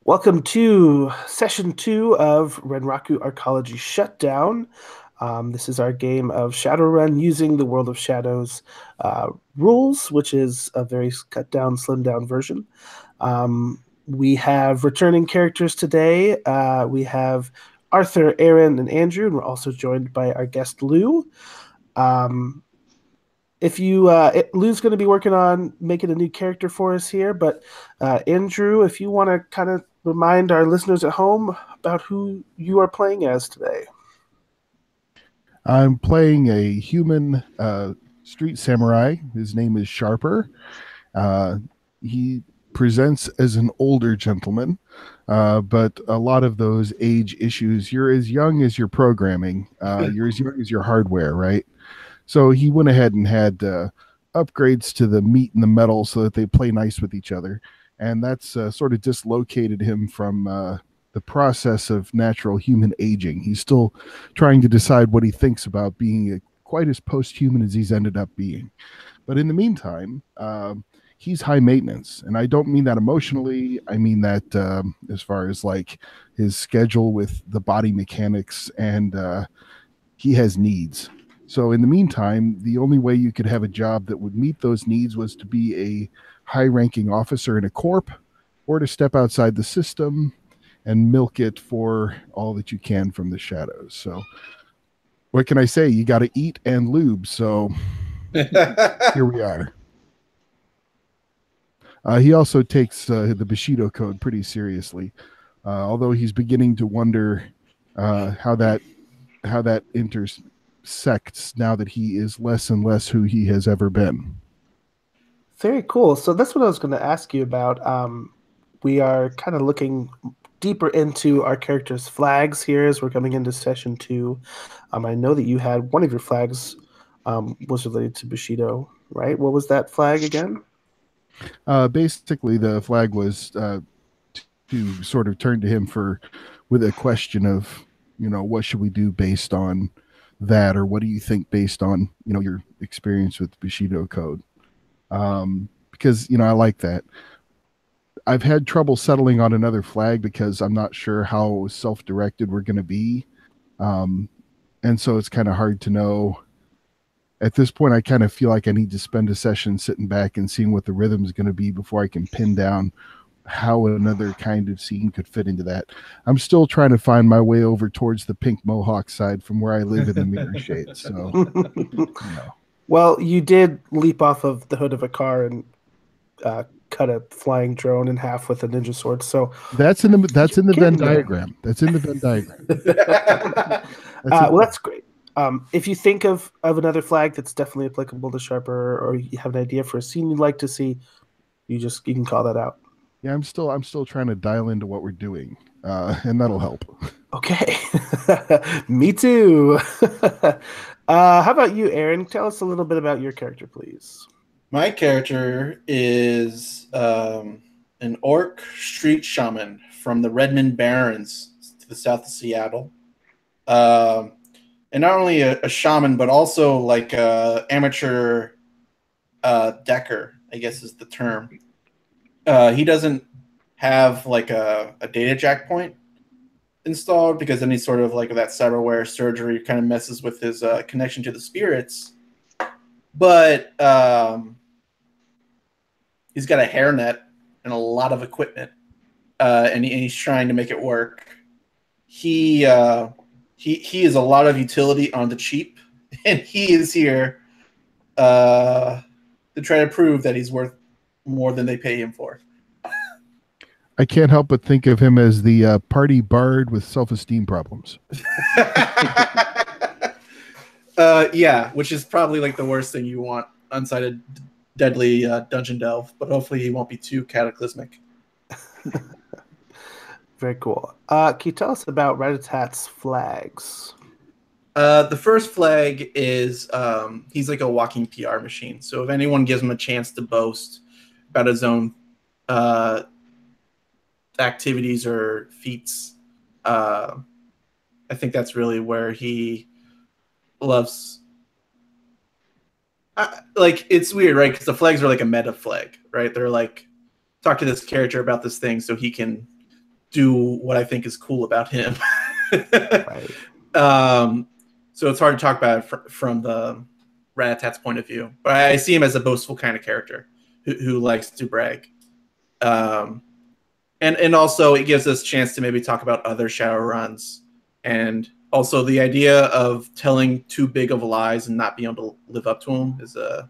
Welcome to session 2 of Renraku Arcology Shutdown. This is our game of Shadowrun using the World of Shadows rules, which is a very cut down, slimmed down version. We have returning characters today. We have Arthur, Aaron, and Andrew, and we're also joined by our guest Lou. Lou's going to be working on making a new character for us here, but Andrew, if you want to kind of remind our listeners at home about who you are playing as today. I'm playing a human street samurai. His name is Sharper. He presents as an older gentleman, but a lot of those age issues, you're as young as your programming, you're as young as your hardware, right? So he went ahead and had upgrades to the meat and the metal so that they play nice with each other. And that's sort of dislocated him from the process of natural human aging. He's still trying to decide what he thinks about being quite as post-human as he's ended up being. But in the meantime, he's high maintenance. And I don't mean that emotionally. I mean that as far as like his schedule with the body mechanics, and he has needs. So in the meantime, the only way you could have a job that would meet those needs was to be a high-ranking officer in a corp, or to step outside the system and milk it for all that you can from the shadows. So what can I say? You got to eat and lube. So here we are. He also takes the Bushido code pretty seriously, although he's beginning to wonder how that intersects now that he is less and less who he has ever been. Very cool. So that's what I was going to ask you about. We are kind of looking deeper into our characters' flags here as we're coming into session 2. I know that you had one of your flags was related to Bushido, right? What was that flag again? Basically, the flag was to sort of turn to him with a question of, what should we do based on that, or what do you think based on, your experience with Bushido code? Because, I like that. I've had trouble settling on another flag because I'm not sure how self-directed we're going to be. And so it's kind of hard to know. At this point, I kind of feel like I need to spend a session sitting back and seeing what the rhythm is going to be before I can pin down how another kind of scene could fit into that. I'm still trying to find my way over towards the pink mohawk side from where I live in the mirror shade. So, Well, you did leap off of the hood of a car and cut a flying drone in half with a ninja sword. So that's in the Venn diagram. That's in the Venn diagram. Well, that's great. If you think of another flag that's definitely applicable to Sharper, or you have an idea for a scene you'd like to see, you can call that out. Yeah, I'm still trying to dial into what we're doing, and that'll help. Okay, me too. How about you, Aaron? Tell us a little bit about your character, please. My character is an orc street shaman from the Redmond Barrens to the south of Seattle. And not only a shaman, but also like a amateur decker, I guess is the term. He doesn't have like a data jack point installed, because any sort of like that cyberware surgery kind of messes with his connection to the spirits. But he's got a hairnet and a lot of equipment, and he's trying to make it work. He is a lot of utility on the cheap, and he is here to try to prove that he's worth more than they pay him for. I can't help but think of him as the party bard with self-esteem problems. Yeah, which is probably like the worst thing you want inside a deadly dungeon delve, but hopefully he won't be too cataclysmic. Very cool. Can you tell us about Rat-a-Tat's flags? The first flag is he's like a walking PR machine. So if anyone gives him a chance to boast about his own activities or feats, I think that's really where he loves. Like, it's weird, right? Because the flags are like a meta flag, right? They're like, talk to this character about this thing so he can do what I think is cool about him. Right. So it's hard to talk about it from the Rat-a-Tat's point of view. But I see him as a boastful kind of character who likes to brag. And also it gives us a chance to maybe talk about other Shadowruns, and also the idea of telling too big of lies and not being able to live up to them is a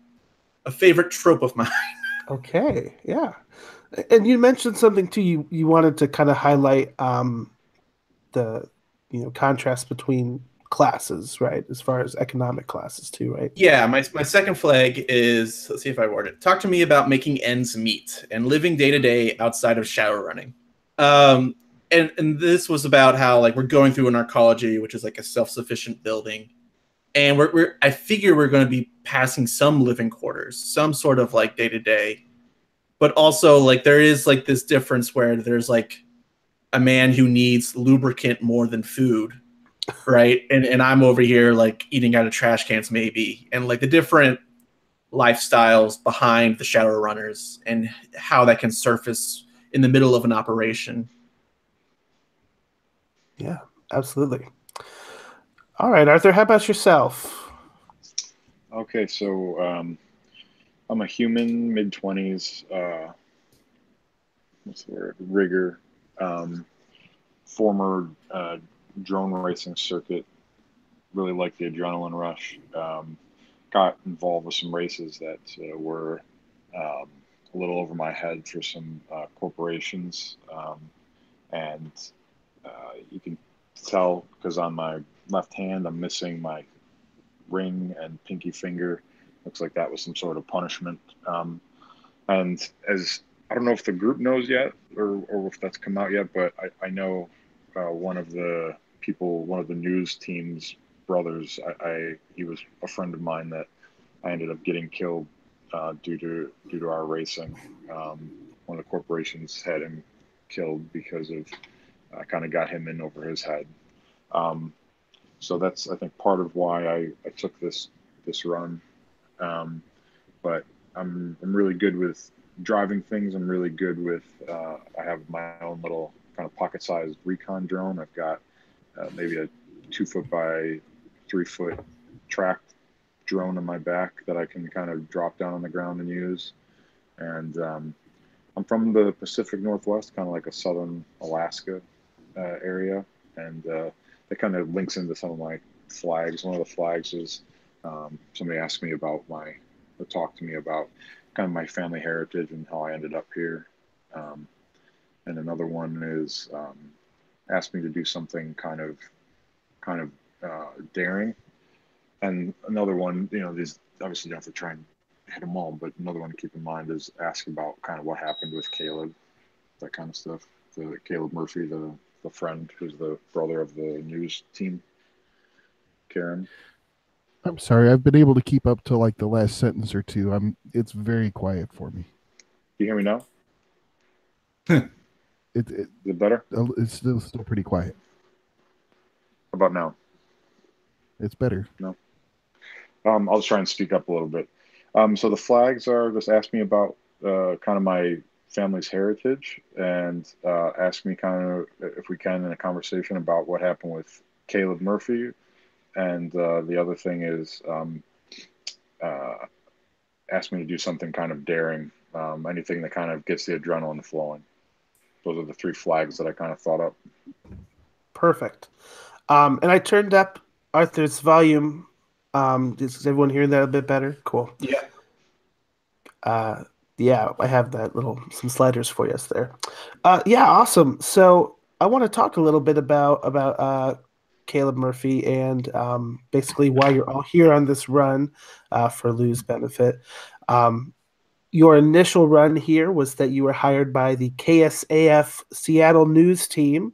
favorite trope of mine. Okay. Yeah. And you mentioned something too. You wanted to kind of highlight the contrast between classes, right? As far as economic classes too, right? Yeah, my second flag is, let's see if I word it. Talk to me about making ends meet and living day to day outside of shadowrunning. And this was about how like we're going through an arcology, which is like a self-sufficient building, and I figure we're going to be passing some living quarters, some sort of like day to day, but also like there is like this difference where there's like a man who needs lubricant more than food, right? And I'm over here like eating out of trash cans maybe, and like the different lifestyles behind the Shadowrunners and how that can surface in the middle of an operation. Yeah, absolutely. All right, Arthur, how about yourself? Okay, so I'm a human, mid-20s. What's the word? Rigger. Former drone racing circuit. Really liked the adrenaline rush. Got involved with some races that were a little over my head for some corporations. And you can tell because on my left hand, I'm missing my ring and pinky finger. Looks like that was some sort of punishment. And as I don't know if the group knows yet or if that's come out yet, but I know one of the people, one of the news team's brothers, he was a friend of mine that I ended up getting killed due to our racing. One of the corporations had him killed because of I kind of got him in over his head. So that's I think part of why I took this run. But I'm really good with driving things. I'm really good with I have my own little kind of pocket-sized recon drone. I've got maybe a 2 foot by 3 foot tracked drone on my back that I can kind of drop down on the ground and use. And I'm from the Pacific Northwest, kind of like a southern Alaska area, and that kind of links into some of my flags. One of the flags is somebody asked me about or talked to me about kind of my family heritage and how I ended up here. And another one is asked me to do something kind of daring. And another one, these obviously you don't have to try and hit them all, but another one to keep in mind is ask about kind of what happened with Caleb, that kind of stuff. Caleb Murphy, the friend who's the brother of the news team, Karen. I'm sorry, I've been able to keep up to like the last sentence or two. It's very quiet for me. You hear me now? Is it better? It's still pretty quiet. How about now? It's better. No. I'll try and speak up a little bit. So the flags are just ask me about kind of my family's heritage and ask me kind of if we can in a conversation about what happened with Caleb Murphy. And the other thing is ask me to do something kind of daring, anything that kind of gets the adrenaline flowing. Those are the 3 flags that I kind of thought up. Perfect. And I turned up Arthur's volume. Is everyone hearing that a bit better? Cool. Yeah. Yeah, I have some sliders for us there. Yeah, awesome. So I want to talk a little bit about Caleb Murphy and basically why you're all here on this run for Lou's benefit. Your initial run here was that you were hired by the KSAF Seattle news team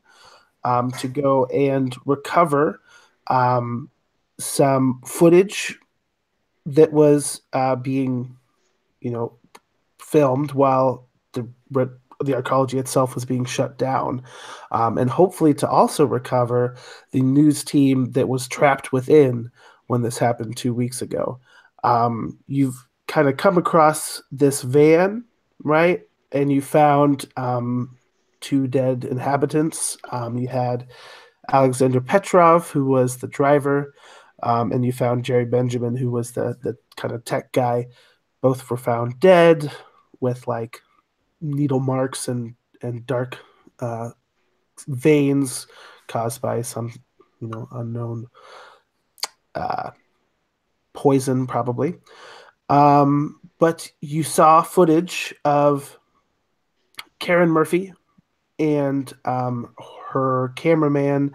to go and recover some footage that was being, filmed while the arcology itself was being shut down, and hopefully to also recover the news team that was trapped within when this happened 2 weeks ago. You've kind of come across this van, right? And you found 2 dead inhabitants. You had Alexander Petrov, who was the driver, and you found Jerry Benjamin, who was the kind of tech guy. Both were found dead with like needle marks and dark veins caused by some unknown poison, probably. But you saw footage of Karen Murphy and her cameraman,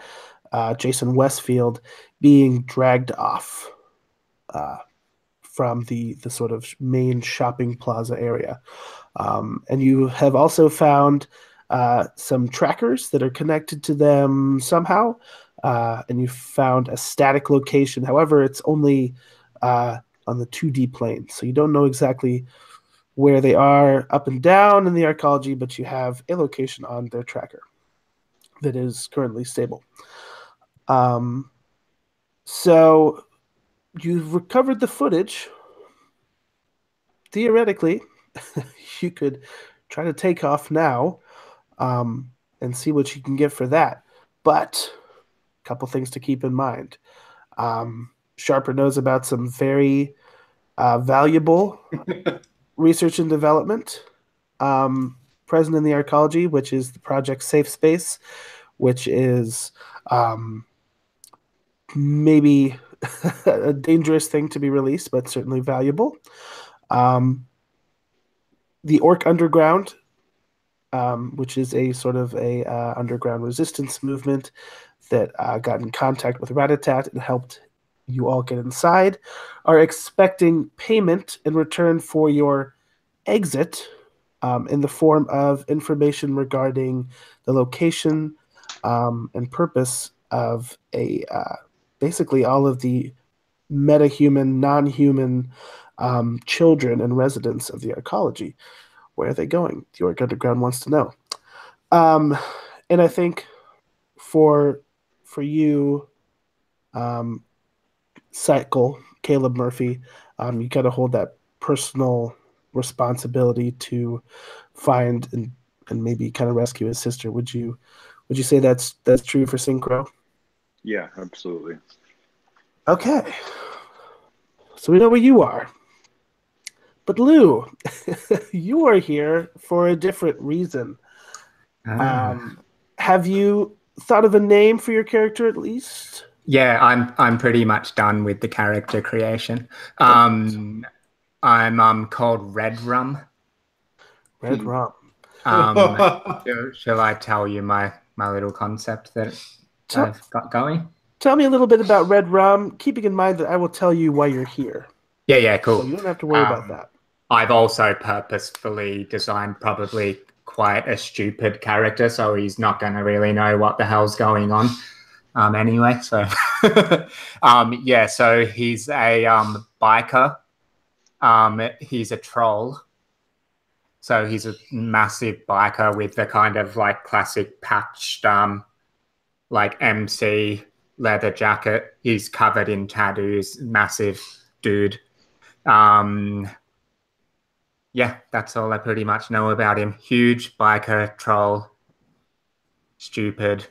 Jason Westfield, being dragged off from the sort of main shopping plaza area. And you have also found some trackers that are connected to them somehow. And you found a static location. However, it's only on the 2D plane. So you don't know exactly where they are up and down in the arcology, but you have a location on their tracker that is currently stable. So you've recovered the footage. Theoretically, you could try to take off now and see what you can get for that. But a couple things to keep in mind. Sharper knows about some very valuable research and development present in the arcology, which is the Project Safe Space, which is maybe a dangerous thing to be released, but certainly valuable. The Orc Underground, which is a sort of a underground resistance movement that got in contact with Ratatat and helped you all get inside, are expecting payment in return for your exit in the form of information regarding the location and purpose of basically all of the metahuman, non-human children and residents of the arcology. Where are they going? The Orc Underground wants to know. And I think for you, Cycle, Caleb Murphy, you kind of hold that personal responsibility to find and maybe kind of rescue his sister. Would you say that's true for Synchro? Yeah, absolutely. Okay. So we know where you are. But Lou, you are here for a different reason. Have you thought of a name for your character at least? Yeah, I'm pretty much done with the character creation. I'm called Red Rum. Red Rum. Shall I tell you my little concept that I've got going? Tell me a little bit about Red Rum, keeping in mind that I will tell you why you're here. Yeah, cool. So you don't have to worry about that. I've also purposefully designed probably quite a stupid character, so he's not going to really know what the hell's going on anyway. So, so he's a biker. He's a troll. So he's a massive biker with the kind of like classic patched like MC leather jacket. He's covered in tattoos, massive dude. Yeah, that's all I pretty much know about him. Huge biker, troll, stupid.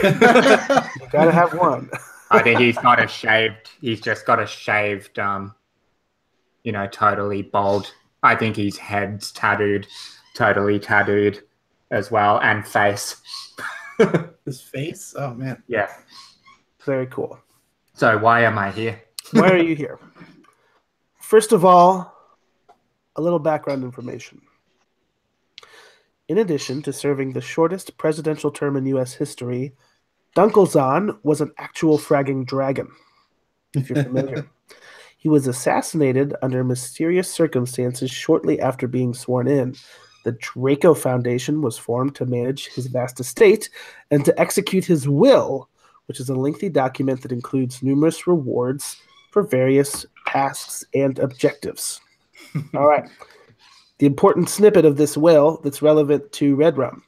You gotta have one. I think he's just got a shaved, totally bald. I think his head's totally tattooed as well, and face. His face? Oh, man. Yeah. Very cool. So why am I here? Why are you here? First of all, a little background information. In addition to serving the shortest presidential term in U.S. history, Dunkelzahn was an actual fragging dragon, if you're familiar. He was assassinated under mysterious circumstances shortly after being sworn in. The Draco Foundation was formed to manage his vast estate and to execute his will, which is a lengthy document that includes numerous rewards for various tasks and objectives. All right. The important snippet of this will that's relevant to Red Rum.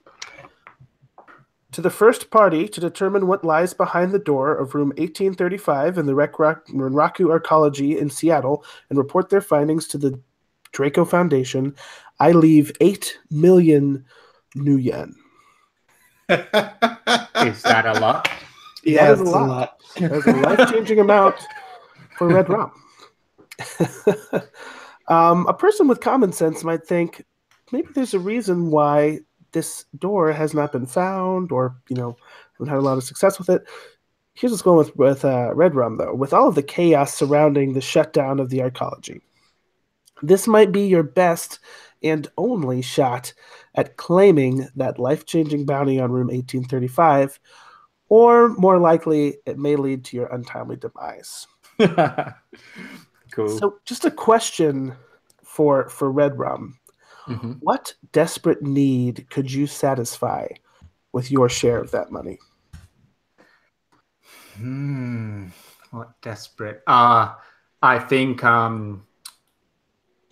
To the first party to determine what lies behind the door of room 1835 in the Renraku Arcology in Seattle and report their findings to the Draco Foundation, I leave 8 million new yen. Is that a lot? Yeah, That is a it's lot. That's a life-changing amount for red rum. A person with common sense might think maybe there's a reason why this door has not been found, or haven't had a lot of success with it. Here's what's going with red rum, though. With all of the chaos surrounding the shutdown of the arcology, this might be your best and only shot at claiming that life-changing bounty on room 1835, or more likely, it may lead to your untimely demise. Cool. So, just a question for Red Rum. Mm-hmm. What desperate need could you satisfy with your share of that money? What desperate? I think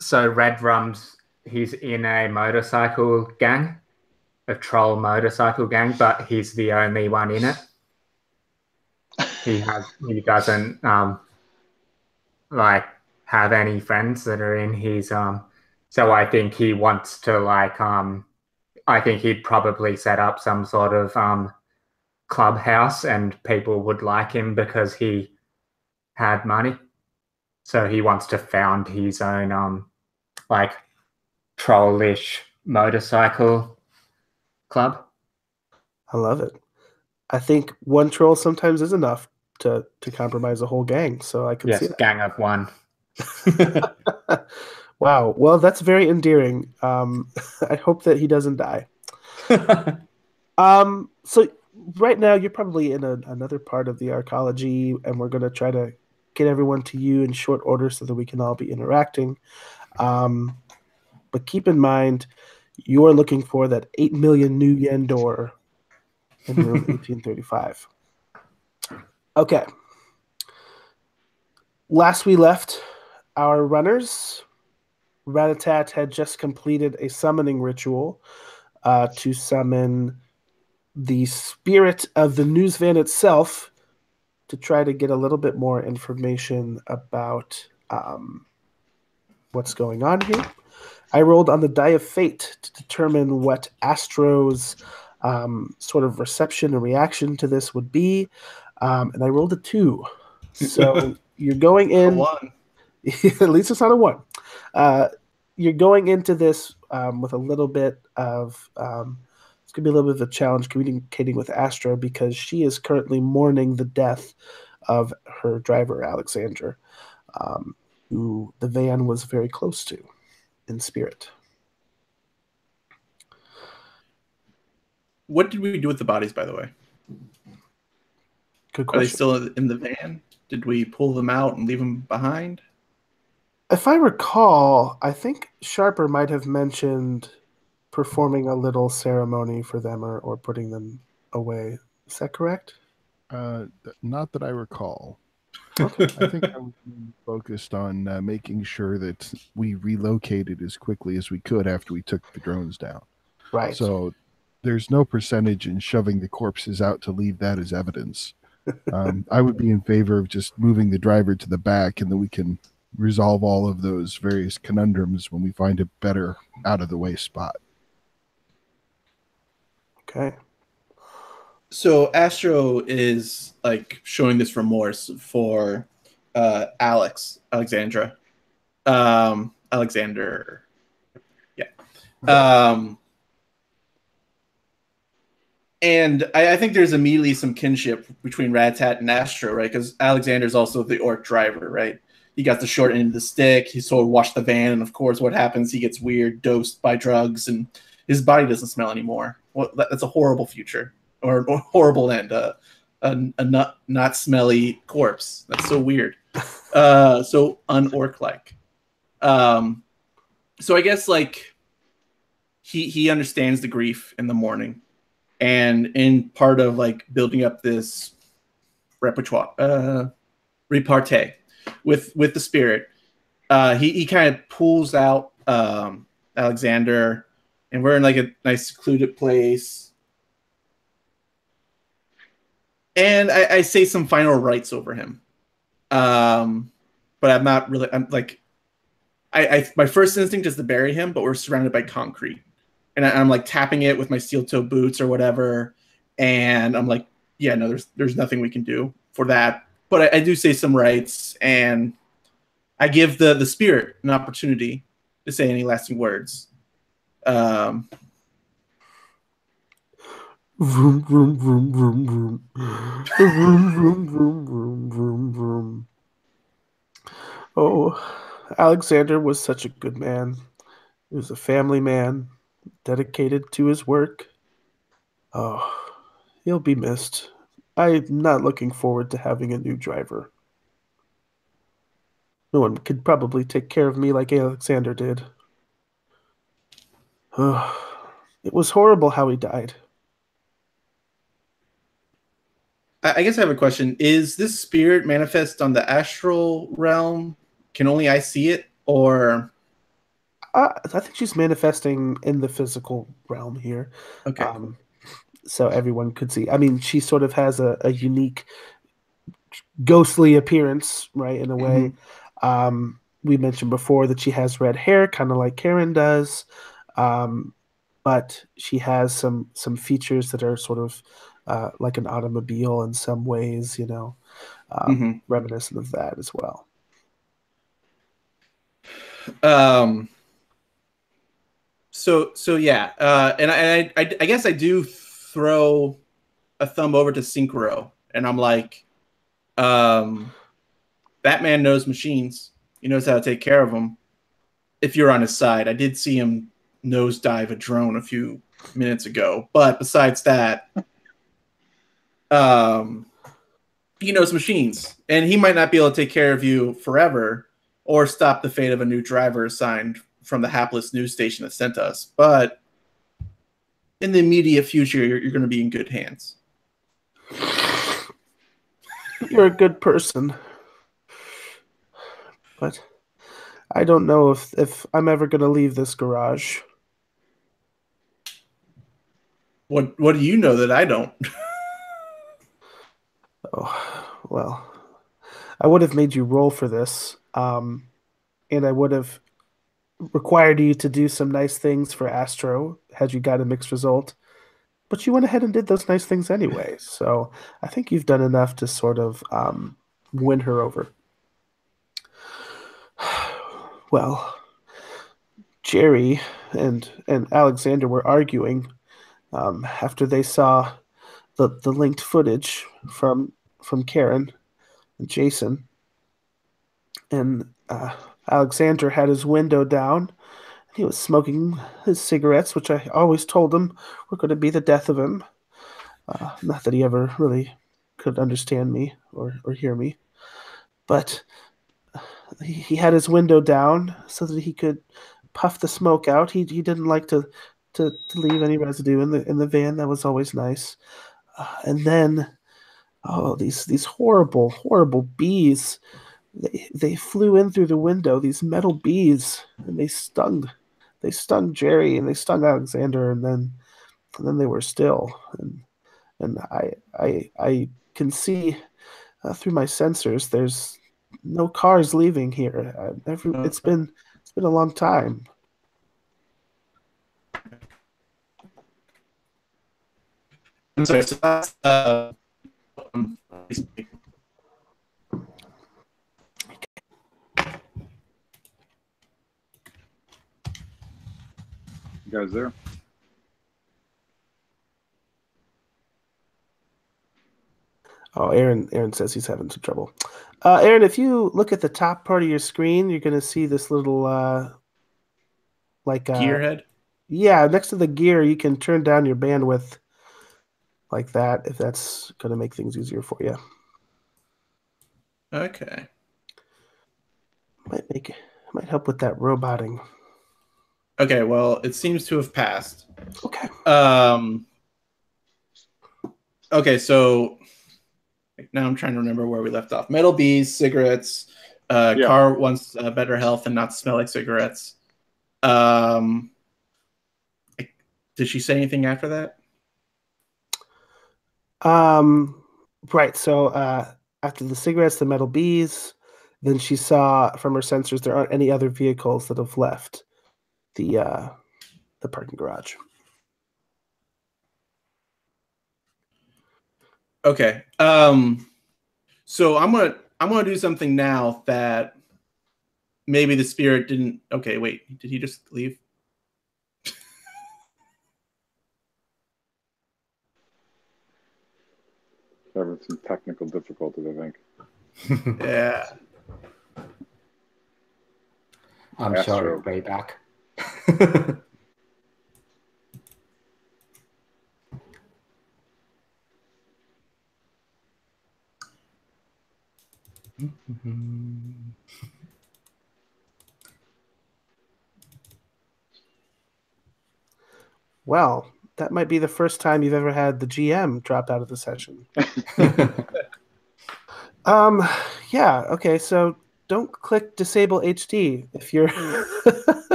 so Red Rum's, he's in a motorcycle gang, a troll motorcycle gang, but he's the only one in it. He doesn't like have any friends that are in his so I think he wants to I think he'd probably set up some sort of clubhouse, and people would like him because he had money. So he wants to found his own like trollish motorcycle club. I love it. I think one troll sometimes is enough to compromise a whole gang. So I can see that. Gang of one. Wow. Well, that's very endearing. I hope that he doesn't die. So right now you're probably in another part of the arcology, and we're going to try to get everyone to you in short order so that we can all be interacting. But keep in mind, you are looking for that 8 million new yen door in room 1835. Okay. Last we left our runners, Ratatat had just completed a summoning ritual to summon the spirit of the news van itself to try to get a little bit more information about what's going on here. I rolled on the die of fate to determine what Astro's sort of reception and reaction to this would be, and I rolled a 2. So you're going in. At least it's not a 1. You're going into this with a little bit of it's going to be a little bit of a challenge communicating with Astro, because she is currently mourning the death of her driver, Alexander, who the van was very close to in spirit. What did we do with the bodies, by the way? Good question. Are they still in the van? Did we pull them out and leave them behind? If I recall, I think Sharper might have mentioned performing a little ceremony for them, or putting them away. Is that correct? Not that I recall. Okay. I think I was focused on making sure that we relocated as quickly as we could after we took the drones down. Right. So there's no percentage in shoving the corpses out to leave that as evidence. I would be in favor of just moving the driver to the back, and then we can resolve all of those various conundrums when we find a better out-of-the-way spot. Okay. So Astro is like showing this remorse for Alexander. Yeah. And I think there's immediately some kinship between Ratat and Astro, right? Because Alexander's also the orc driver, right? He got the short end of the stick. He sort of washed the van, and of course, what happens? He gets weird, dosed by drugs, and his body doesn't smell anymore. Well, that's a horrible future, or horrible end. A not smelly corpse. That's so weird. So un-orc-like. So I guess like he understands the grief in the morning, and in part of like building up this repartee with the spirit, he kind of pulls out Alexander, and we're in like a nice secluded place, and I say some final rites over him, but I'm not really. I'm like, my first instinct is to bury him, but we're surrounded by concrete, and I'm like tapping it with my steel toe boots or whatever, and I'm like, yeah, no, there's nothing we can do for that. But I do say some rights, and I give the spirit an opportunity to say any lasting words. Vroom, vroom, vroom, vroom, vroom. Vroom, vroom, vroom, vroom, vroom, vroom. Oh, Alexander was such a good man. He was a family man, dedicated to his work. Oh, he'll be missed. I'm not looking forward to having a new driver. No one could probably take care of me like Alexander did. Oh, it was horrible how he died. I guess I have a question. Is this spirit manifest on the astral realm? Can only I see it? Or I think she's manifesting in the physical realm here. okay, cool. So everyone could see. I mean, she sort of has a unique ghostly appearance, right? In a way. We mentioned before that she has red hair, kind of like Karen does, but she has some features that are sort of like an automobile in some ways, you know, reminiscent of that as well. So yeah, and I guess I do throw a thumb over to Synchro, and I'm like, that man knows machines. He knows how to take care of them. If you're on his side, I did see him nosedive a drone a few minutes ago, but besides that, he knows machines, and he might not be able to take care of you forever or stop the fate of a new driver assigned from the hapless news station that sent us. But in the immediate future, you're going to be in good hands. You're a good person, but I don't know if I'm ever going to leave this garage. What do you know that I don't? Oh, well, I would have made you roll for this, and I would have required you to do some nice things for Astro had you got a mixed result. But you went ahead and did those nice things anyway. So I think you've done enough to sort of win her over. Well, Jerry and Alexander were arguing after they saw the linked footage from Karen and Jason, and Alexander had his window down. He was smoking his cigarettes, which I always told him were going to be the death of him. Not that he ever really could understand me or hear me, but he had his window down so that he could puff the smoke out. He didn't like to leave any residue in the van. That was always nice. And then, oh, these horrible bees. They flew in through the window. These metal bees, and they stung. They stung Jerry and they stung Alexander, and then they were still. And I can see through my sensors. There's no cars leaving here. It's been a long time. I'm sorry. So that's, You guys there? Oh, Aaron says he's having some trouble. Aaron, if you look at the top part of your screen, you're going to see this little gearhead. Yeah, next to the gear, you can turn down your bandwidth like that if that's going to make things easier for you. Okay. Might help with that roboting. Okay, well, it seems to have passed. Okay. Okay, so now I'm trying to remember where we left off. Metal bees, cigarettes. Car wants better health and not to smell like cigarettes. Did she say anything after that? Right. So after the cigarettes, the metal bees, then she saw from her sensors there aren't any other vehicles that have left the the parking garage. Okay. So I'm gonna do something now that maybe the spirit didn't. Okay, wait. Did he just leave? Having some technical difficulties, I think. Yeah. I'm sure it'll be back. Well, that might be the first time you've ever had the GM drop out of the session. Yeah, okay, so don't click disable HD if you're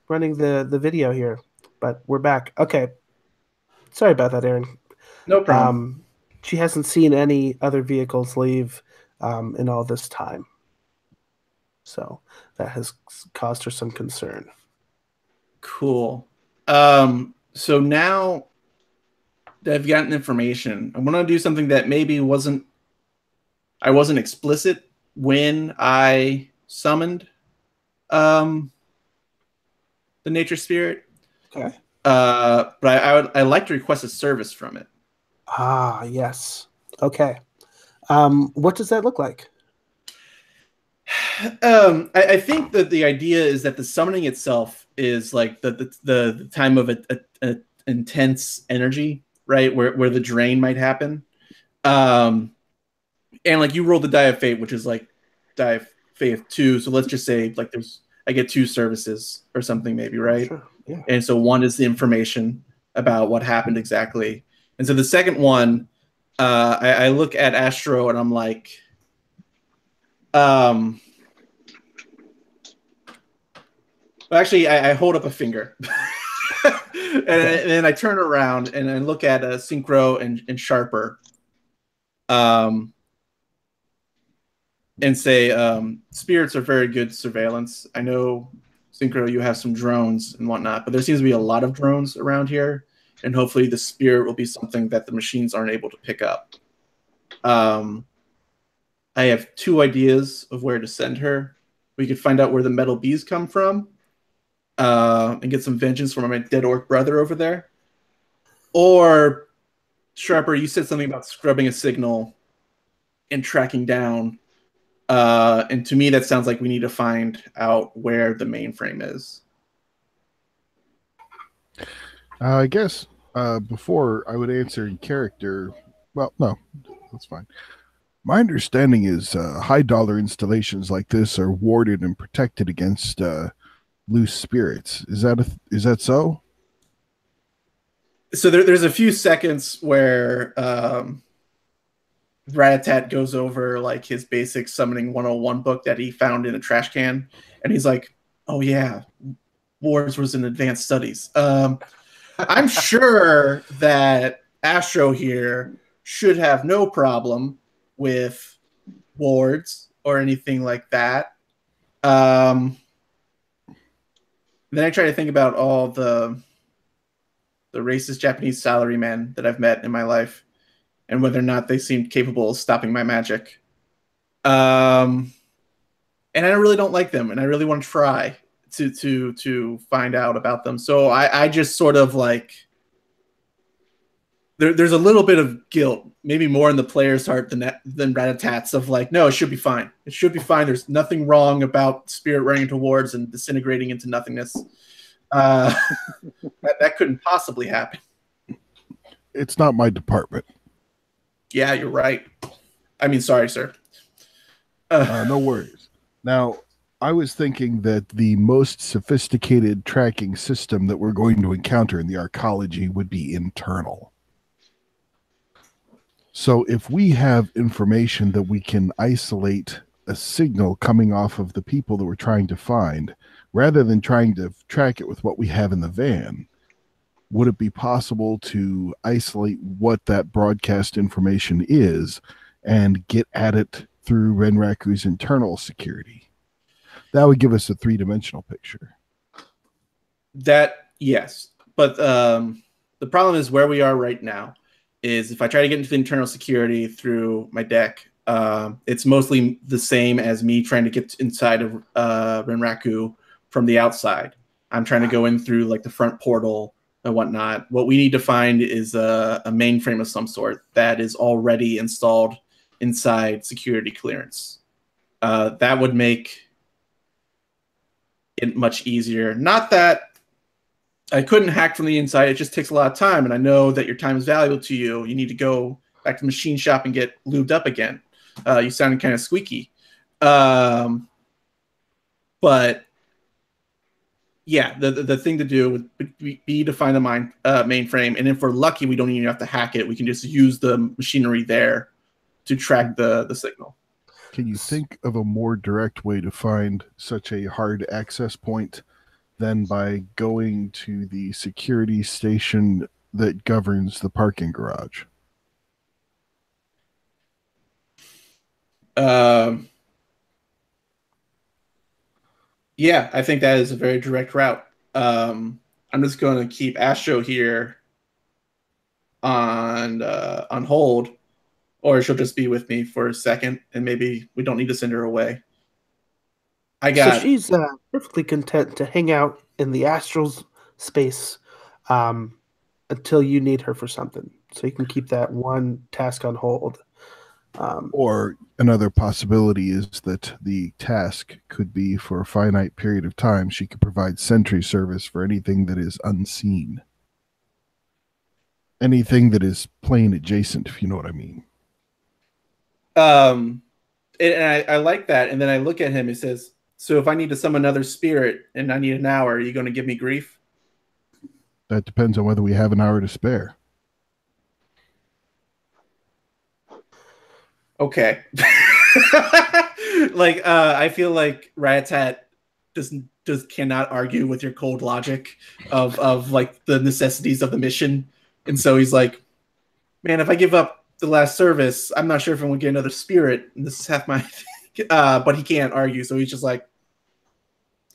running the video here, but we're back. Okay. Sorry about that, Aaron. No problem. She hasn't seen any other vehicles leave in all this time. So that has caused her some concern. Cool. So now that I've gotten information, I want to do something that maybe I wasn't explicit when I summoned the nature spirit. Okay. But I'd like to request a service from it. Ah, yes. Okay. What does that look like? I think that the idea is that the summoning itself is like the time of a intense energy, right? Where the drain might happen. And like you roll the die of fate, which is like die of fate 2. So let's just say like I get 2 services or something maybe, right? Sure. Yeah. And so one is the information about what happened exactly. And so the second one, I look at Astro and I'm like, actually, I hold up a finger. and then I turn around and I look at Synchro and Sharper. And say, spirits are very good surveillance. I know, Synchro, you have some drones and whatnot, but there seems to be a lot of drones around here, and hopefully the spirit will be something that the machines aren't able to pick up. I have 2 ideas of where to send her. We could find out where the metal bees come from, and get some vengeance from my dead orc brother over there. Or, Sharper, you said something about scrubbing a signal and tracking down. And to me, that sounds like we need to find out where the mainframe is. I guess before I would answer in character, well, no, that's fine. My understanding is high dollar installations like this are warded and protected against loose spirits. Is that so? So there's a few seconds where Ratatat goes over like his basic summoning 101 book that he found in a trash can, and he's like, "Oh yeah, Wars was in advanced studies." I'm sure that Astro here should have no problem with wards or anything like that. Then I try to think about all the racist Japanese salarymen that I've met in my life, and whether or not they seemed capable of stopping my magic. And I really don't like them, and I really want to try to find out about them. So I just sort of like there's a little bit of guilt, maybe more in the player's heart than Ratatat's, of like, no, it should be fine. It should be fine. There's nothing wrong about spirit running towards and disintegrating into nothingness. That couldn't possibly happen. It's not my department. Yeah, you're right. I mean, sorry, sir. No worries. Now, I was thinking that the most sophisticated tracking system that we're going to encounter in the arcology would be internal. So if we have information that we can isolate a signal coming off of the people that we're trying to find, rather than trying to track it with what we have in the van, would it be possible to isolate what that broadcast information is and get at it through Renraku's internal security? That would give us a 3-dimensional picture. That Yes, but the problem is where we are right now is if I try to get into the internal security through my deck, it's mostly the same as me trying to get inside of Renraku from the outside. I'm trying to go in through like the front portal and whatnot. What we need to find is a mainframe of some sort that is already installed inside security clearance. That would make it much easier. Not that I couldn't hack from the inside. It just takes a lot of time, and I know that your time is valuable to you. You need to go back to the machine shop and get lubed up again. You sounded kind of squeaky. But yeah, the thing to do would be to find the mainframe, and if we're lucky, we don't even have to hack it. We can just use the machinery there to track the signal. Can you think of a more direct way to find such a hard access point than by going to the security station that governs the parking garage? Yeah, I think that is a very direct route. I'm just going to keep Astro here on hold, or she'll just be with me for a second, and maybe we don't need to send her away. So she's perfectly content to hang out in the astral space until you need her for something. So you can keep that one task on hold. Or another possibility is that the task could be for a finite period of time. She could provide sentry service for anything that is unseen. Anything that is plane adjacent, if you know what I mean. And I like that. And then I look at him, he says, so if I need to summon another spirit and I need an hour, are you going to give me grief? That depends on whether we have an hour to spare. Okay. Like, I feel like Rattata cannot argue with your cold logic of like the necessities of the mission. And so he's like, man, if I give up the last service, I'm not sure if I'm going to get another spirit. And this is half my but he can't argue. So he's just like,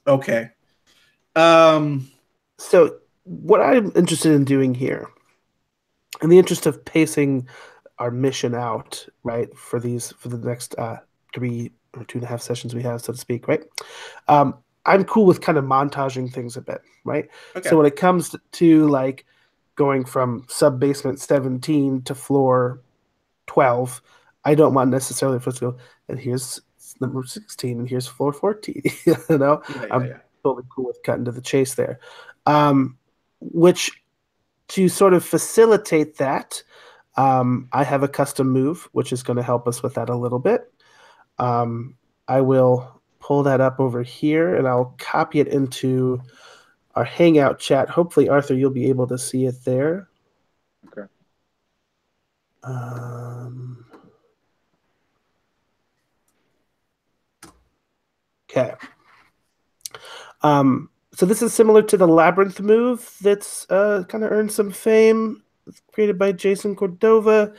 okay. So what I'm interested in doing here, in the interest of pacing our mission out, right, for the next 3 or 2.5 sessions we have, so to speak, right? I'm cool with kind of montaging things a bit, right? Okay. So when it comes to like going from sub basement 17 to floor 12, I don't want necessarily for us to go, and here's number 16 and here's floor 14. I'm totally cool with cutting to the chase there. Which, to sort of facilitate that, I have a custom move, which is going to help us with that a little bit. I will pull that up over here, and I'll copy it into our Hangout chat. Hopefully, Arthur, you'll be able to see it there. Okay. Okay. So this is similar to the Labyrinth move that's kind of earned some fame, created by Jason Cordova,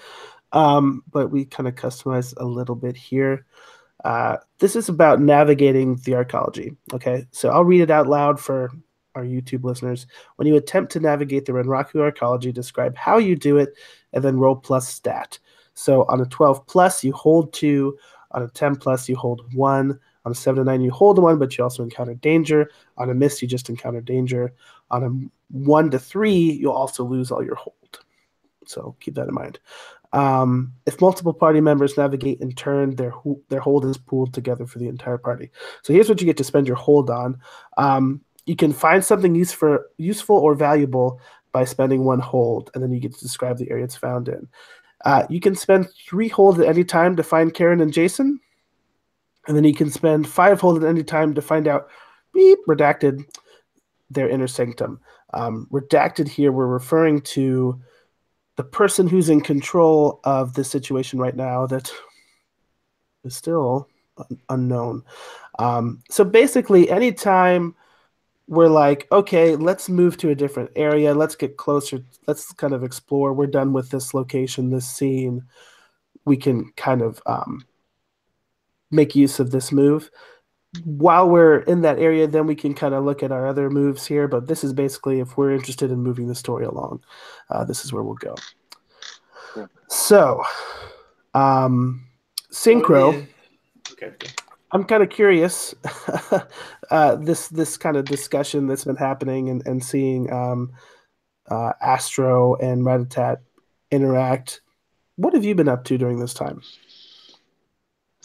but we kind of customize a little bit here. This is about navigating the arcology. Okay, so I'll read it out loud for our YouTube listeners. When you attempt to navigate the Renraku Arcology, describe how you do it, and then roll plus stat. So on a 12 plus, you hold 2. On a 10 plus, you hold 1. On a 7 to 9, you hold 1, but you also encounter danger. On a miss, you just encounter danger. On a 1 to 3, you'll also lose all your hold. So keep that in mind. If multiple party members navigate in turn, their hold is pooled together for the entire party. So here's what you get to spend your hold on. You can find something useful or valuable by spending 1 hold, and then you get to describe the area it's found in. You can spend 3 hold at any time to find Karen and Jason, and then you can spend 5 hold at any time to find out, redacted, their inner sanctum. Redacted here, we're referring to the person who's in control of the situation right now that is still unknown. So basically, anytime we're like, okay, let's move to a different area, let's get closer, let's kind of explore, we're done with this location, this scene, we can kind of make use of this move. while we're in that area, then we can kind of look at our other moves here. But this is basically if we're interested in moving the story along, this is where we'll go. Cool. So, synchro. Okay. I'm kind of curious. This kind of discussion that's been happening and seeing Astro and Ratatat interact. What have you been up to during this time?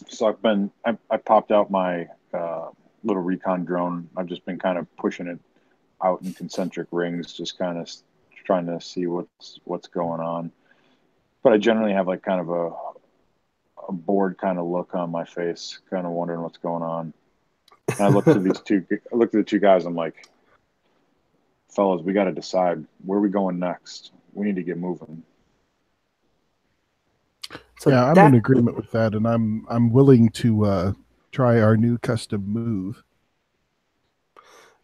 So I popped out my little recon drone. I've just been kind of pushing it out in concentric rings, just kind of trying to see what's going on. But I generally have like kind of a bored kind of look on my face, kind of wondering what's going on. And I looked at the two guys. I'm like, fellas, we got to decide where are we going next. We need to get moving. So yeah, I'm in agreement with that, and I'm willing to try our new custom move.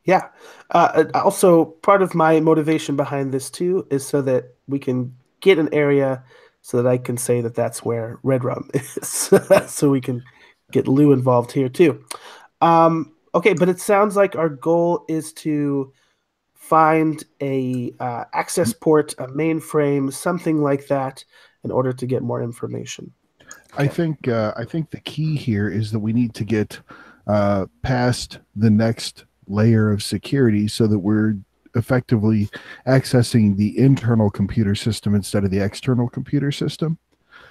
Yeah. Also, part of my motivation behind this too is so that we can get an area so that I can say that that's where Red Rum is. So we can get Lou involved here too. Okay, but it sounds like our goal is to find a access port, a mainframe, something like that, in order to get more information. Okay. I think the key here is that we need to get past the next layer of security so that we're effectively accessing the internal computer system instead of the external computer system.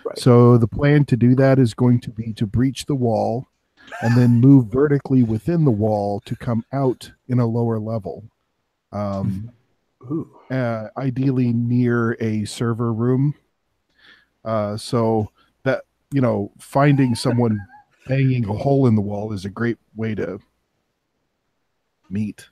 Right. So the plan to do that is going to be to breach the wall and then move vertically within the wall to come out in a lower level. Ideally near a server room. So that, finding someone banging a hole in the wall is a great way to meet.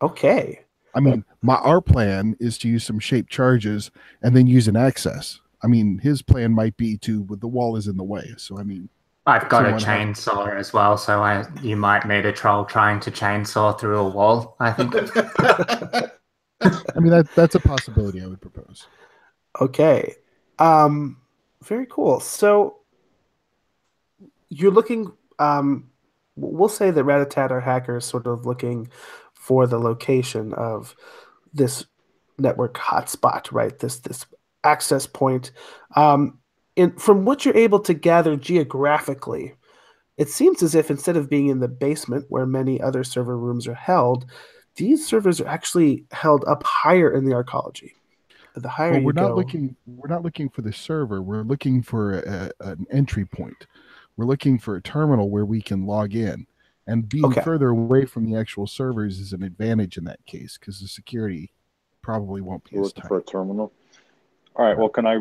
Okay. I mean, our plan is to use some shaped charges and then use an access. I mean, his plan might be the wall is in the way. So, I mean, I've got a chainsaw as well, so you might meet a troll trying to chainsaw through a wall, I think. I mean, that's a possibility I would propose. Okay. Very cool. So you're looking, we'll say that Ratatat, our hacker, is sort of looking for the location of this network hotspot, right? This access point. From what you're able to gather geographically, it seems as if instead of being in the basement where many other server rooms are held, these servers are actually held up higher in the arcology. The higher we're not looking for the server. We're looking for an entry point. We're looking for a terminal where we can log in. And being further away from the actual servers is an advantage in that case because the security probably won't be as tight. For a terminal. All right. Well, can I?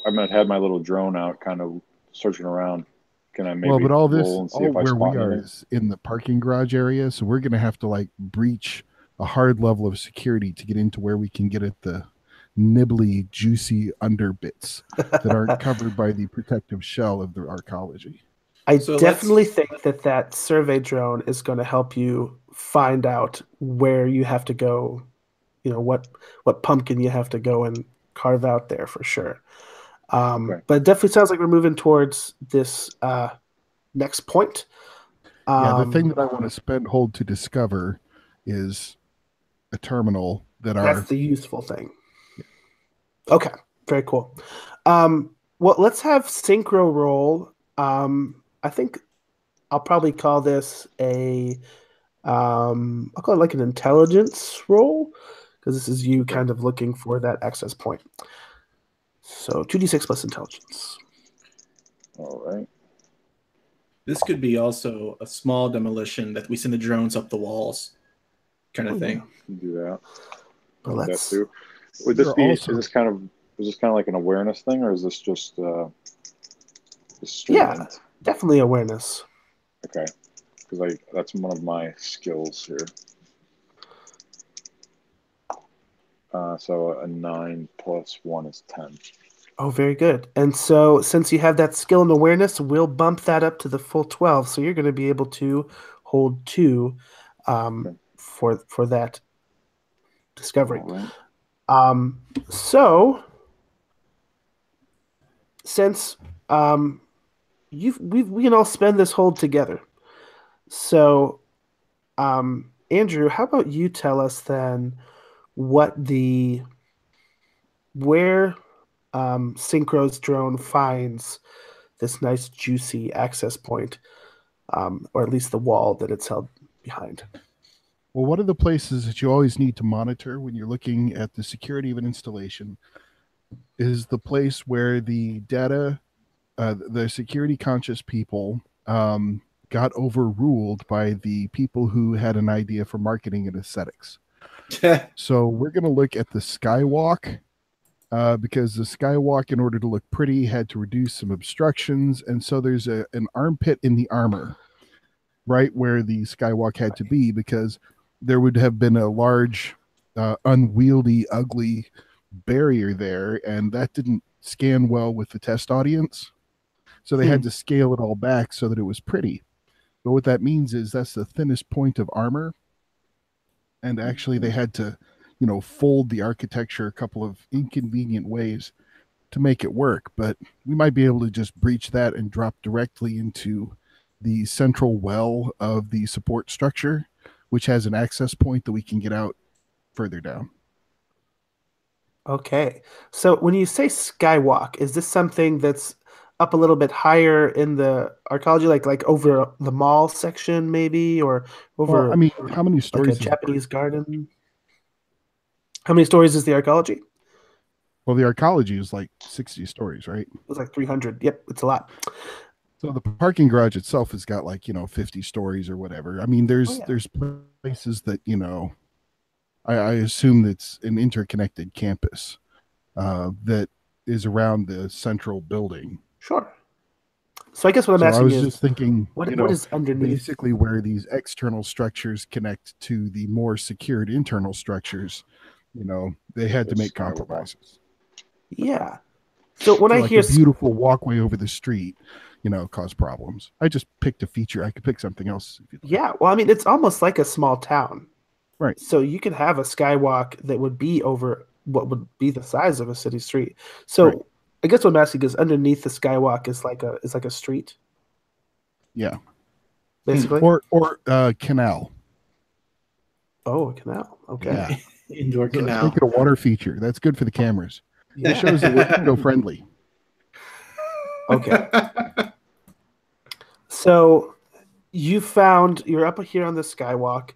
I'm gonna have my little drone out, kind of searching around. Can I maybe? Well, but all where we are is in the parking garage area, so we're gonna have to like breach a hard level of security to get into where we can get at the nibbly, juicy underbits that aren't covered by the protective shell of the arcology. I definitely think that survey drone is going to help you find out where you have to go, what pumpkin you have to go and carve out there for sure. But it definitely sounds like we're moving towards this next point. The thing that I want to hold to discover is a terminal that's the useful thing. Yeah. Okay, very cool. Well, let's have synchro roll. I think I'll probably call this I'll call it like an intelligence roll because this is you kind of looking for that access point. So 2d6 plus intelligence. All right. This could be also a small demolition that we send the drones up the walls, kind of thing. Do that. Well, let's. Would this be? Is this kind of like an awareness thing, or is this just? Definitely awareness. Okay, because that's one of my skills here. So a 9 plus 1 is 10. Oh, very good. And so since you have that skill and awareness, we'll bump that up to the full 12. So you're going to be able to hold 2 for that discovery. Right. So since we can all spend this hold together. So, Andrew, how about you tell us then what the where Synchro's drone finds this nice juicy access point, or at least the wall that it's held behind. Well, one of the places that you always need to monitor when you're looking at the security of an installation is the place where the data, the security conscious people, got overruled by the people who had an idea for marketing and aesthetics. So we're going to look at the skywalk, because the skywalk, in order to look pretty, had to reduce some obstructions. And so there's an armpit in the armor right where the skywalk had to be, because there would have been a large, unwieldy, ugly barrier there, and that didn't scan well with the test audience. So they had to scale it all back so that it was pretty. But what that means is that's the thinnest point of armor. And actually they had to, fold the architecture a couple of inconvenient ways to make it work. But we might be able to just breach that and drop directly into the central well of the support structure, which has an access point that we can get out further down. Okay. So when you say skywalk, is this something that's up a little bit higher in the arcology, like over the mall section maybe, or over Well, I mean, how many like stories a Japanese garden? How many stories is the arcology? Well, the arcology is like 60 stories, right? It's like 300. Yep, it's a lot. So the parking garage itself has got 50 stories or whatever. I mean, there's places that I assume that's an interconnected campus that is around the central building. Sure. So I guess what I'm asking I was is, just thinking, what is underneath? basically where these external structures connect to the more secured internal structures, they had to make compromises. Yeah. So when I hear a beautiful walkway over the street, cause problems. I just picked a feature. I could pick something else. If you'd like. Yeah, well, I mean, it's almost like a small town. Right. So you could have a skywalk that would be over what would be the size of a city street. So Right. I guess what I'm asking is, underneath the skywalk is like a street, Yeah. basically. Or canal. Oh, a canal. Okay. Yeah. Indoor Let's canal. make it a water feature. That's good for the cameras. Yeah. It shows that we're eco-friendly. Okay. So you're up here on the skywalk.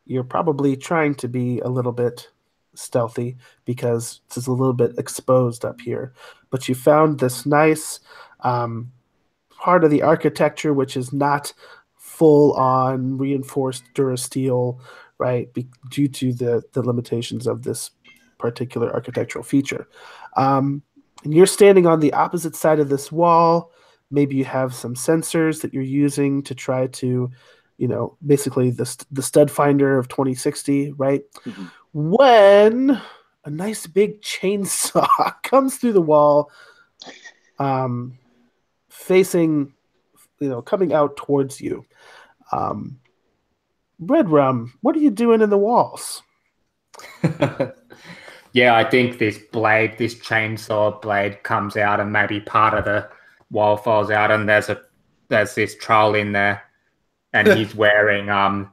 You're probably trying to be a little bit stealthy because it's a little bit exposed up here. But you found this nice part of the architecture, which is not full on reinforced durasteel, right? Due to the limitations of this particular architectural feature. And you're standing on the opposite side of this wall. Maybe you have some sensors that you're using to try to, basically the stud finder of 2060, right? Mm-hmm. When a nice big chainsaw comes through the wall, facing, coming out towards you. Red Rum, what are you doing in the walls? Yeah, I think this chainsaw blade comes out, and maybe part of the wall falls out, and there's this troll in there, and he's wearing a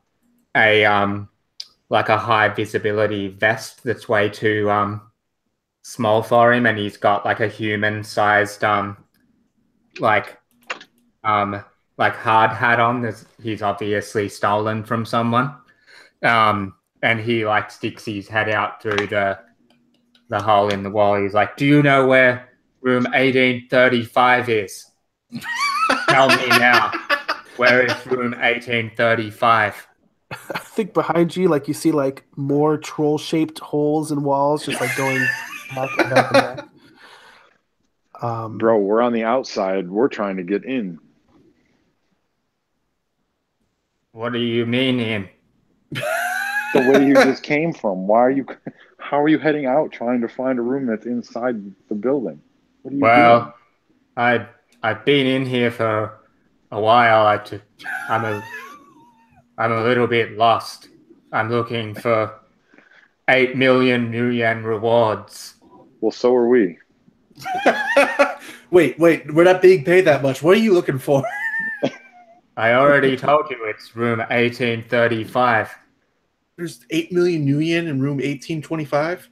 high visibility vest that's way too small for him, and he's got like a human sized hard hat on. He's obviously stolen from someone, and he sticks his head out through the hole in the wall. He's like, "Do you know where room 1835 is? Tell me now. Where is room 1835? I think behind you, you see more troll-shaped holes in walls, just going back and back and back. Bro, we're on the outside. We're trying to get in. What do you mean in? The way you just came from. How are you heading out trying to find a room that's inside the building? What are you doing? I've been in here for a while. I'm a little bit lost. I'm looking for 8 million new yen rewards. Well, so are we. Wait, we're not being paid that much. What are you looking for? I already told you it's room 1835. There's 8 million new yen in room 1825.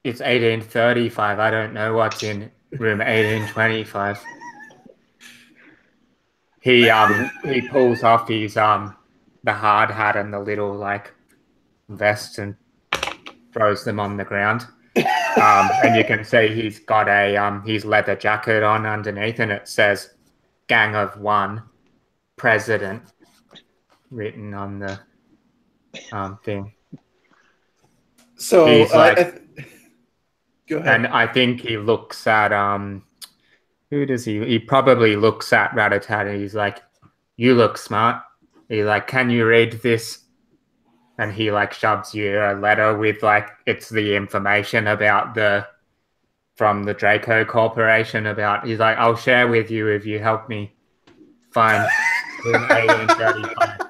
It's 1835. I don't know what's in room 1825. He pulls off his the hard hat and the little like vest and throws them on the ground. And you can see he's got a his leather jacket on underneath, and it says "Gang of One, President" written on the thing. So He's like, go ahead. and I think he looks at who does he? He probably looks at Rattata. And he's like, "You look smart." He's like, "Can you read this?" And he like shoves you a letter with like it's the information about from the Draco Corporation about. He's like, "I'll share with you if you help me find room 1835."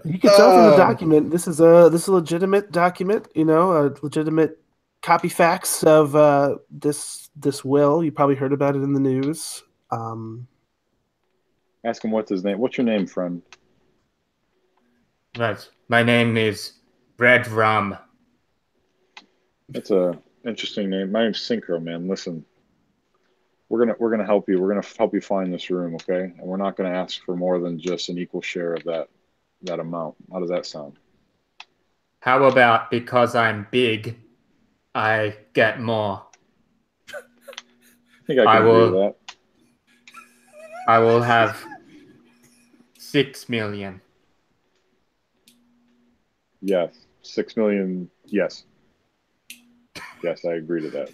You can tell from the document this is a legitimate document. You know, a legitimate copy facts of this will. You probably heard about it in the news. Ask him what's his name. What's your name, friend? Right. My name is Red Rum. That's a interesting name. My name's Synchro, man. Listen, we're gonna help you. We're gonna help you find this room, okay? And we're not gonna ask for more than just an equal share of that amount. How does that sound? How about because I'm big, I get more? I think I can agree with that. I will have 6 million. Yes, 6 million. Yes, I agree to that.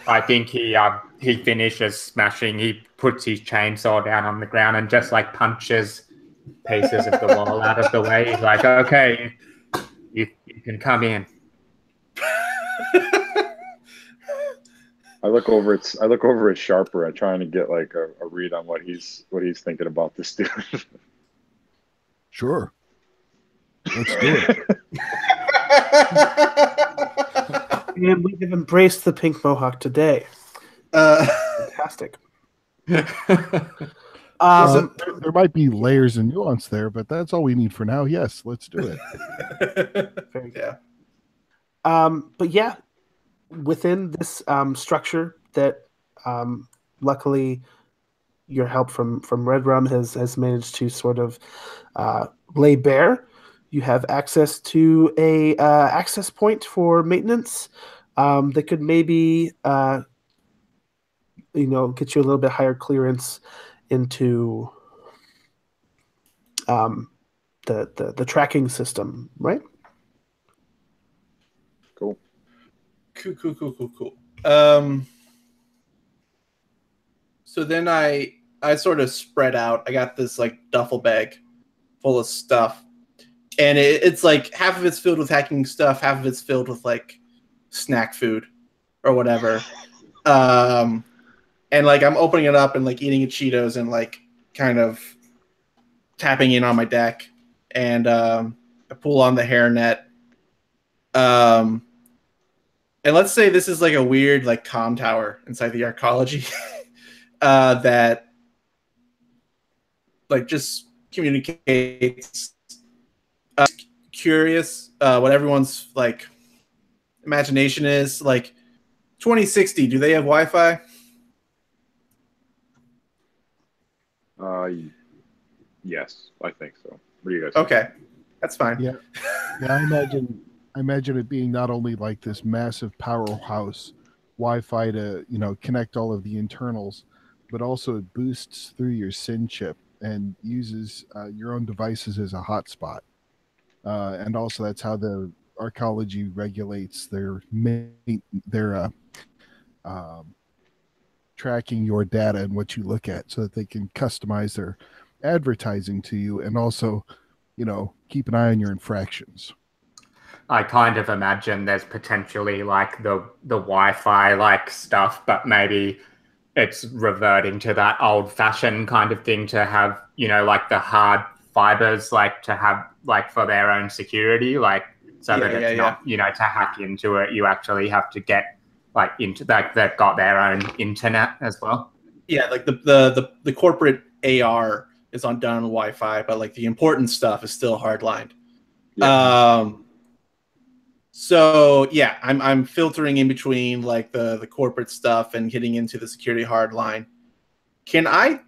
I think he finishes smashing. He puts his chainsaw down on the ground and just like punches pieces of the wall out of the way. He's like, "Okay, you can come in." I look over at Sharper, trying to get like a read on what he's thinking about this dude. Sure. Let's do it. And we have embraced the pink mohawk today. Fantastic. There might be layers and nuance there, but that's all we need for now. Yes, let's do it. Very good. But yeah, within this structure that luckily your help from Red Rum has managed to sort of lay bare, you have access to a access point for maintenance that could maybe get you a little bit higher clearance into the tracking system, right? Cool. So then I sort of spread out. I got this like duffel bag full of stuff, and it's like half of it's filled with hacking stuff, half of it's filled with like snack food or whatever. And like I'm opening it up and like eating Cheetos and like kind of tapping in on my deck, and I pull on the hairnet. And let's say this is like a weird like comm tower inside the arcology that like just communicates. Curious what everyone's like imagination is. Like 2060, do they have Wi-Fi? Yes, I think so. What do you guys think? Okay, that's fine. Yeah, I imagine it being not only like this massive powerhouse Wi-Fi to connect all of the internals, but also it boosts through your SIN chip and uses your own devices as a hotspot. And also that's how the arcology regulates their tracking your data and what you look at, so that they can customize their advertising to you, and also keep an eye on your infractions. I kind of imagine there's potentially like the Wi-Fi like stuff, but maybe it's reverting to that old-fashioned kind of thing to have, like the hard fibers, like to have like for their own security, like so that it's not, to hack into it, you actually have to get like they've got their own internet as well. Yeah, like the corporate AR is done on Wi-Fi, but like the important stuff is still hardlined. Yeah. So yeah, I'm filtering in between like the corporate stuff and getting into the security hardline. Can I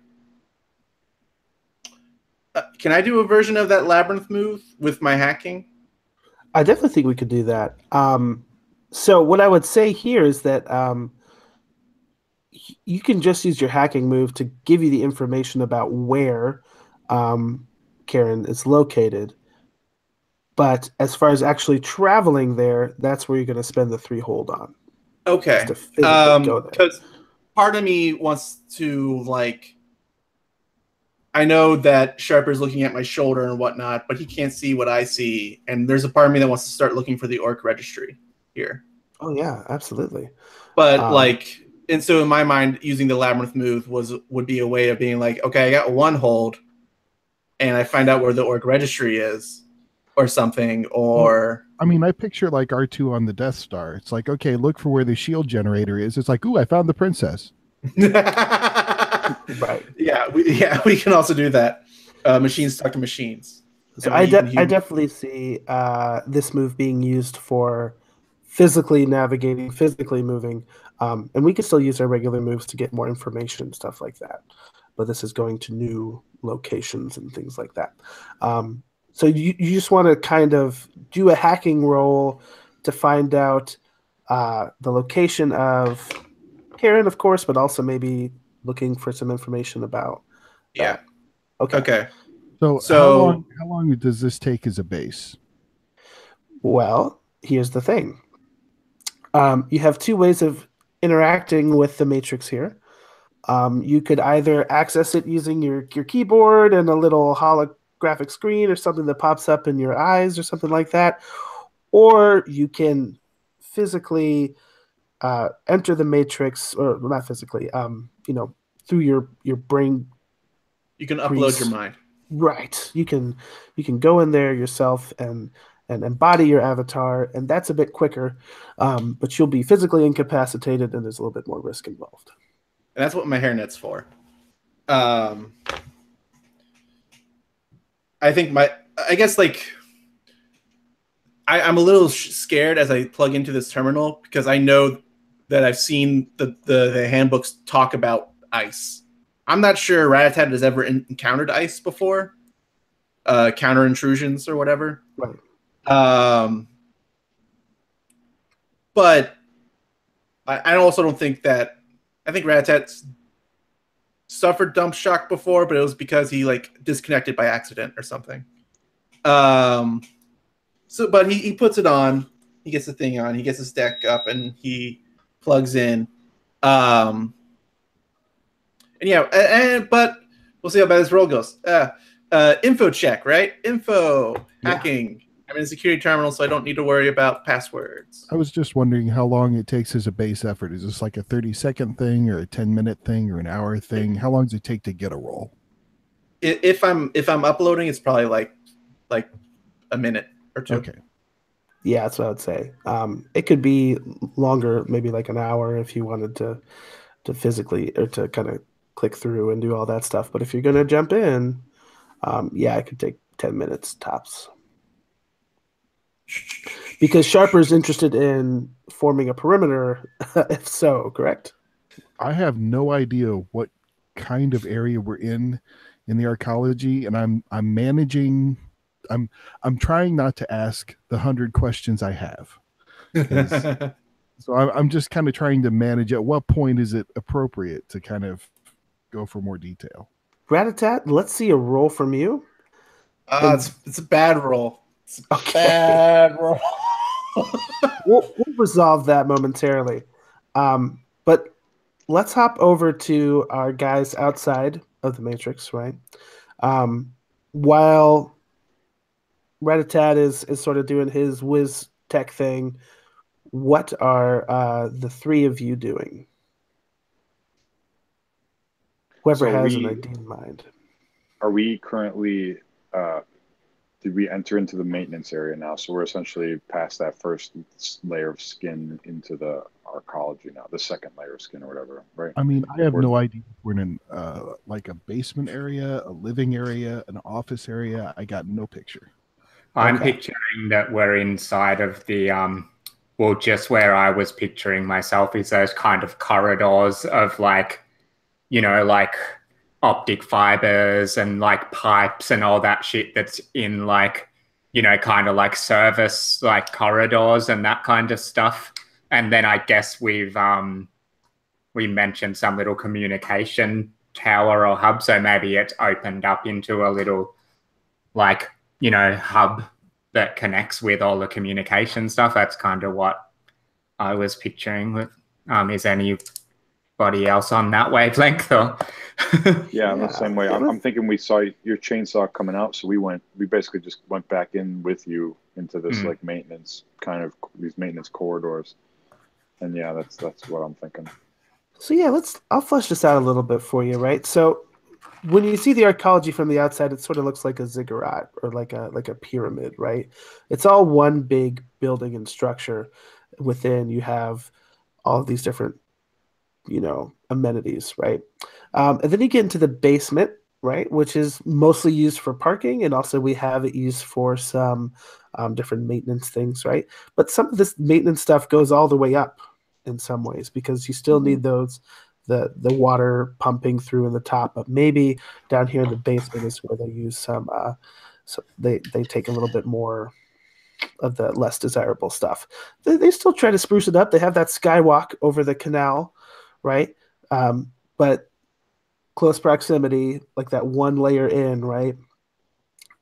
do a version of that labyrinth move with my hacking? I definitely think we could do that. So what I would say here is that you can just use your hacking move to give you the information about where Karen is located. But as far as actually traveling there, that's where you're going to spend the 3 hold on. Okay. Just to physically go there. Because part of me wants to like. I know that Sharper's looking at my shoulder and whatnot, but he can't see what I see. And there's a part of me that wants to start looking for the orc registry here. Oh yeah, absolutely. But and so in my mind, using the labyrinth move would be a way of being like, okay, I got 1 hold, and I find out where the orc registry is, or something, or. I mean, I picture like R2 on the Death Star. It's like, okay, look for where the shield generator is. It's like, ooh, I found the princess. Right. Yeah, we can also do that. Machines talk to machines. So I definitely see this move being used for physically navigating, physically moving, and we can still use our regular moves to get more information, stuff like that. But this is going to new locations and things like that. So you just want to kind of do a hacking roll to find out the location of Karen, of course, but also maybe looking for some information about that. Okay. So how long does this take as a base? Well, here's the thing. You have 2 ways of interacting with the matrix here. You could either access it using your keyboard and a little holographic screen or something that pops up in your eyes or something like that, or you can physically enter the matrix, or not physically, through your brain. You can upload your mind. Right. You can go in there yourself and embody your avatar, and that's a bit quicker, but you'll be physically incapacitated, and there's a little bit more risk involved. And that's what my hairnet's for. I think I guess like I'm a little scared as I plug into this terminal because I know that I've seen the handbooks talk about ice. I'm not sure Ratatat has ever encountered ice before, counter intrusions or whatever. Right. But I also don't think that. I think Ratatat's suffered dump shock before, but it was because he like disconnected by accident or something. But he puts it on. He gets the thing on. He gets his deck up, and he plugs in. And yeah, but we'll see how bad this roll goes. Info check, right? Hacking. I'm in a security terminal, so I don't need to worry about passwords. I was just wondering how long it takes as a base effort. Is this like a 30-second thing or a 10-minute thing or an hour thing? How long does it take to get a roll? If I'm uploading, it's probably like a minute or 2. Okay. Yeah, that's what I would say. It could be longer, maybe like an hour if you wanted to physically or to kind of click through and do all that stuff. But if you're going to jump in, it could take 10 minutes tops. Because Sharper's interested in forming a perimeter, if so, correct? I have no idea what kind of area we're in the arcology, and I'm managing. I'm trying not to ask the 100 questions I have. So I'm just kind of trying to manage at what point is it appropriate to kind of go for more detail. Ratatat, let's see a roll from you. It's a bad roll. It's a bad roll. We'll resolve that momentarily. But let's hop over to our guys outside of the Matrix, right? While Ratatat is sort of doing his whiz tech thing, what are the 3 of you doing? Whoever has an idea in mind. Are we currently did we enter into the maintenance area now? So we're essentially past that first layer of skin into the arcology now, the second layer of skin or whatever, right? I mean, I have no idea if we're in like a basement area, a living area, an office area. I got no picture. I'm picturing that we're inside of the well, just where I was picturing myself is those kind of corridors of like, you know, like optic fibers and like pipes and all that shit that's in like, you know, kind of like service like corridors and that kind of stuff. And then I guess we mentioned some little communication tower or hub, so maybe it's opened up into a little like, you know, hub that connects with all the communication stuff. That's kind of what I was picturing. With is anybody else on that wavelength? Or yeah, in the same way. I'm thinking we saw your chainsaw coming out, so we basically just went back in with you into this like maintenance kind of these maintenance corridors. And yeah, that's what I'm thinking. So yeah, I'll flesh this out a little bit for you, right? So when you see the arcology from the outside, it sort of looks like a ziggurat or like a pyramid, right? It's all one big building and structure. Within you have all of these different, you know, amenities, right? And then you get into the basement, right, which is mostly used for parking, and also we have it used for some different maintenance things, right? But some of this maintenance stuff goes all the way up in some ways because you still need those the water pumping through in the top, but maybe down here in the basement is where they use some so they take a little bit more of the less desirable stuff. They still try to spruce it up. They have that skywalk over the canal, right? But close proximity, like that one layer in, right?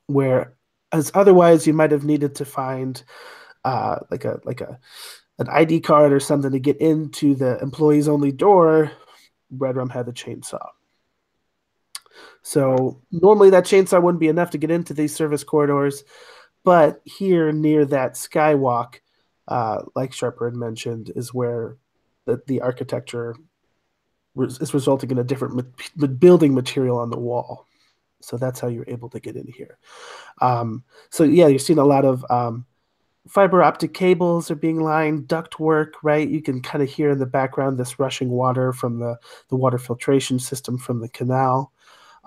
Where as otherwise you might have needed to find like an ID card or something to get into the employees only door. Red Rum had the chainsaw. So normally that chainsaw wouldn't be enough to get into these service corridors, but here near that skywalk, like Sharper had mentioned, is where the architecture is resulting in a different building material on the wall. So that's how you're able to get in here. So yeah, you're seeing a lot of fiber optic cables are being lined, duct work, right? You can kind of hear in the background this rushing water from the water filtration system from the canal.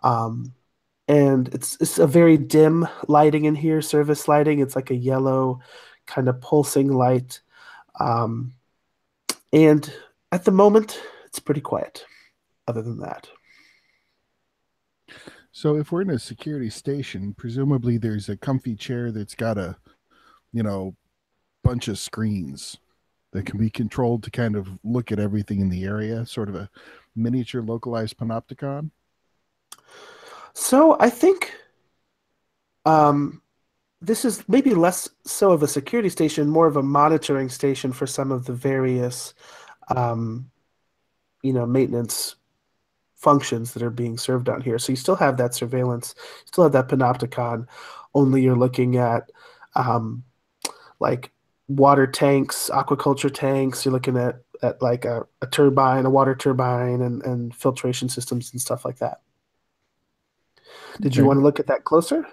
And it's a very dim lighting in here, service lighting. It's like a yellow kind of pulsing light. And at the moment, it's pretty quiet other than that. So if we're in a security station, presumably there's a comfy chair that's got a, you know, bunch of screens that can be controlled to kind of look at everything in the area, sort of a miniature localized panopticon. So I think this is maybe less so of a security station, more of a monitoring station for some of the various, you know, maintenance functions that are being served out here. So you still have that surveillance, you still have that panopticon, only you're looking at like water tanks, aquaculture tanks. You're looking at like a turbine, a water turbine, and filtration systems and stuff like that. Did you want to look at that closer?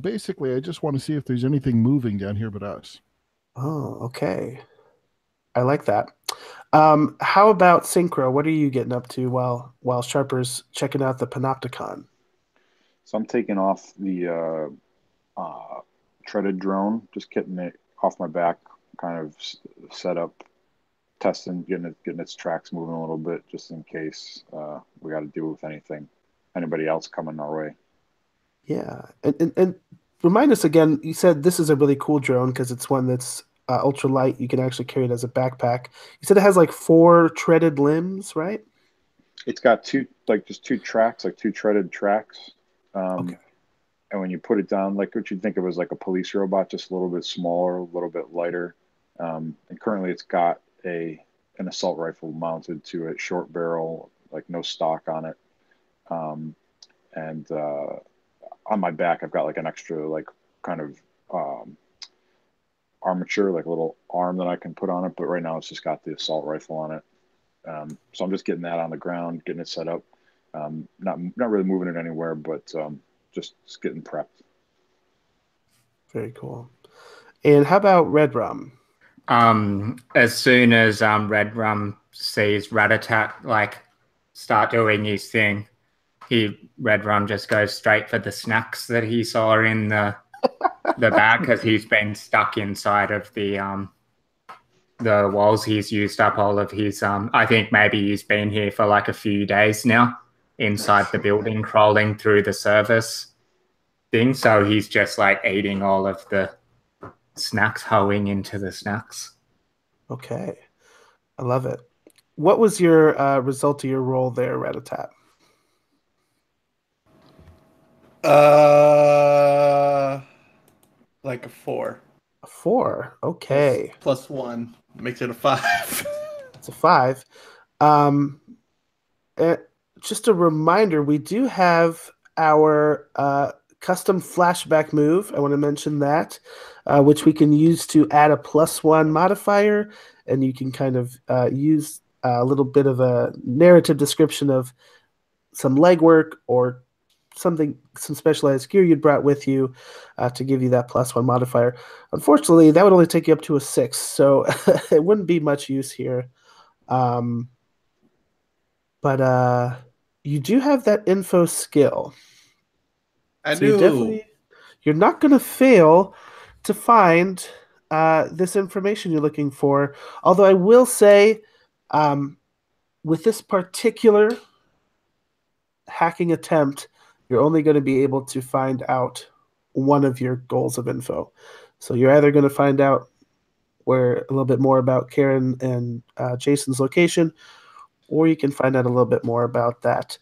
Basically, I just want to see if there's anything moving down here but us. Oh, okay. I like that. How about Synchro? What are you getting up to while Sharper's checking out the panopticon? So I'm taking off the treaded drone, just getting it off my back, kind of set up, testing, getting its tracks moving a little bit, just in case we got to deal with anybody else coming our way. Yeah, and remind us again. You said this is a really cool drone because it's one that's ultra light. You can actually carry it as a backpack. You said it has like 4 treaded limbs, right? It's got just two tracks, like 2 treaded tracks. Okay. And when you put it down, like what you'd think of as like a police robot, just a little bit smaller, a little bit lighter. And currently it's got an assault rifle mounted to it, short barrel, like no stock on it. And on my back, I've got like an extra, like kind of armature, like a little arm that I can put on it. But right now it's just got the assault rifle on it. So I'm just getting that on the ground, getting it set up. Not really moving it anywhere, but just getting prepped. Very cool. And how about Red Rum? As soon as Red Rum sees Ratatat like start doing his thing, Red Rum just goes straight for the snacks that he saw in the bag, because he's been stuck inside of the walls. He's used up all of his I think maybe he's been here for like a few days now inside the building, crawling through the service thing. So he's just like eating all of the snacks, hoeing into the snacks. Okay. I love it. What was your result of your roll there, Ratatat? Like a 4. A 4. Okay. Plus 1 makes it a 5. It's a 5. Just a reminder, we do have our custom flashback move. I want to mention that, which we can use to add a +1 modifier, and you can kind of use a little bit of a narrative description of some legwork or some specialized gear you'd brought with you to give you that +1 modifier. Unfortunately, that would only take you up to a 6, so it wouldn't be much use here. But you do have that info skill. I So do. you're not going to fail to find this information you're looking for. Although I will say, with this particular hacking attempt, you're only going to be able to find out one of your goals of info. So you're either going to find out a little bit more about Karen and Jason's location, or you can find out a little bit more about that.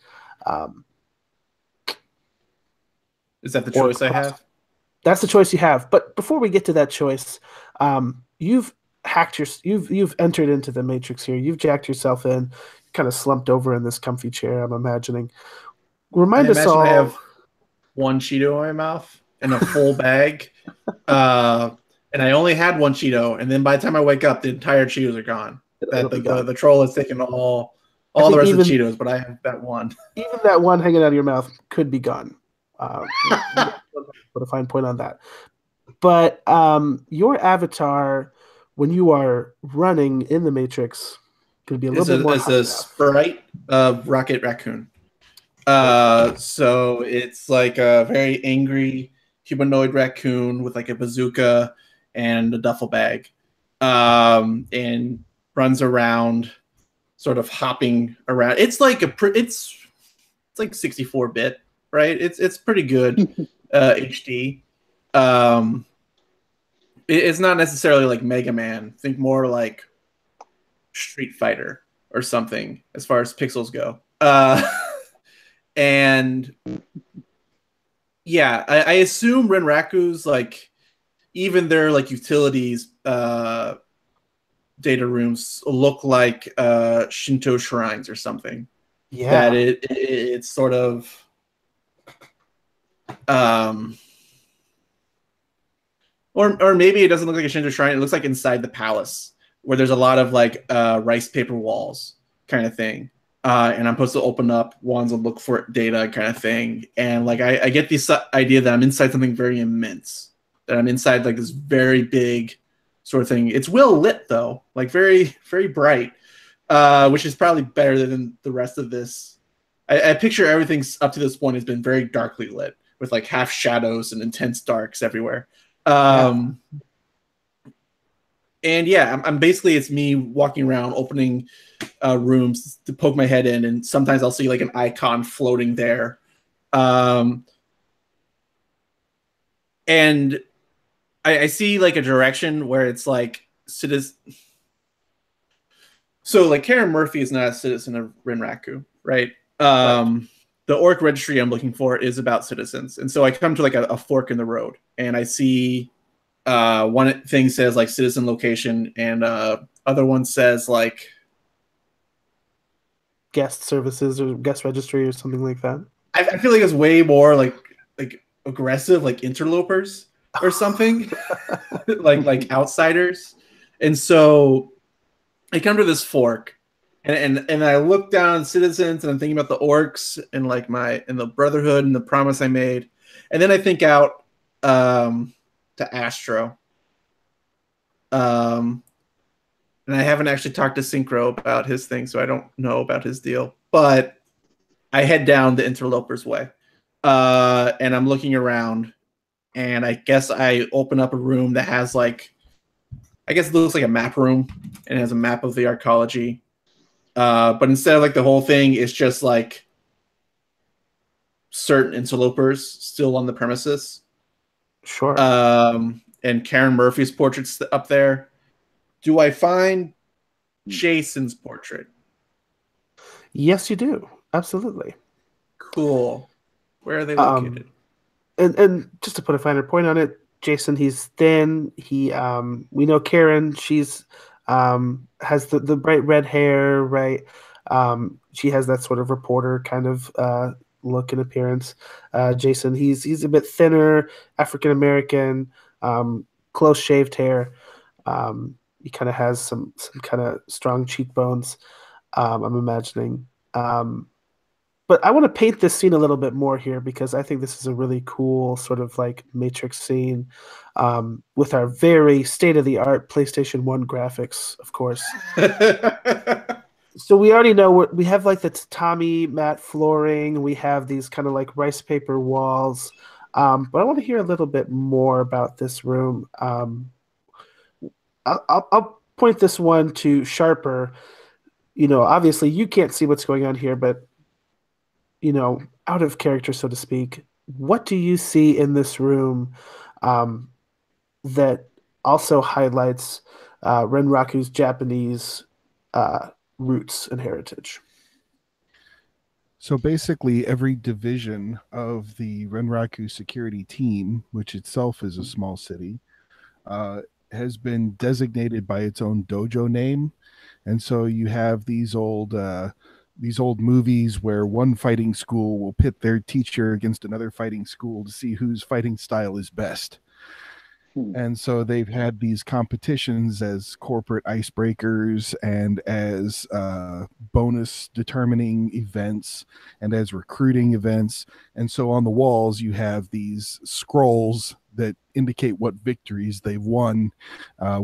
Is that the choice I have? That's the choice you have. But before we get to that choice, you've entered into the matrix here. You've jacked yourself in, kind of slumped over in this comfy chair, I'm imagining. Remind us all. I have one Cheeto in my mouth and a full bag. And I only had one Cheeto, and then by the time I wake up, the entire Cheetos are gone. The troll has taken all the rest of the Cheetos, but I have that one. Even that one hanging out of your mouth could be gone. Put a fine point on that. But your avatar, when you are running in the Matrix, could be a little bit more. It's a sprite of Rocket Raccoon. So it's like a very angry humanoid raccoon with like a bazooka and a duffel bag, and runs around, sort of hopping around. It's like it's like 64-bit, right? It's pretty good HD. It's not necessarily like Mega Man. Think more like Street Fighter or something as far as pixels go. And yeah, I assume Renraku's like, even their like utilities data rooms look like Shinto shrines or something. Yeah, that it's sort of or maybe it doesn't look like a Shinto shrine. It looks like inside the palace where there's a lot of like rice paper walls kind of thing. And I'm supposed to open up ones and look for data kind of thing. And like I get this idea that I'm inside something very immense, that I'm inside like this very big sort of thing. It's well lit though, like very, very bright, which is probably better than the rest of this. I picture everything up to this point has been very darkly lit with like half shadows and intense darks everywhere. And yeah, I'm basically, it's me walking around opening rooms to poke my head in, and sometimes I'll see like an icon floating there. And I see like a direction where it's like citizen. So like Karen Murphy is not a citizen of Renraku, right? Right. The orc registry I'm looking for is about citizens. And so I come to like a fork in the road, and I see one thing says like citizen location, and other one says like guest services or guest registry or something like that. I feel like it's way more like aggressive, like interlopers or something, like outsiders. And so I come to this fork, and I look down at citizens, and I'm thinking about the orcs and like the brotherhood and the promise I made, and then I think out to Astro. And I haven't actually talked to Synchro about his thing, so I don't know about his deal. But I head down the Interloper's Way, and I'm looking around, and I guess I open up a room that has like, I guess it looks like a map room, and it has a map of the arcology. But instead of like the whole thing, it's just like certain interlopers still on the premises. Sure. And Karen Murphy's portrait's up there. Do I find Jason's portrait? Yes, you do. Absolutely. Cool. Where are they located? And just to put a finer point on it, Jason, he's thin. We know Karen. She's has the bright red hair, right? She has that sort of reporter kind of look and appearance. Jason, he's a bit thinner, African American, close shaved hair. He kind of has some kind of strong cheekbones. I'm imagining. But I want to paint this scene a little bit more here because I think this is a really cool sort of like Matrix scene with our very state-of-the-art PlayStation 1 graphics, of course. So we already know we have like the tatami mat flooring. We have these kind of like rice paper walls. But I want to hear a little bit more about this room. I'll point this one to Sharper. Obviously you can't see what's going on here, but out of character, so to speak, what do you see in this room that also highlights Renraku's Japanese roots and heritage? So basically, every division of the Renraku security team, which itself is a small city, has been designated by its own dojo name. And so you have these old movies where one fighting school will pit their teacher against another fighting school to see whose fighting style is best. And so they've had these competitions as corporate icebreakers and as bonus determining events and as recruiting events. And so on the walls, you have these scrolls that indicate what victories they've won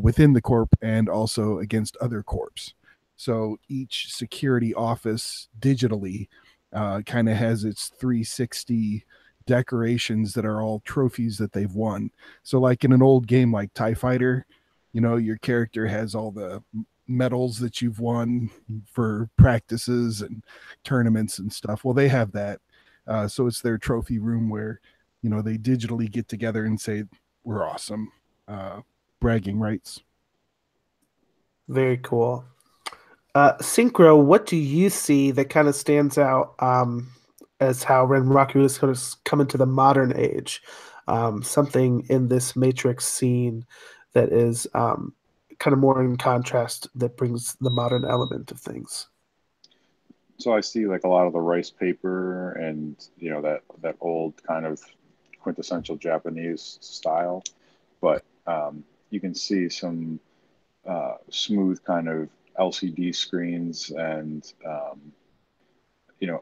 within the corp and also against other corps. So each security office digitally kind of has its 360 decorations that are all trophies that they've won. So like in an old game like TIE Fighter, your character has all the medals that you've won for practices and tournaments and stuff. Well, they have that. So it's their trophy room where, they digitally get together and say, we're awesome. Bragging rights. Very cool. Synchro, what do you see that kind of stands out as how Renraku is going to come into the modern age? Something in this Matrix scene that is kind of more in contrast that brings the modern element of things. So I see like a lot of the rice paper and that old kind of quintessential Japanese style, but you can see some smooth kind of LCD screens and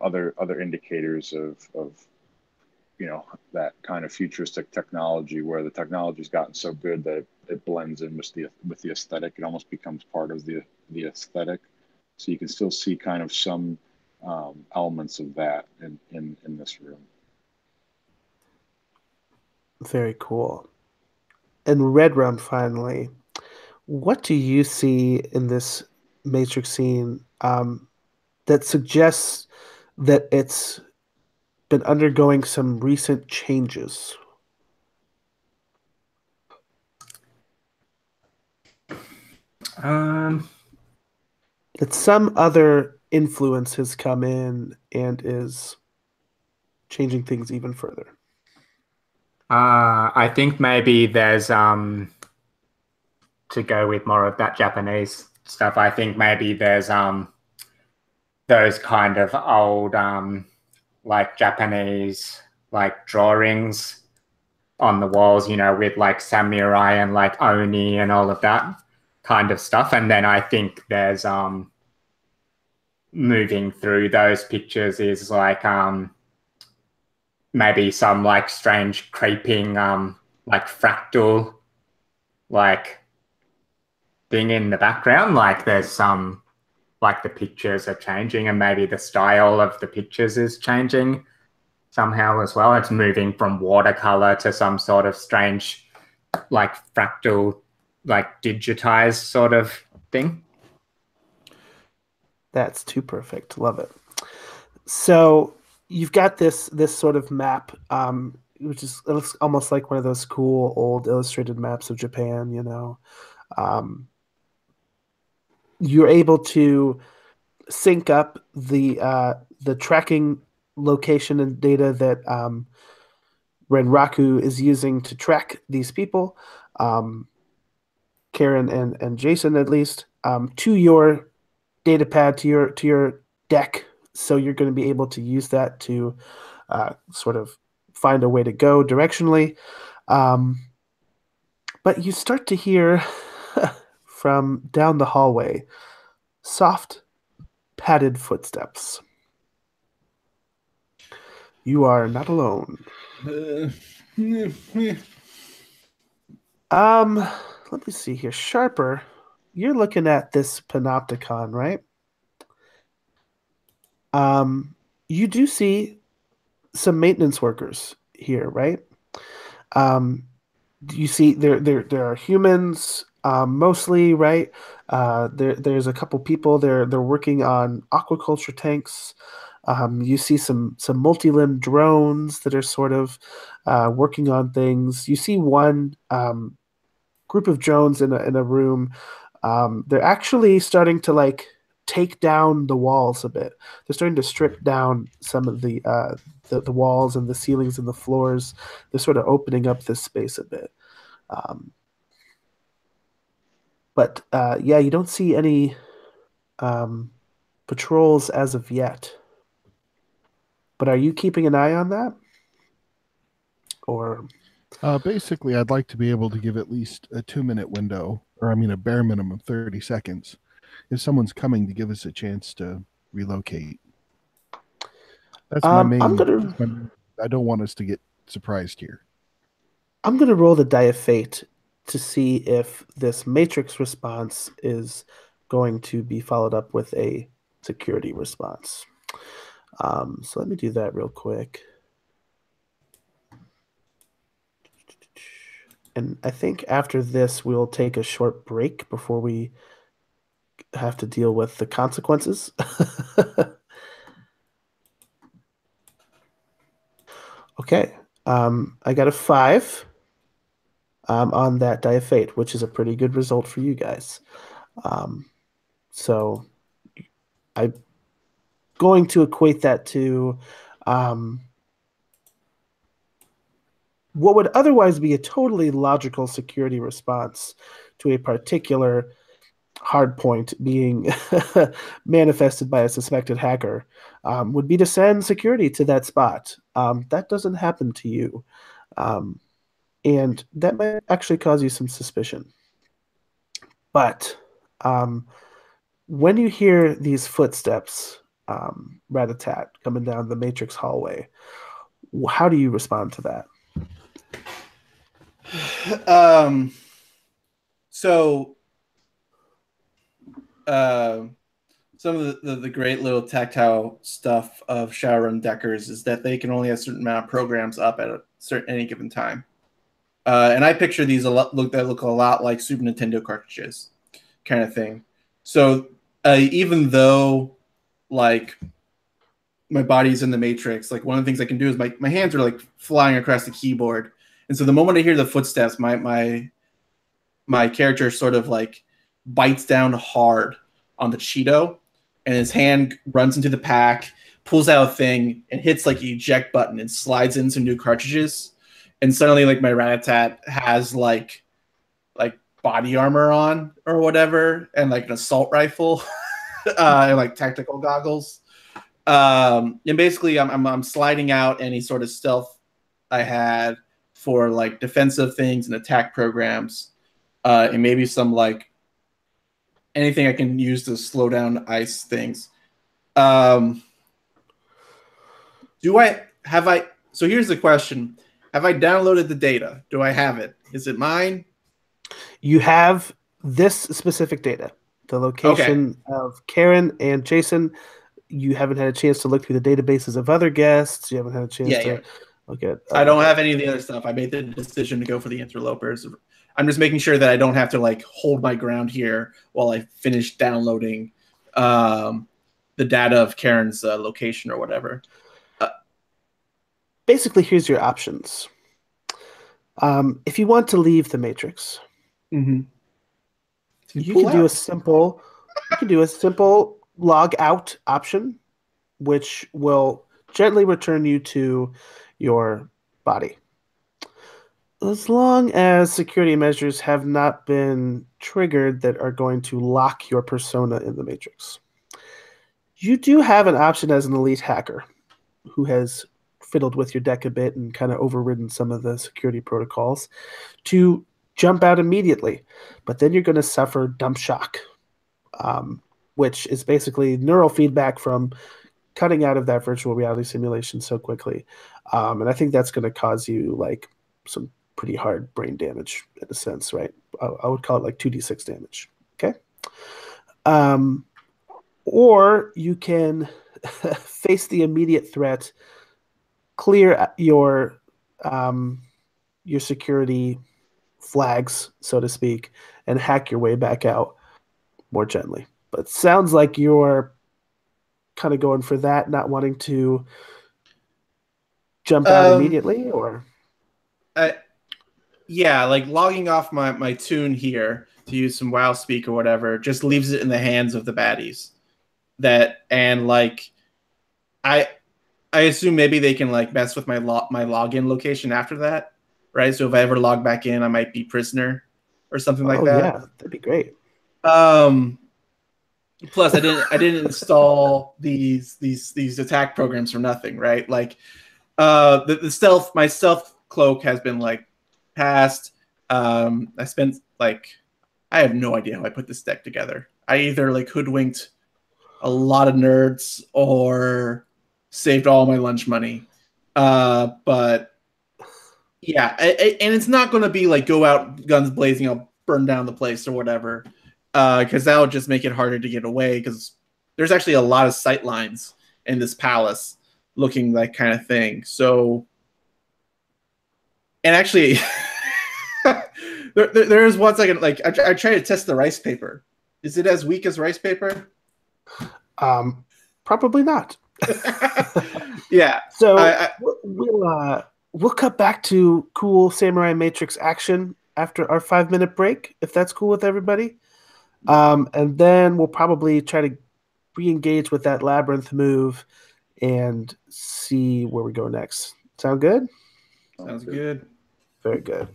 other indicators of that kind of futuristic technology where the technology's gotten so good that it blends in with the aesthetic. It almost becomes part of the aesthetic. So you can still see kind of some elements of that in this room. Very cool. And Red Rum, finally, what do you see in this Matrix scene that suggests that it's been undergoing some recent changes? That some other influence has come in and is changing things even further. I think maybe there's to go with more of that Japanese stuff. I think maybe there's those kind of old like Japanese like drawings on the walls, with like samurai and like oni and all of that kind of stuff. And then I think there's moving through those pictures is like maybe some like strange creeping like fractal like thing in the background. Like there's some like the pictures are changing and maybe the style of the pictures is changing somehow as well. It's moving from watercolor to some sort of strange like fractal like digitized sort of thing. That's too perfect. Love it. So you've got this sort of map, which is, it looks almost like one of those cool old illustrated maps of Japan. You're able to sync up the tracking location and data that Renraku is using to track these people, Karen and Jason at least, to your data pad, to your deck. So you're going to be able to use that to sort of find a way to go directionally. But you start to hear from down the hallway soft, padded footsteps. You are not alone. Let me see here. Sharper, you're looking at this panopticon, right? You do see some maintenance workers here, right? You see there are humans, mostly, right? There's a couple people they're working on aquaculture tanks. You see some multi-limb drones that are sort of working on things. You see one group of drones in a room. They're actually starting to like take down the walls a bit. They're starting to strip down some of the walls and the ceilings and the floors. They're sort of opening up this space a bit. But yeah, you don't see any patrols as of yet. But are you keeping an eye on that? Or basically, I'd like to be able to give at least a 2-minute window, or I mean a bare minimum 30 seconds, if someone's coming to give us a chance to relocate. That's my main. I don't want us to get surprised here. I'm going to roll the die of fate to see if this matrix response is going to be followed up with a security response. So let me do that real quick. And I think after this, we'll take a short break before we have to deal with the consequences. Okay. I got a 5 on that die of fate, which is a pretty good result for you guys. So I'm going to equate that to what would otherwise be a totally logical security response to a particular hard point being manifested by a suspected hacker, would be to send security to that spot. That doesn't happen to you. And that might actually cause you some suspicion. But when you hear these footsteps, rat-a-tat, coming down the matrix hallway, how do you respond to that? So some of the great little tactile stuff of Shadowrun Deckers is that they can only have a certain amount of programs up at any given time. And I picture these that look a lot like Super Nintendo cartridges, kind of thing. So even though like my body's in the matrix, like one of the things I can do is my hands are like flying across the keyboard. And so the moment I hear the footsteps, my character sort of like bites down hard on the Cheeto, and his hand runs into the pack, pulls out a thing, and hits like the eject button and slides in some new cartridges. And suddenly, like my rat-a-tat has like body armor on or whatever, and like an assault rifle, and like tactical goggles. And basically, I'm sliding out any sort of stealth I had for like defensive things and attack programs, and maybe some like anything I can use to slow down ice things. So here's the question: Have I downloaded the data? Do I have it? Is it mine? You have this specific data, the Okay. location of Karen and Jason. You haven't had a chance to look through the databases of other guests. You haven't had a chance Yeah, yeah. to look at I other don't things. have any of the other stuff. I made the decision to go for the interlopers. I'm just making sure that I don't have to like hold my ground here while I finish downloading the data of Karen's location or whatever. Basically, here's your options. If you want to leave the matrix, Mm-hmm. you Pull can do a out. simple you can do a simple log out option, which will gently return you to your body. As long as security measures have not been triggered that are going to lock your persona in the matrix. You do have an option as an elite hacker who has fiddled with your deck a bit and kind of overridden some of the security protocols to jump out immediately. But then you're going to suffer dump shock, which is basically neural feedback from cutting out of that virtual reality simulation so quickly. And I think that's going to cause you like some pretty hard brain damage in a sense, right? I would call it like 2d6 damage. Okay. Um, or you can face the immediate threat, clear um, your security flags, so to speak, and hack your way back out more gently. But sounds like you're kind of going for that, not wanting to jump out Um, immediately, or I, yeah, like logging off my tune here to use some WoW speak or whatever just leaves it in the hands of the baddies. That and like I I assume maybe they can like mess with my login location after that, right? So if I ever log back in, I might be prisoner or something like oh that. yeah, that'd be great. Um, Plus, I didn't install these attack programs for nothing, right? Like the stealth my stealth cloak has been like passed. I spent like I have no idea how I put this deck together. I either like hoodwinked a lot of nerds or saved all my lunch money. But yeah, and it's not going to be like go out guns blazing, I'll burn down the place or whatever, because that would just make it harder to get away. Because there's actually a lot of sight lines in this palace, looking like kind of thing. So, and actually, there is one second. Like I tried to test the rice paper. Is it as weak as rice paper? Um, Probably not. Yeah, So I we'll cut back to cool Samurai Matrix action after our 5 minute break, if that's cool with everybody. And then we'll probably try to re-engage with that labyrinth move and see where we go next. Sound good? sounds good. Very good.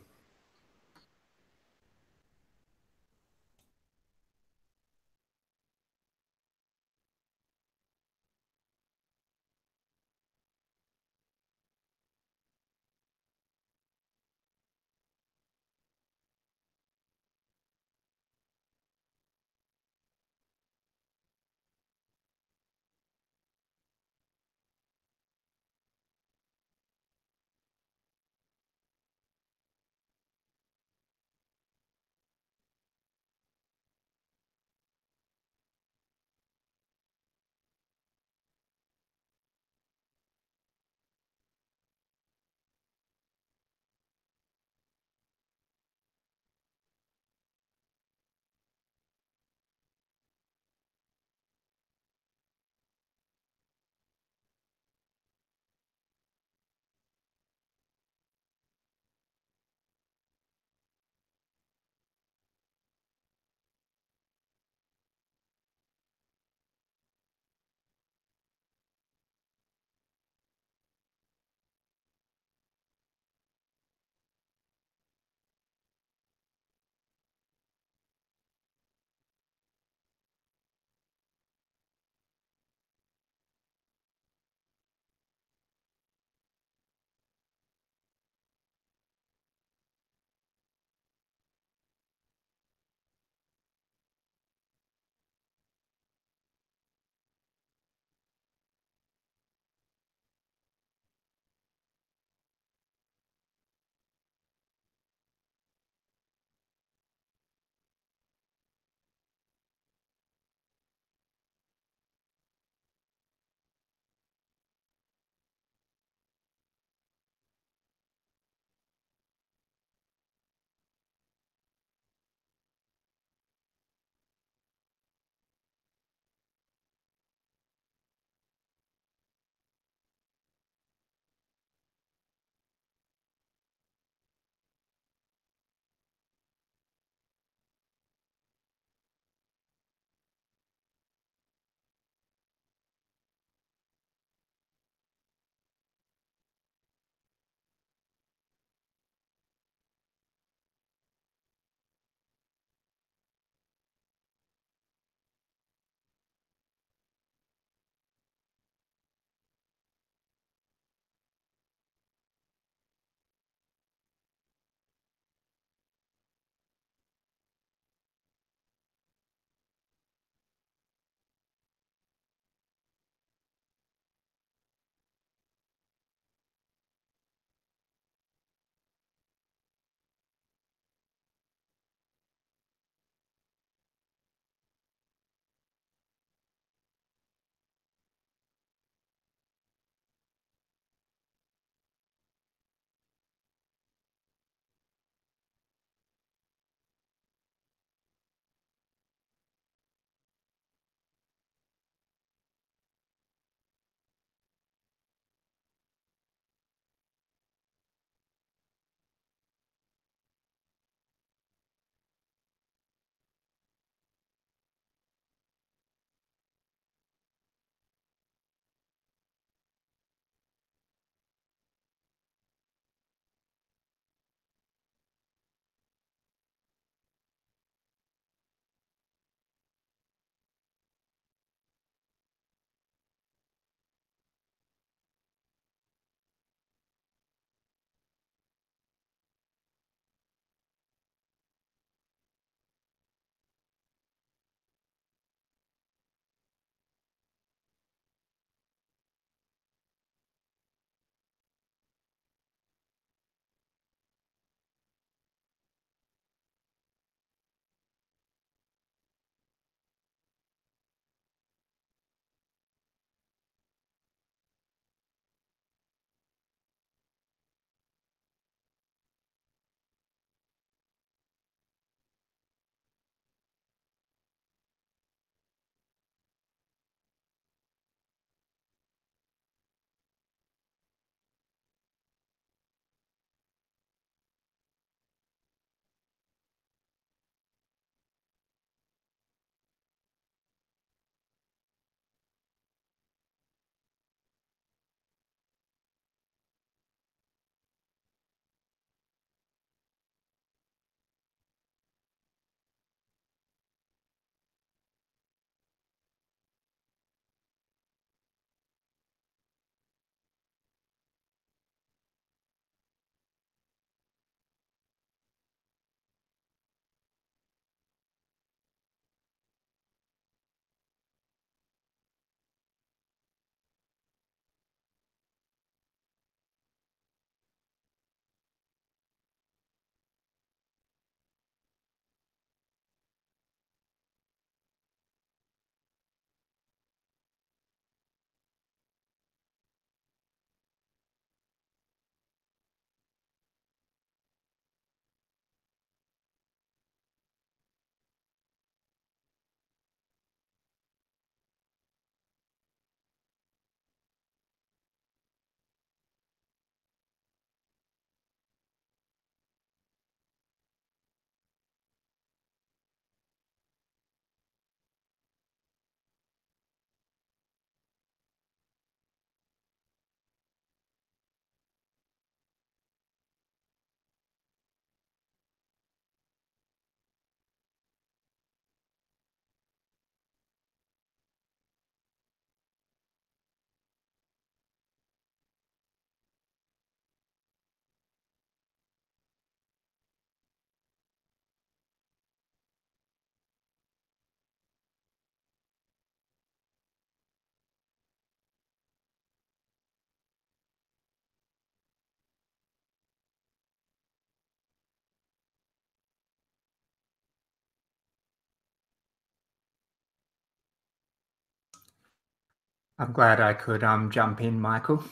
I'm glad I could jump in, Michael.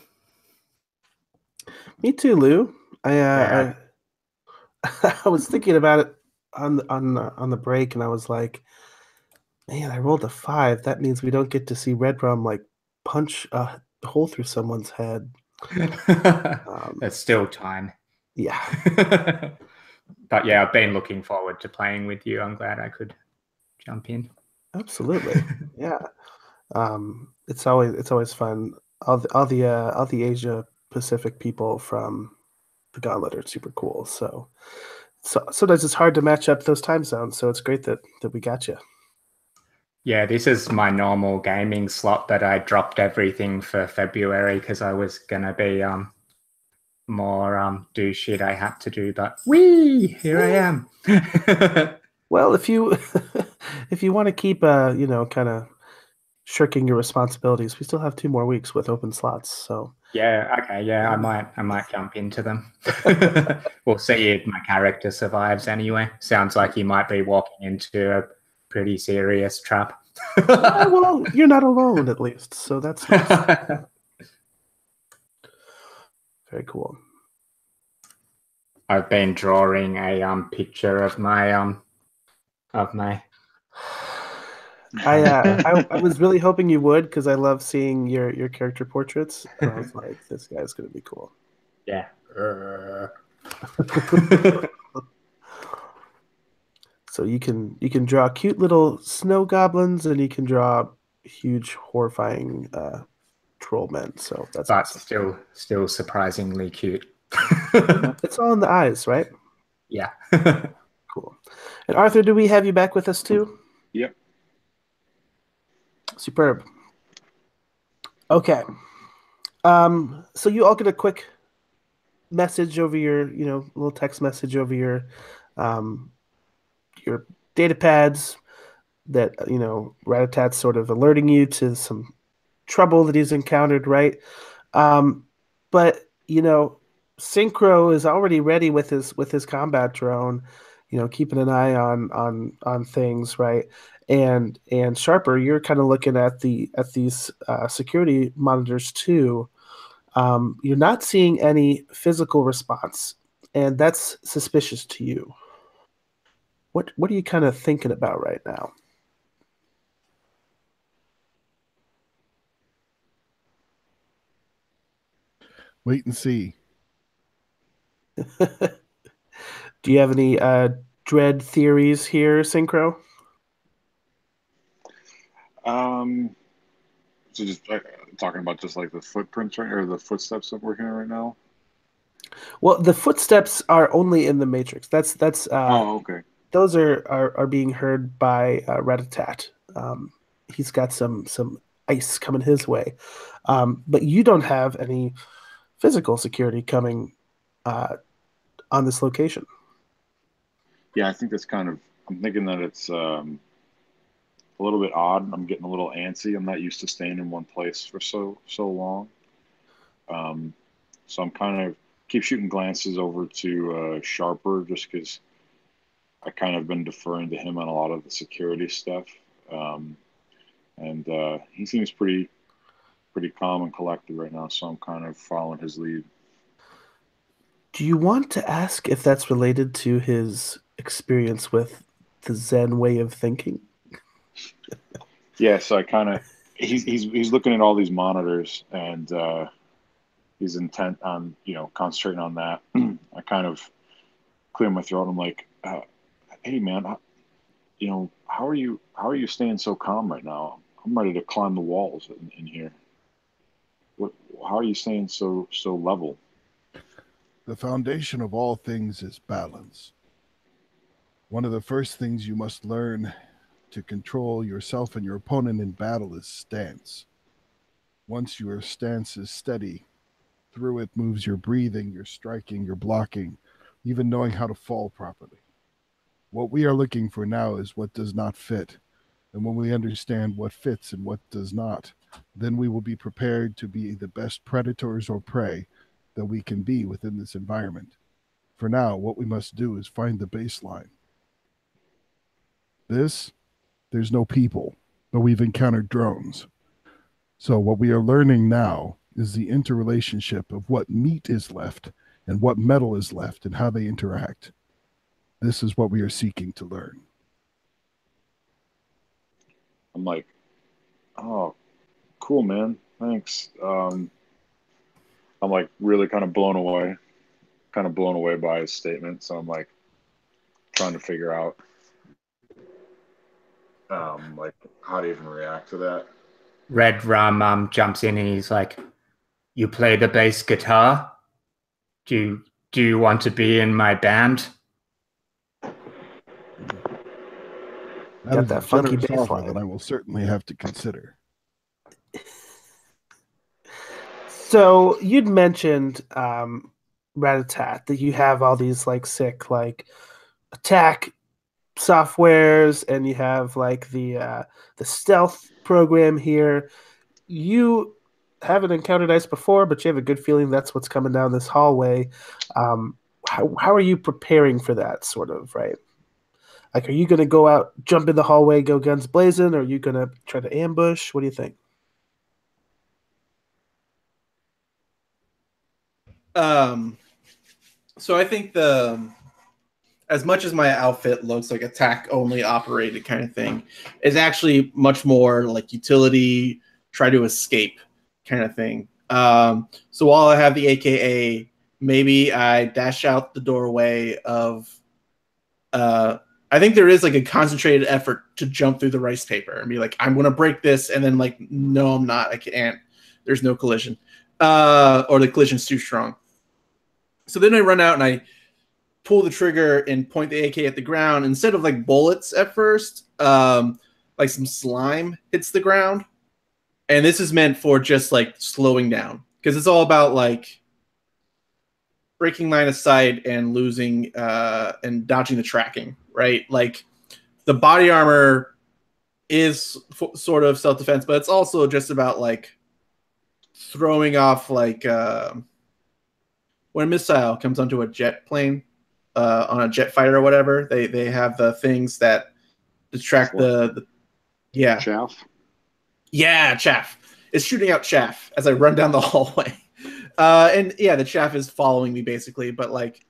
Me too, Lou. Yeah. I was thinking about it on the break, and I was like, man, I rolled a 5. That means we don't get to see Red Rum like punch a hole through someone's head. There's still time. Yeah. But yeah, I've been looking forward to playing with you. I'm glad I could jump in. Absolutely. Yeah. It's always fun. All the Asia Pacific people from the Gauntlet are super cool. So sometimes it's hard to match up those time zones. So it's great that we got you. Yeah, this is my normal gaming slot, but I dropped everything for February because I was gonna be more do shit I had to do. But here I am. Well, if you if you want to keep kind of shirking your responsibilities, we still have 2 more weeks with open slots. So yeah, okay, yeah, I might jump into them. We'll see if my character survives anyway. Sounds like he might be walking into a pretty serious trap. well, you're not alone at least, so that's nice. Very cool. I've been drawing a picture of my I was really hoping you would, because I love seeing your character portraits, and I was like, this guy's gonna be cool. Yeah. So you can draw cute little snow goblins, and you can draw huge horrifying troll men. So that's awesome. Still surprisingly cute. It's all in the eyes, right? Yeah. Cool. And Arthur, do we have you back with us too? Yep. Superb. Okay. So you all get a quick message over your, little text message over your data pads that, Ratatat's sort of alerting you to some trouble that he's encountered, right? But, Synchro is already ready with his combat drone, keeping an eye on things, right? And Sharper, you're kind of looking at these security monitors too. You're not seeing any physical response, and that's suspicious to you. What are you kind of thinking about right now? Wait and see. Do you have any dread theories here, Synchro? So just talking about just like the footprints, right, or the footsteps that we're hearing right now. Well, the footsteps are only in the Matrix. That's Oh, okay. those are being heard by Ratatat. He's got some ice coming his way, but you don't have any physical security coming on this location. Yeah, I think that's kind of. I'm thinking that it's a little bit odd. I'm getting a little antsy. I'm not used to staying in one place for so long. So I'm kind of keep shooting glances over to Sharper just because I kind of been deferring to him on a lot of the security stuff, and he seems pretty calm and collected right now. So I'm kind of following his lead. Do you want to ask if that's related to his experience with the Zen way of thinking? Yeah, so I kind of he's looking at all these monitors and he's intent on concentrating on that. I kind of clear my throat. I'm like, hey man, how are you staying so calm right now? I'm ready to climb the walls in here. How are you staying so level? The foundation of all things is balance. One of the first things you must learn to control yourself and your opponent in battle is stance. Once your stance is steady, through it moves your breathing, your striking, your blocking, even knowing how to fall properly. What we are looking for now is what does not fit. And when we understand what fits and what does not, then we will be prepared to be the best predators or prey that we can be within this environment. For now, what we must do is find the baseline. There's no people, but we've encountered drones. So what we are learning now is the interrelationship of what meat is left and what metal is left and how they interact. This is what we are seeking to learn. I'm like, oh, cool, man. Thanks. I'm like really kind of blown away by his statement. So I'm like trying to figure out like how to even react to that. Red Rum jumps in and he's like, "You play the bass guitar? Do you want to be in my band?" That Got is a that funky generous bass offer line. that I will certainly have to consider. So you'd mentioned Rat-a-tat, that you have all these like sick like attack softwares, and you have like the stealth program here. You haven't encountered ice before, but you have a good feeling that's what's coming down this hallway. How are you preparing for that, sort of, right? Like, are you going to go out, jump in the hallway, go guns blazing, or are you going to try to ambush? What do you think? So I think as much as my outfit looks like attack only operated kind of thing, is actually much more like utility, try to escape kind of thing. So while I have the AKA, maybe I dash out the doorway of. I think there is like a concentrated effort to jump through the rice paper and be like, I'm going to break this, and then like, no, I'm not. I can't. There's no collision, or the collision's too strong. So then I run out and I pull the trigger and point the AK at the ground. Instead of like bullets at first, like some slime hits the ground. And this is meant for just like slowing down, because it's all about like breaking line of sight and losing and dodging the tracking, right? Like the body armor is sort of self-defense, but it's also just about like throwing off like when a missile comes onto a jet plane, on a jet fighter or whatever, they have the things that distract the yeah. Chaff. Yeah, chaff. It's shooting out chaff as I run down the hallway. And yeah, the chaff is following me basically, but like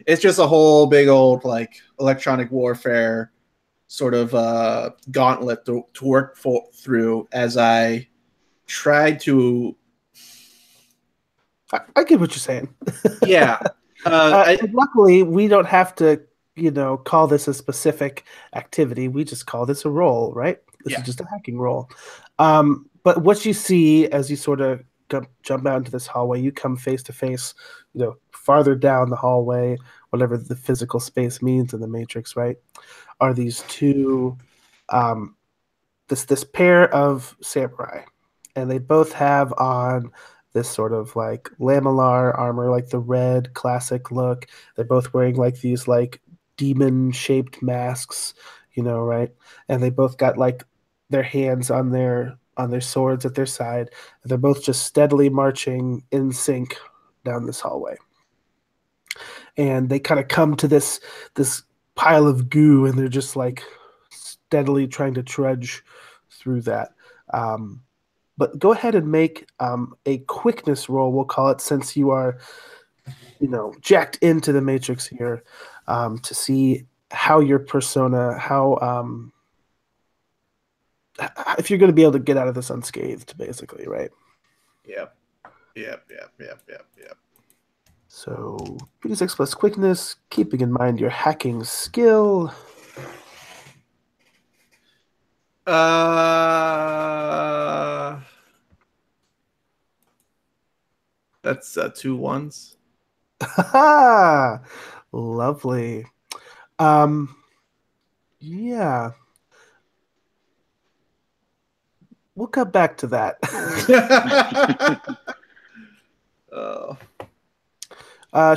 it's just a whole big old like electronic warfare sort of gauntlet to work through as I try to. I get what you're saying. Yeah. Luckily, we don't have to, call this a specific activity. We just call this a roll, right? This is just a hacking roll. But what you see as you sort of jump out into this hallway, you come face to face, farther down the hallway, whatever the physical space means in the Matrix, right? Are these two, this pair of samurai, and they both have on this sort of like lamellar armor, like the red classic look. They're both wearing like these like demon shaped masks, right? And they both got like their hands on their swords at their side. They're both just steadily marching in sync down this hallway. And they kind of come to this pile of goo, and they're just like steadily trying to trudge through that. But go ahead and make a quickness roll, we'll call it, since you are, jacked into the Matrix here, to see how your persona, if you're going to be able to get out of this unscathed, basically, right? Yep. So 2d6 plus quickness, keeping in mind your hacking skill. That's 2 1s. Lovely. Yeah. We'll come back to that.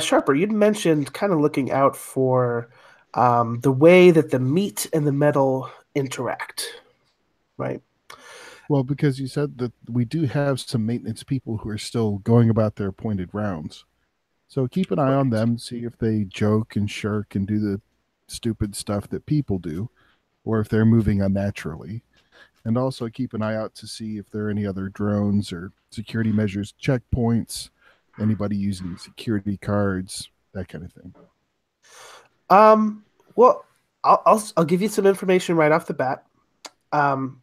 Sharper, you'd mentioned kind of looking out for the way that the meat and the metal interact, right? Well, because you said that we do have some maintenance people who are still going about their appointed rounds. So keep an eye on them, see if they joke and shirk and do the stupid stuff that people do, or if they're moving unnaturally. And also keep an eye out to see if there are any other drones or security measures, checkpoints, anybody using security cards, that kind of thing. Well, I'll give you some information right off the bat. Um,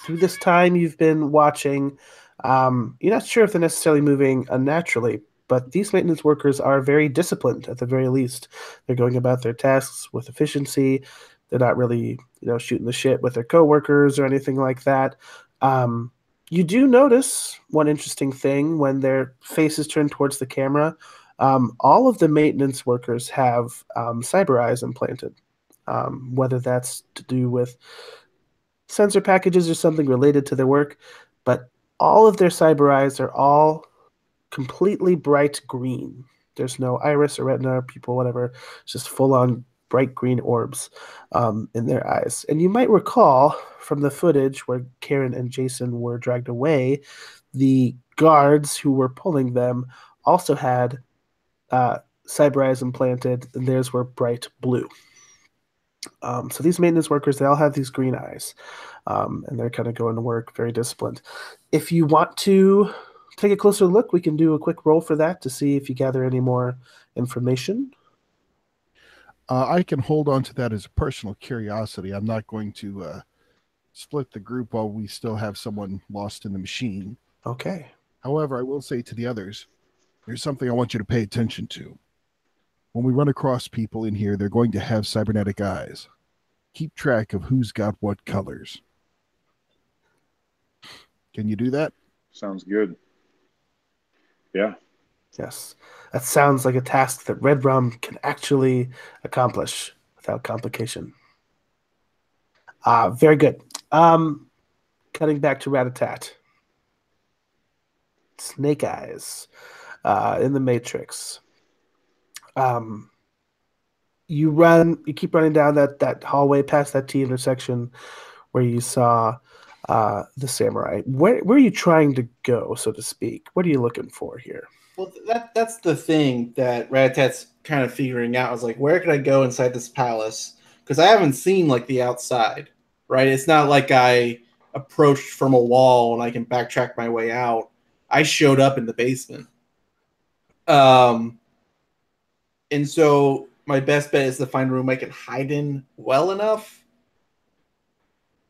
through this time you've been watching, you're not sure if they're necessarily moving unnaturally, but these maintenance workers are very disciplined at the very least. They're going about their tasks with efficiency. They're not really, shooting the shit with their coworkers or anything like that. You do notice one interesting thing when their faces turn towards the camera. All of the maintenance workers have cyber eyes implanted, whether that's to do with sensor packages or something related to their work, but all of their cyber eyes are all completely bright green. There's no iris or retina or pupil, whatever. It's just full on bright green orbs in their eyes. And you might recall from the footage where Karen and Jason were dragged away, the guards who were pulling them also had cyber eyes implanted, and theirs were bright blue. So these maintenance workers, they all have these green eyes, and they're kind of going to work very disciplined. If you want to take a closer look, we can do a quick roll for that to see if you gather any more information. I can hold on to that as a personal curiosity. I'm not going to split the group while we still have someone lost in the machine. Okay. However, I will say to the others, there's something I want you to pay attention to. When we run across people in here, they're going to have cybernetic eyes. Keep track of who's got what colors. Can you do that? Sounds good. Yeah. Yes. That sounds like a task that Red Rum can actually accomplish without complication. Very good. Cutting back to Rat-a-tat. Snake Eyes in the Matrix. You keep running down that hallway past that T intersection where you saw the samurai. Where are you trying to go, so to speak? What are you looking for here? Well, that's the thing that Rat-a-tat's kind of figuring out. I was like, where could I go inside this palace? Because I haven't seen like the outside, right? It's not like I approached from a wall and I can backtrack my way out. I showed up in the basement. And so my best bet is to find a room I can hide in well enough.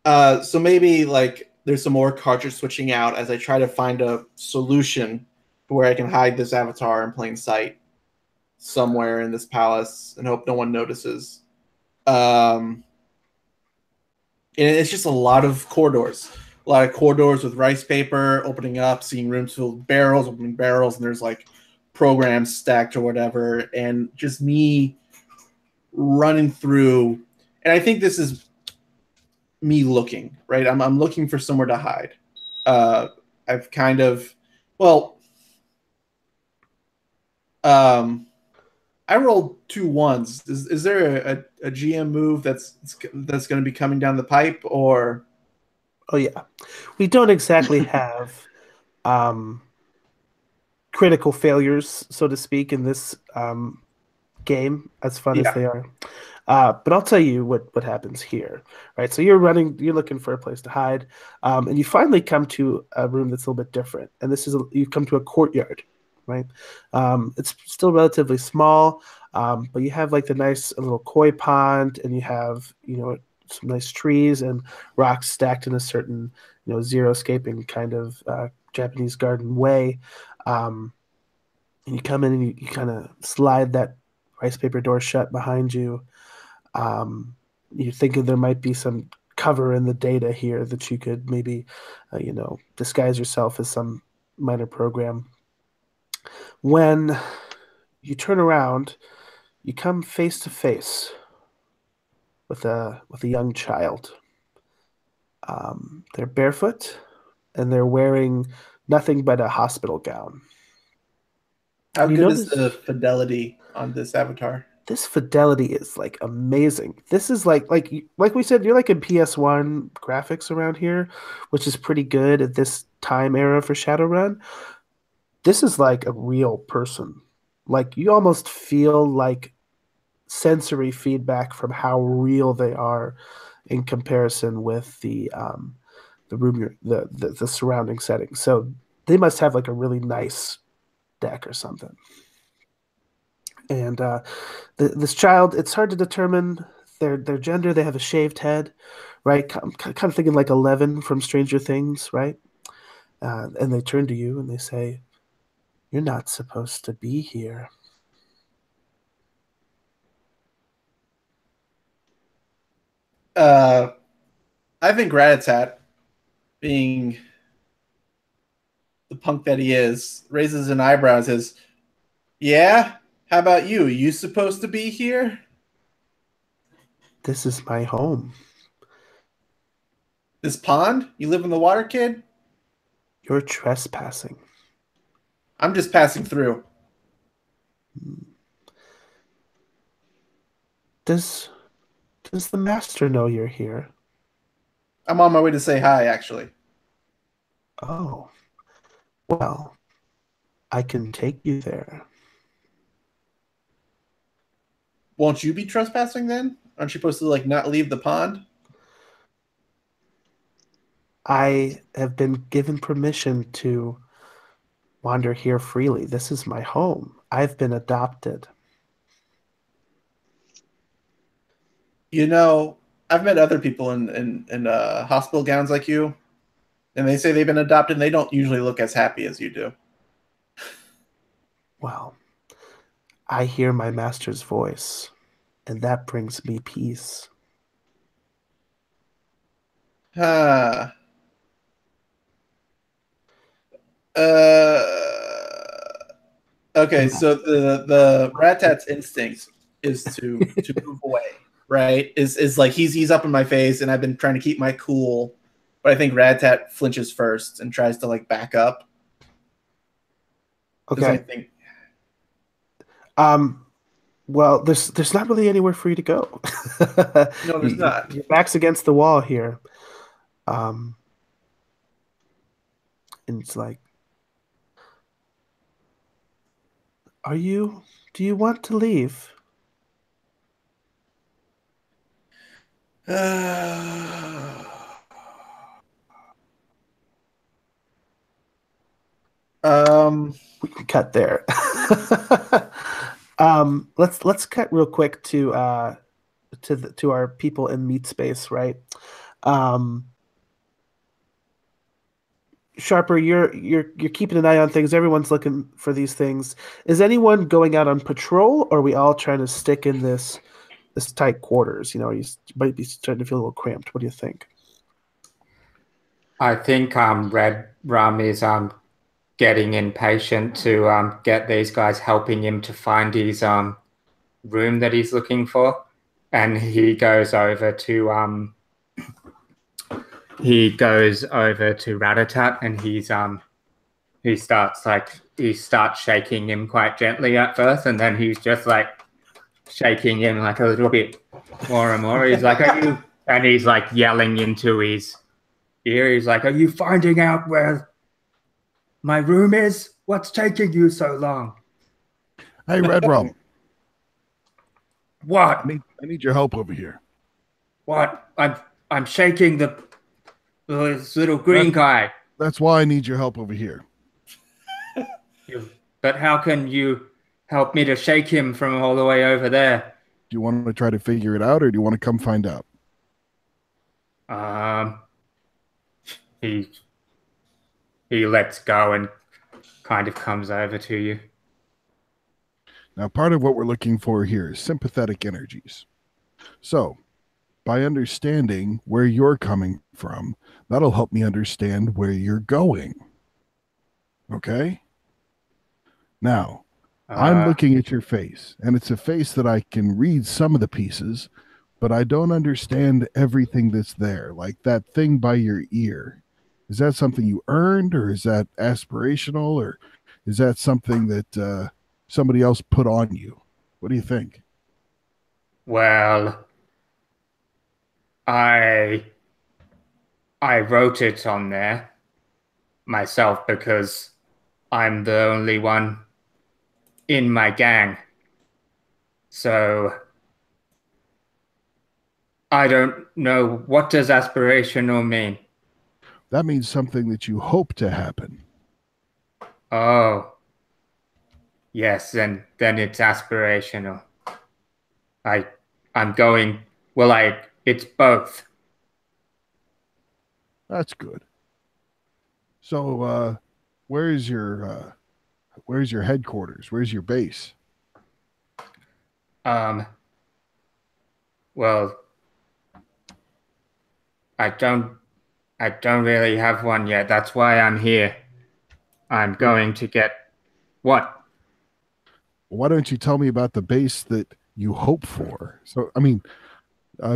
So maybe like there's some more cartridge switching out as I try to find a solution where I can hide this avatar in plain sight somewhere in this palace and hope no one notices. And it's just a lot of corridors. A lot of corridors with rice paper, opening up, seeing rooms filled with barrels, opening barrels, and there's like programs stacked or whatever, and just me running through. And I think this is me looking, right? I'm looking for somewhere to hide. I've kind of, I rolled 2 1s. Is there a GM move that's going to be coming down the pipe, or? Oh yeah, we don't exactly have critical failures, so to speak, in this game, as fun as they are. But I'll tell you what happens here, right? So you're looking for a place to hide, and you finally come to a room that's a little bit different. And you come to a courtyard, right? It's still relatively small, but you have like the nice little koi pond, and you have, some nice trees and rocks stacked in a certain, xeriscaping kind of Japanese garden way. And you come in and you kind of slide that rice paper door shut behind you. You think there might be some cover in the data here that you could maybe, disguise yourself as some minor program. When you turn around, you come face to face with a young child. They're barefoot and they're wearing nothing but a hospital gown. How good is the fidelity on this avatar? This fidelity is like amazing. This is like we said, you're like in PS1 graphics around here, which is pretty good at this time era for Shadowrun. This is like a real person. Like you almost feel like sensory feedback from how real they are in comparison with the the room you're the surrounding setting. So they must have like a really nice deck or something. And this child, it's hard to determine their gender. They have a shaved head, right? Kind of thinking like 11 from Stranger Things, right? And they turn to you and they say, "You're not supposed to be here." I think Ratatat, being the punk that he is, raises an eyebrow and says, "Yeah? How about you? You supposed to be here?" This is my home. This pond? You live in the water, kid? You're trespassing. I'm just passing through. Does the master know you're here? I'm on my way to say hi, actually. Oh, well, I can take you there. Won't you be trespassing then? Aren't you supposed to like not leave the pond? I have been given permission to wander here freely. This is my home. I've been adopted. You know, I've met other people in hospital gowns like you, and they say they've been adopted and they don't usually look as happy as you do. Well, I hear my master's voice, and that brings me peace. Uh, uh, okay, so the Ratat's instinct is to move away, right? Is like he's up in my face, and I've been trying to keep my cool, but I think Ratat flinches first and tries to like back up. Does Okay. anything? Well, there's not really anywhere for you to go. No, there's not. Your back's against the wall here. And it's like, do you want to leave? We can cut there. Let's cut real quick to our people in meat space, right? Sharper, you're keeping an eye on things. Everyone's looking for these things. Is anyone going out on patrol, or are we all trying to stick in this tight quarters? You know, you might be starting to feel a little cramped. What do you think? I think Red Rum is getting impatient to get these guys helping him to find his room that he's looking for, and he goes over to Ratatat, and he starts shaking him quite gently at first, and then he's just like shaking him like a little bit more and more. He's like, "Are you?" And he's like yelling into his ear. He's like, "Are you finding out where my room is? What's taking you so long?" Hey, Red Rum. What? I need your help over here. What? I'm shaking this little green guy. That's why I need your help over here. But how can you help me to shake him from all the way over there? Do you want to try to figure it out, or do you want to come find out? He lets go and kind of comes over to you. Now, part of what we're looking for here is sympathetic energies. So, by understanding where you're coming from, that'll help me understand where you're going. Okay? Now, I'm looking at your face, and it's a face that I can read some of the pieces, but I don't understand everything that's there, like that thing by your ear. Is that something you earned, or is that aspirational, or is that something that somebody else put on you? What do you think? Well, I wrote it on there myself because I'm the only one in my gang. So I don't know, what does aspirational mean? That means something that you hope to happen. Oh, yes, and then it's aspirational. I I'm going well it's both. That's good. So where's your headquarters? Where's your base? Um well, I don't I don't really have one yet. That's why I'm here. I'm going to get what? Why don't you tell me about the base that you hope for? So, I mean,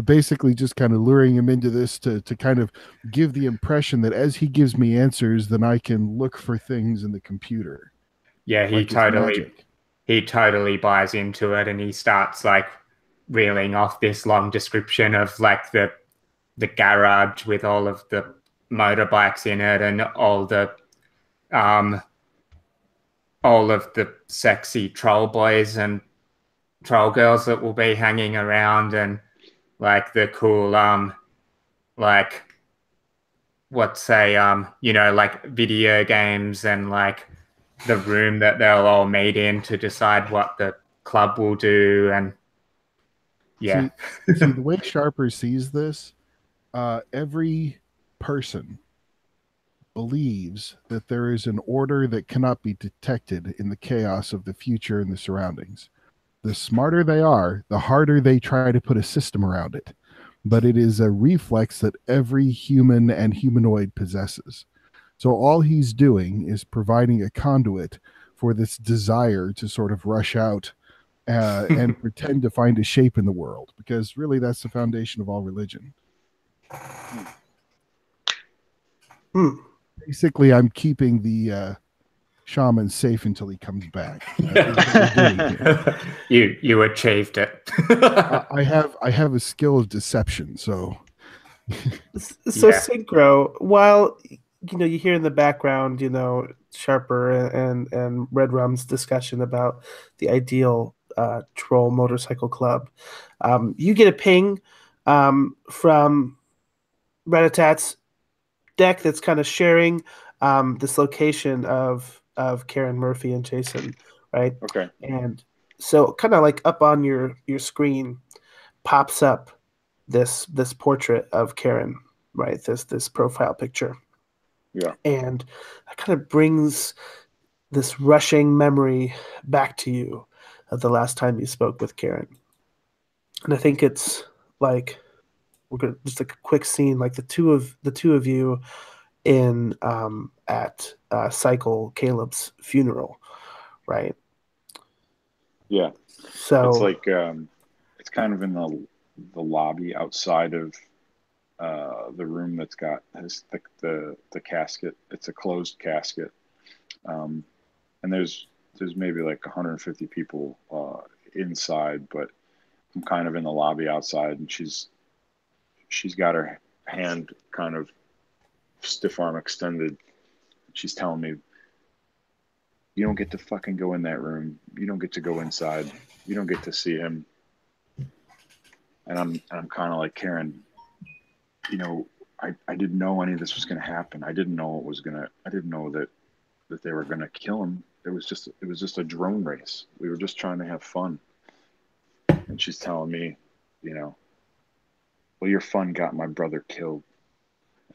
basically just kind of luring him into this to kind of give the impression that as he gives me answers, then I can look for things in the computer. Yeah, Like it's magic. he totally buys into it, and he starts like reeling off this long description of like the garage with all of the motorbikes in it and um all of the sexy troll boys and troll girls that will be hanging around, and like the cool like what say like video games, and like the room that they'll all meet in to decide what the club will do. And yeah. See the way Sharper sees this, every person believes that there is an order that cannot be detected in the chaos of the future and the surroundings. The smarter they are, the harder they try to put a system around it. But it is a reflex that every human and humanoid possesses. So all he's doing is providing a conduit for this desire to sort of rush out and pretend to find a shape in the world, because really that's the foundation of all religion. Basically, I'm keeping the shaman safe until he comes back. You achieved it. I have a skill of deception, so Synchro, while you hear in the background, Sharper and Red Rum's discussion about the ideal troll motorcycle club, you get a ping from Ratatat's deck that's kind of sharing this location of Karen Murphy and Jason, right? Okay. And so kind of like up on your screen pops up this portrait of Karen, right? This profile picture. Yeah. And that kind of brings this rushing memory back to you of the last time you spoke with Karen. And I think it's like we're gonna just like a quick scene, like the two of you in at Cycle Caleb's funeral, right? Yeah. So it's like it's kind of in the lobby outside of the room that's got the casket. It's a closed casket, and there's maybe like 150 people inside, but I'm kind of in the lobby outside, and she's got her hand kind of stiff arm extended. She's telling me, you don't get to fucking go in that room. You don't get to go inside. You don't get to see him. And I'm kind of like, Karen, I didn't know any of this was going to happen. I didn't know I didn't know that they were going to kill him. It was just a drone race. We were just trying to have fun. And she's telling me, well, your fun got my brother killed.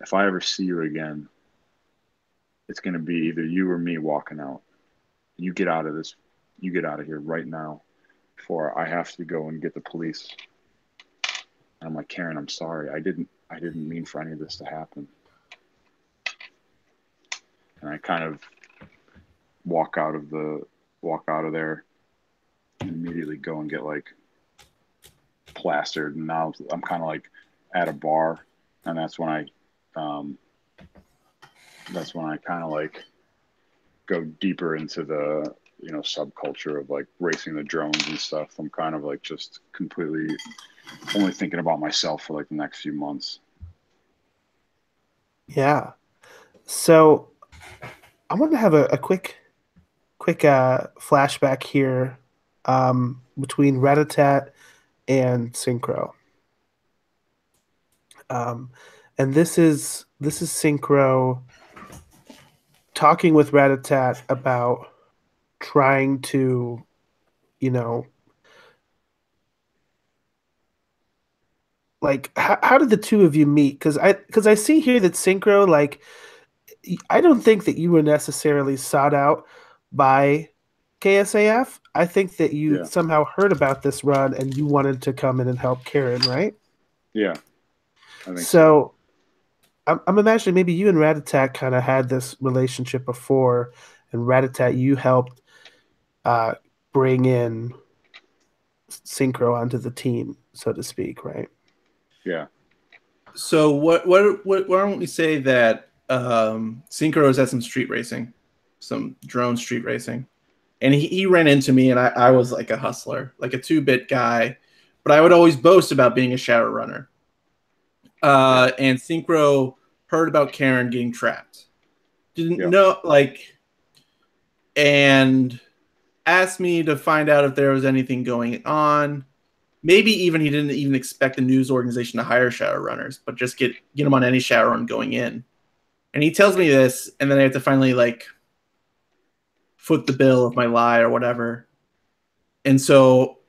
If I ever see you again, it's going to be either you or me walking out. You get out of this. You get out of here right now before I have to go and get the police. And I'm like, Karen, I'm sorry. I didn't mean for any of this to happen. And I kind of walk out of there and immediately go and get like plastered. And now I'm kind of like at a bar, and that's when I kind of like go deeper into the subculture of like racing the drones and stuff. I'm kind of like just completely only thinking about myself for like the next few months. Yeah. So I want to have a quick flashback here between Ratatat and Synchro. and this is Synchro talking with Ratatat about trying to, you know, like how did the two of you meet? Because I see here that Synchro, like, I don't think that you were necessarily sought out by KSAF. I think that you Yeah. somehow heard about this run and you wanted to come in and help Karen, right? Yeah, I think So I'm imagining maybe you and Ratatat kind of had this relationship before, and Ratatat, you helped uh, bring in Synchro onto the team, so to speak, right? Yeah. So why don't we say that Synchro's had some street racing, some drone street racing, and he ran into me, and I was like a hustler, like a 2-bit guy, but I would always boast about being a shadowrunner. And Synchro heard about Karen getting trapped, didn't Yeah. know, like, and asked me to find out if there was anything going on. Maybe even he didn't even expect the news organization to hire shadowrunners, but just get them on any shadowrun going in. And he tells me this, and then I have to finally like foot the bill of my lie or whatever. And so,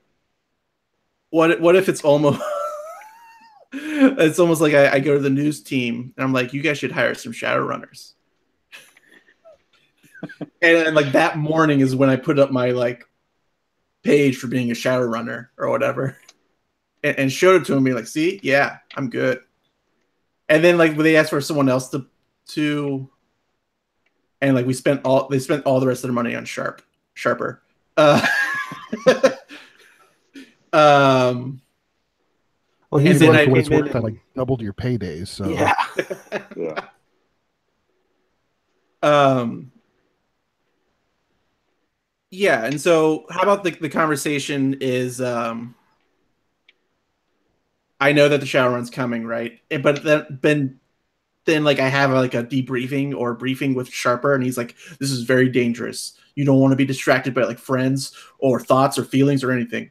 what if it's almost it's almost like I go to the news team and I'm like, you guys should hire some shadowrunners. And like that morning is when I put up my like page for being a shadowrunner or whatever, and showed it to him. Be like, see, yeah, I'm good. And then like when they asked for someone else to, and like they spent all the rest of their money on Sharper. Well, And he's then the one for who what it's came worth, in that and, like doubled your paydays. So yeah. Yeah. Yeah, and so how about the conversation is I know that the shower run's coming, right? But then like I have like a debriefing or briefing with Sharper, and he's like, this is very dangerous. You don't want to be distracted by like friends or thoughts or feelings or anything.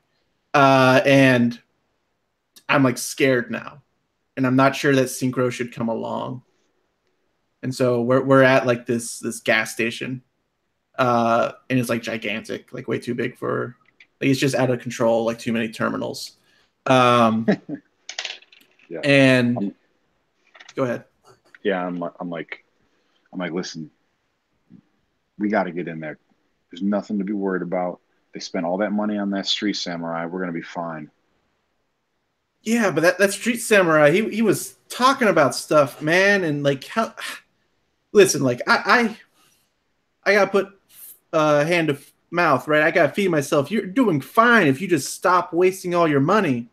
And I'm like scared now. And I'm not sure that Synchro should come along. And so we're at like this gas station. And it's like gigantic, like way too big for like it's just out of control, like too many terminals. Yeah. And go ahead. Yeah, I'm like, listen, we got to get in there. There's nothing to be worried about. They spent all that money on that street samurai. We're gonna be fine. Yeah, but that street samurai, he was talking about stuff, man, and like how. Listen, like I got to put hand to mouth, right? I got to feed myself. You're doing fine if you just stop wasting all your money.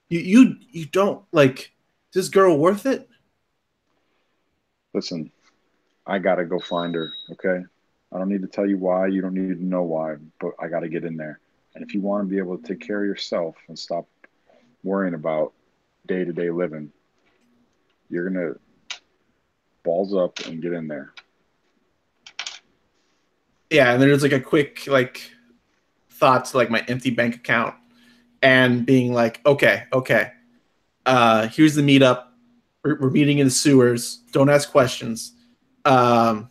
You don't like. Is this girl worth it? Listen, I gotta go find her. Okay, I don't need to tell you why. You don't need to know why, but I gotta get in there. And if you want to be able to take care of yourself and stop worrying about day-to-day living, you're gonna balls up and get in there. Yeah, and there's like a quick like thought to like my empty bank account and being like, okay, here's the meetup. We're meeting in the sewers. Don't ask questions. We'll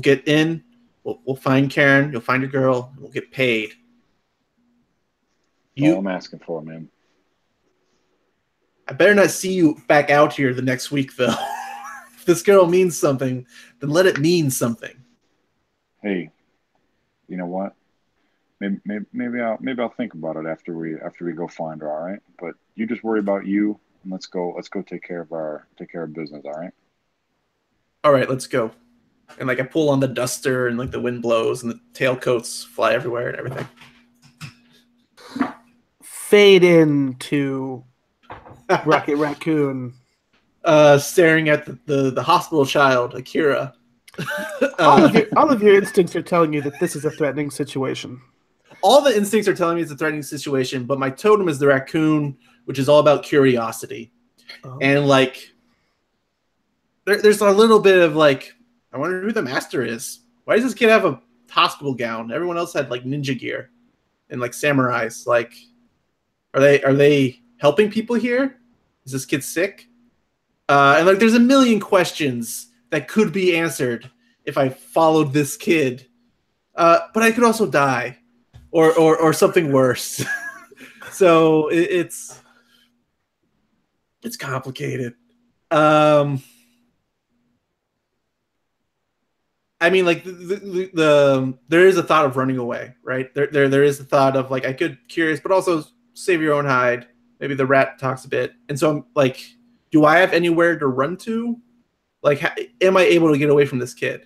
get in. We'll find Karen. You'll find your girl. We'll get paid. All I'm asking for, man. I better not see you back out here the next week, though. If this girl means something, then let it mean something. Hey, you know what? Maybe I'll think about it after we go find her. All right, but you just worry about you, and let's go take care of business. All right. All right, let's go. And like I pull on the duster, and like the wind blows, and the tailcoats fly everywhere, and everything. Fade into Rocket Raccoon. Staring at the hospital child, Akira. All of your instincts are telling you that this is a threatening situation. All the instincts are telling me it's a threatening situation, but my totem is the raccoon, which is all about curiosity. Oh. And like there's a little bit of like, I wonder who the master is. Why does this kid have a hospital gown? Everyone else had like ninja gear and like samurais. Like, are they helping people here? Is this kid sick? And like, there's a million questions that could be answered if I followed this kid. But I could also die, or something worse. So it's complicated. I mean, like there is a thought of running away, right? There is a thought of like I could curious, but also save your own hide. Maybe the rat talks a bit, and so I'm like, do I have anywhere to run to? Like, am I able to get away from this kid?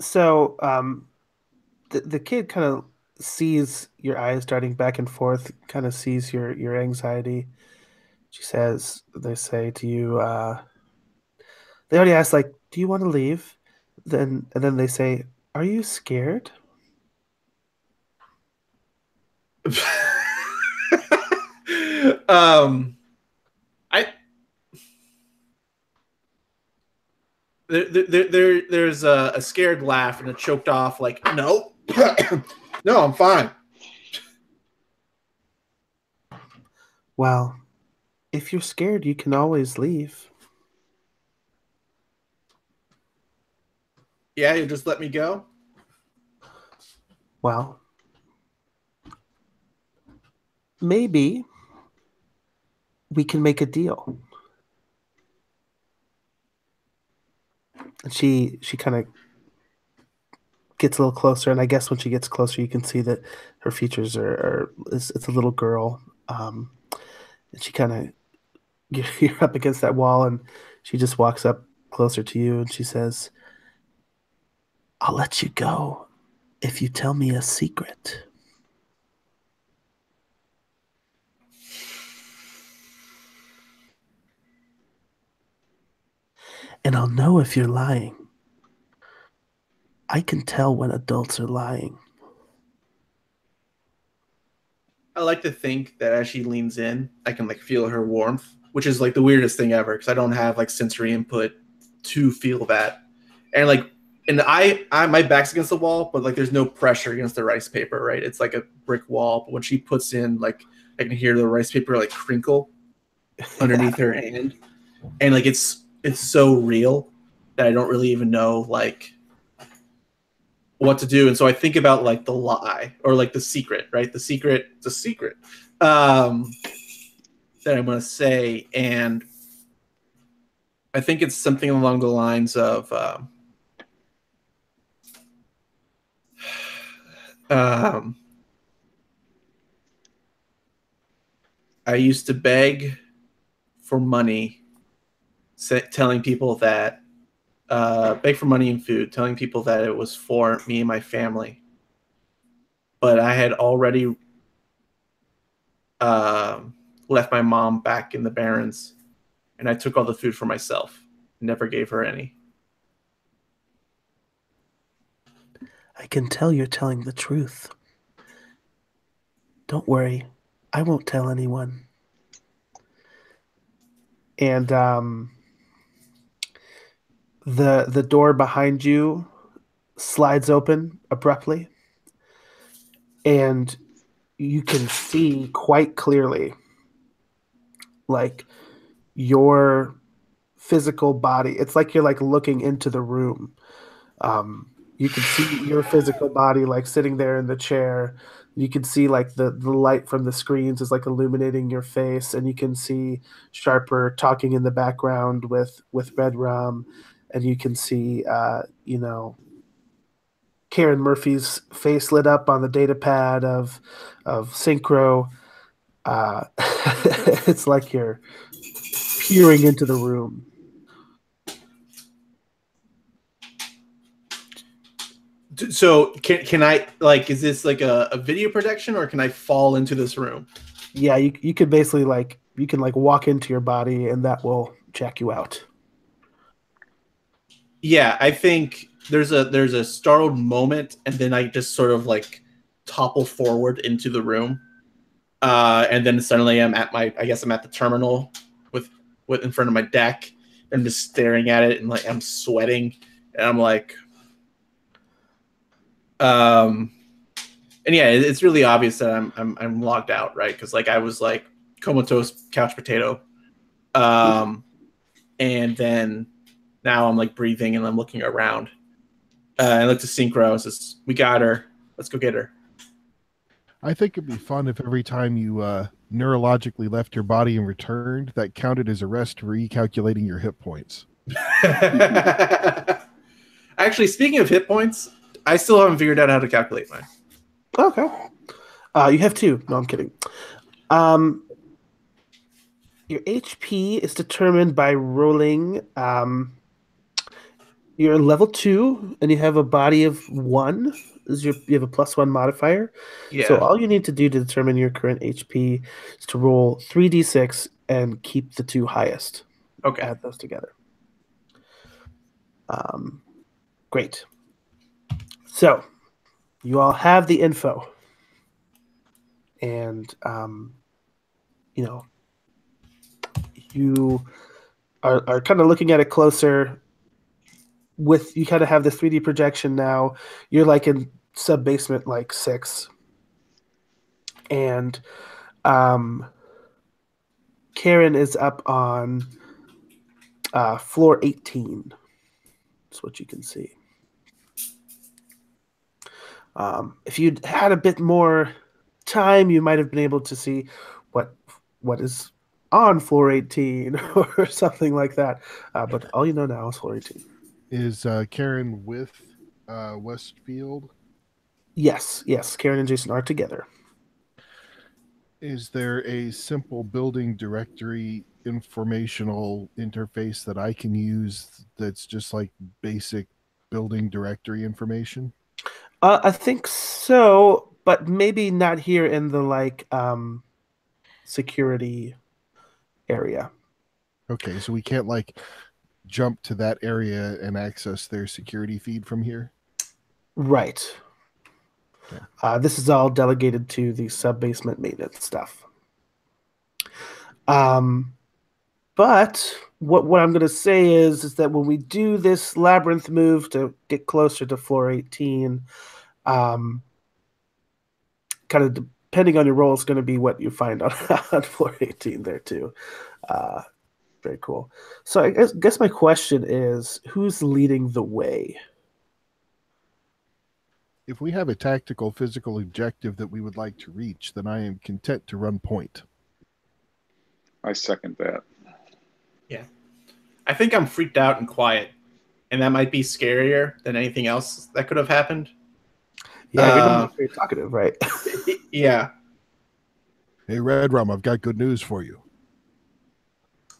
So the kid kind of sees your eyes darting back and forth, kind of sees your anxiety. She says, they say to you, they already asked, like, do you want to leave? And then they say, are you scared? I there's a scared laugh and a choked off like no. No, I'm fine. Well, if you're scared, you can always leave. Yeah, you just let me go. Well, maybe we can make a deal. And she kind of gets a little closer, and I guess when she gets closer, you can see that her features it's a little girl. And she kind of you're up against that wall, and she just walks up closer to you, and she says, "I'll let you go if you tell me a secret." And I'll know if you're lying. I can tell when adults are lying. I like to think that as she leans in, I can like feel her warmth, which is like the weirdest thing ever because I don't have like sensory input to feel that. And like, and I my back's against the wall, but like there's no pressure against the rice paper, right? It's like a brick wall. But when she puts in, like, I can hear the rice paper like crinkle underneath her hand, and like it's so real that I don't really even know like what to do. And so I think about like the lie or like the secret, right? The secret, it's a secret that I'm going to say. And I think it's something along the lines of I used to beg for money, telling people that beg for money and food, telling people that it was for me and my family. But I had already left my mom back in the Barrens, and I took all the food for myself. Never gave her any. I can tell you're telling the truth. Don't worry, I won't tell anyone. And the door behind you slides open abruptly, and you can see quite clearly, like, your physical body. It's like you're like looking into the room. You can see your physical body like sitting there in the chair. You can see like the light from the screens is like illuminating your face, and you can see Sharper talking in the background with Red Rum, and you can see Karen Murphy's face lit up on the data pad of Synchro. It's like you're peering into the room. So can I, like, is this like a video projection, or can I fall into this room? Yeah, you could basically like you can like walk into your body, and that will check you out. Yeah, I think there's a startled moment, and then I just sort of like topple forward into the room, and then suddenly I'm at the terminal with in front of my deck. I'm just staring at it, and like I'm sweating, and I'm like, and yeah, it's really obvious that I'm logged out, right? Because like I was like comatose couch potato. and then now I'm like breathing and I'm looking around. I look to Synchro and says, "We got her. Let's go get her." I think it'd be fun if every time you neurologically left your body and returned, that counted as a rest, recalculating your hit points. Actually, speaking of hit points, I still haven't figured out how to calculate mine. Okay. You have 2. No, I'm kidding. Your HP is determined by rolling. You're level 2, and you have a body of 1. You have a +1 modifier. Yeah. So all you need to do to determine your current HP is to roll 3d6 and keep the 2 highest. Okay. Add those together. Great. So you all have the info, and you are kind of looking at it closer. You kind of have the 3D projection now. You're like in sub-basement like 6. And Karen is up on floor 18. That's what you can see. If you'd had a bit more time, you might have been able to see what is on floor 18 or something like that. But all you know now is floor 18. Is Karen with Westfield? Yes. Karen and Jason are together. Is there a simple building directory informational interface that I can use that's just like basic building directory information? I think so, but maybe not here in the like security area. Okay, so we can't like jump to that area and access their security feed from here? Right. Okay. This is all delegated to the sub-basement maintenance stuff. But what I'm going to say is that when we do this labyrinth move to get closer to floor 18, kind of depending on your roll is going to be what you find on floor 18 there too. Very cool. So I guess my question is, who's leading the way? If we have a tactical physical objective that we would like to reach, then I am content to run point. I second that. Yeah. I think I'm freaked out and quiet, and that might be scarier than anything else that could have happened. Yeah, you're not very talkative, right? Yeah. Hey, Red Rum, I've got good news for you.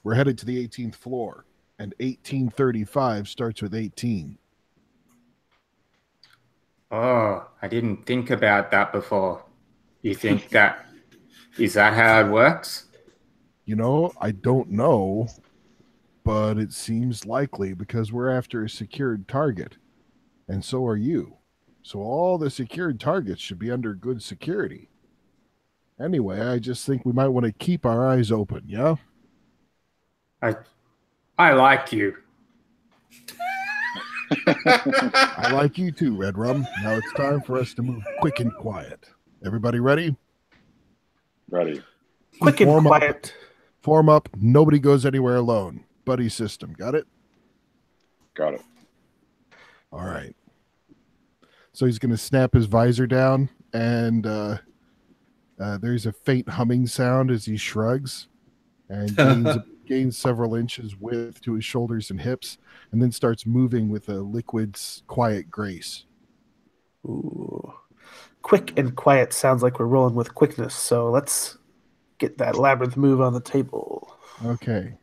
We're headed to the 18th floor, and 1835 starts with 18. Oh, I didn't think about that before. You think is that how it works? You know, I don't know, but it seems likely because we're after a secured target, and so are you. So all the secured targets should be under good security. Anyway, I just think we might want to keep our eyes open, yeah? I like you. I like you too, Red Rum. Now it's time for us to move quick and quiet. Everybody ready? Ready. Quick and quiet. Form up. Nobody goes anywhere alone. Buddy system. Got it? Got it. All right. So he's going to snap his visor down, and there's a faint humming sound as he shrugs and gains several inches width to his shoulders and hips, and then starts moving with a liquid, quiet grace. Ooh. Quick and quiet sounds like we're rolling with quickness, so let's get that labyrinth move on the table. Okay.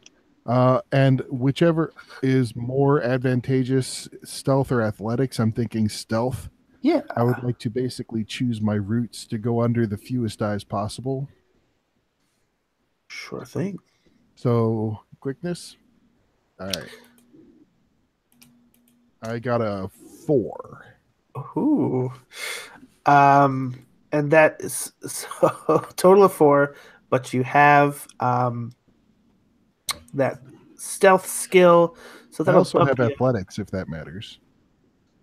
And whichever is more advantageous, stealth or athletics, I'm thinking stealth. Yeah. I would like to basically choose my routes to go under the fewest eyes possible. Sure thing. So, quickness. All right. I got a 4. Ooh. And that is so total of 4, but you have that stealth skill. So I that'll also have you. athletics, if that matters.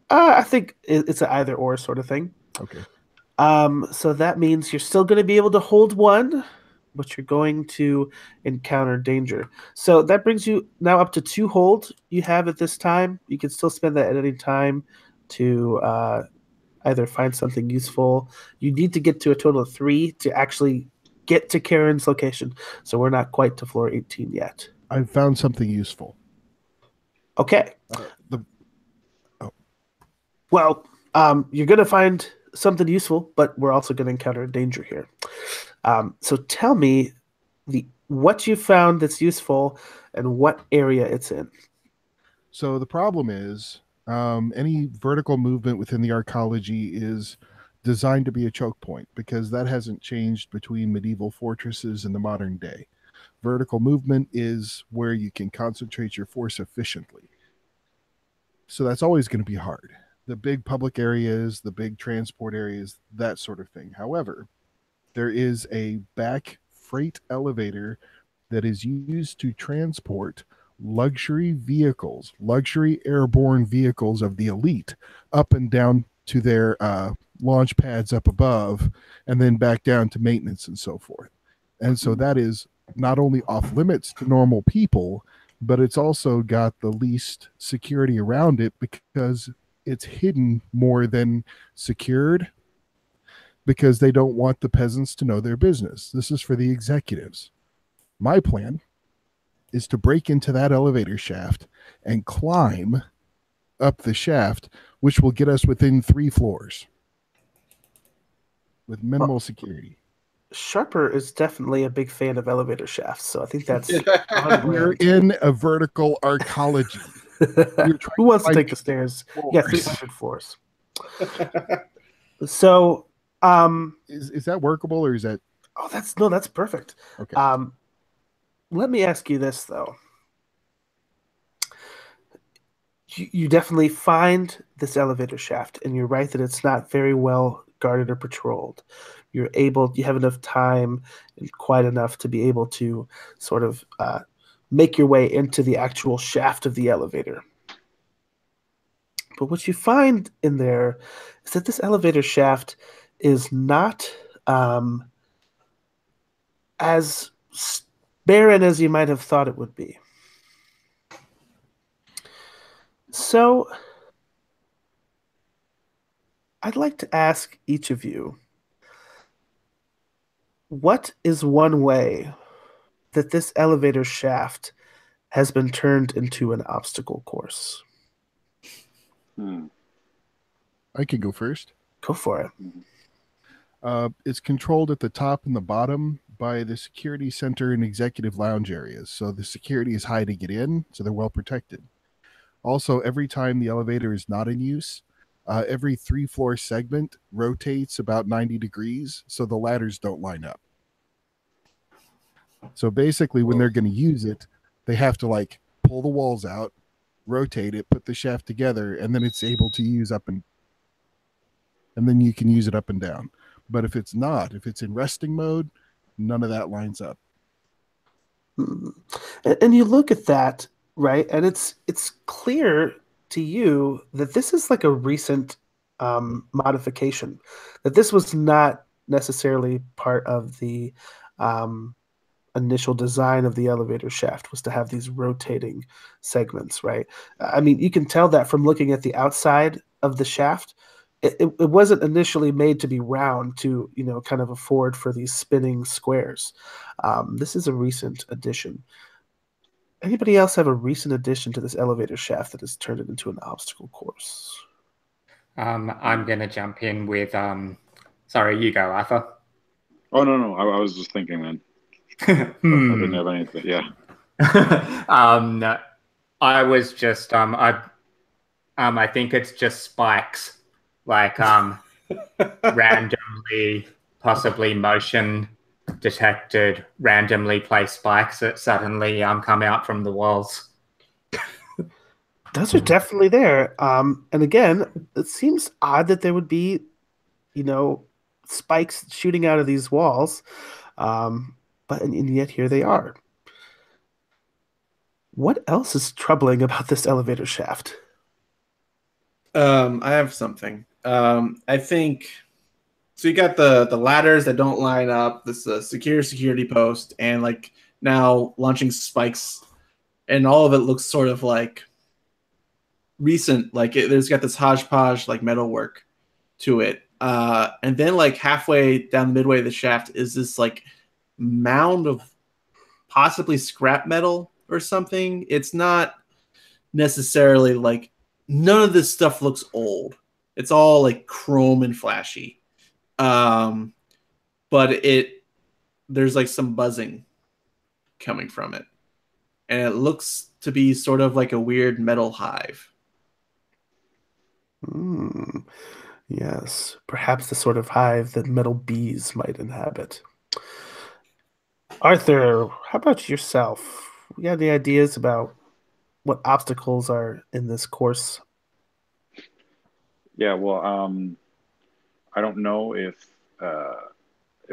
I think it's an either or sort of thing. Okay. So that means you're still going to be able to hold 1, but you're going to encounter danger. So that brings you now up to 2 hold you have at this time. You can still spend that at any time to either find something useful. You need to get to a total of 3 to actually get to Karen's location. So we're not quite to floor 18 yet. I found something useful. Okay. The Well, you're going to find something useful, but we're also going to encounter danger here. So tell me what you found that's useful and what area it's in. So the problem is any vertical movement within the arcology is designed to be a choke point because that hasn't changed between medieval fortresses and the modern day. Vertical movement is where you can concentrate your force efficiently. So that's always going to be hard. The big public areas, the big transport areas, that sort of thing. However, there is a back freight elevator that is used to transport luxury vehicles, luxury airborne vehicles of the elite up and down to their launch pads up above and then back down to maintenance and so forth. And so that is not only off limits to normal people, but it's also got the least security around it because it's hidden more than secured because they don't want the peasants to know their business. This is for the executives. My plan is to break into that elevator shaft and climb up the shaft, which will get us within 3 floors with minimal security. Sharper is definitely a big fan of elevator shafts, so I think that's We're in a vertical arcology. Who wants to take the stairs? Yeah, 300 floors. So, is that workable or is that? Oh, that's perfect. Okay. Let me ask you this though. You definitely find this elevator shaft, and you're right that it's not very well guarded or patrolled. You have enough time and quite enough to be able to sort of make your way into the actual shaft of the elevator. But what you find in there is that this elevator shaft is not as barren as you might have thought it would be. So I'd like to ask each of you, what is one way that this elevator shaft has been turned into an obstacle course? I can go first. Go for it. It's controlled at the top and the bottom by the security center and executive lounge areas. So the security is high to get in, so they're well protected. Also, every time the elevator is not in use, every 3-floor segment rotates about 90 degrees, so the ladders don't line up. So basically, when they're going to use it, they have to like pull the walls out, rotate it, put the shaft together, and then it's able to use up and then you can use it up and down. But if it's not, if it's in resting mode, none of that lines up. And you look at that, right? And it's clear to you that this is like a recent modification, that this was not necessarily part of the initial design of the elevator shaft, was to have these rotating segments, right? I mean, you can tell that from looking at the outside of the shaft. It wasn't initially made to be round to, kind of afford for these spinning squares. This is a recent addition. Anybody else have a recent addition to this elevator shaft that has turned it into an obstacle course? I'm going to jump in with, sorry, you go, Arthur. Oh, no. I was just thinking, man. I didn't have anything. Yeah. I was just, I think it's just spikes, like randomly, possibly motion detected, randomly placed spikes that suddenly come out from the walls. Those are definitely there. And again, it seems odd that there would be, spikes shooting out of these walls. But and yet here they are. What else is troubling about this elevator shaft? I have something. I think So you got the ladders that don't line up, this secure security post, and like now launching spikes, and all of it looks sort of like recent. Like there's got this hodgepodge like metalwork to it, and then like halfway down the midway of the shaft is this like mound of possibly scrap metal or something. It's not necessarily like none of this stuff looks old. It's all like chrome and flashy. But there's like some buzzing coming from it. And it looks to be sort of like a weird metal hive. Yes, perhaps the sort of hive that metal bees might inhabit. Arthur, how about yourself? You got any ideas about what obstacles are in this course? Yeah, well, I don't know if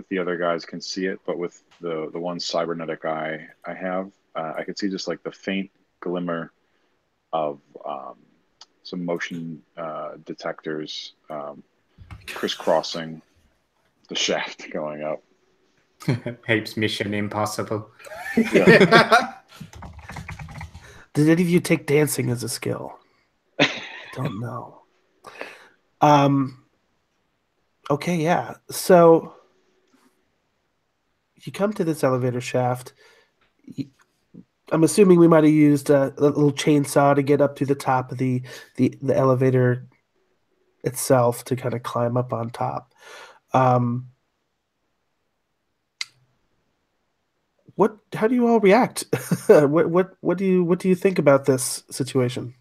the other guys can see it, but with the one cybernetic eye I have, I can see just like the faint glimmer of some motion detectors crisscrossing the shaft going up. Heaps Mission Impossible. Yeah. Did any of you take dancing as a skill? I don't know. Okay, yeah. So you come to this elevator shaft. I'm assuming we might have used a little chainsaw to get up to the top of the elevator itself to kind of climb up on top. How do you all react? What do you think about this situation?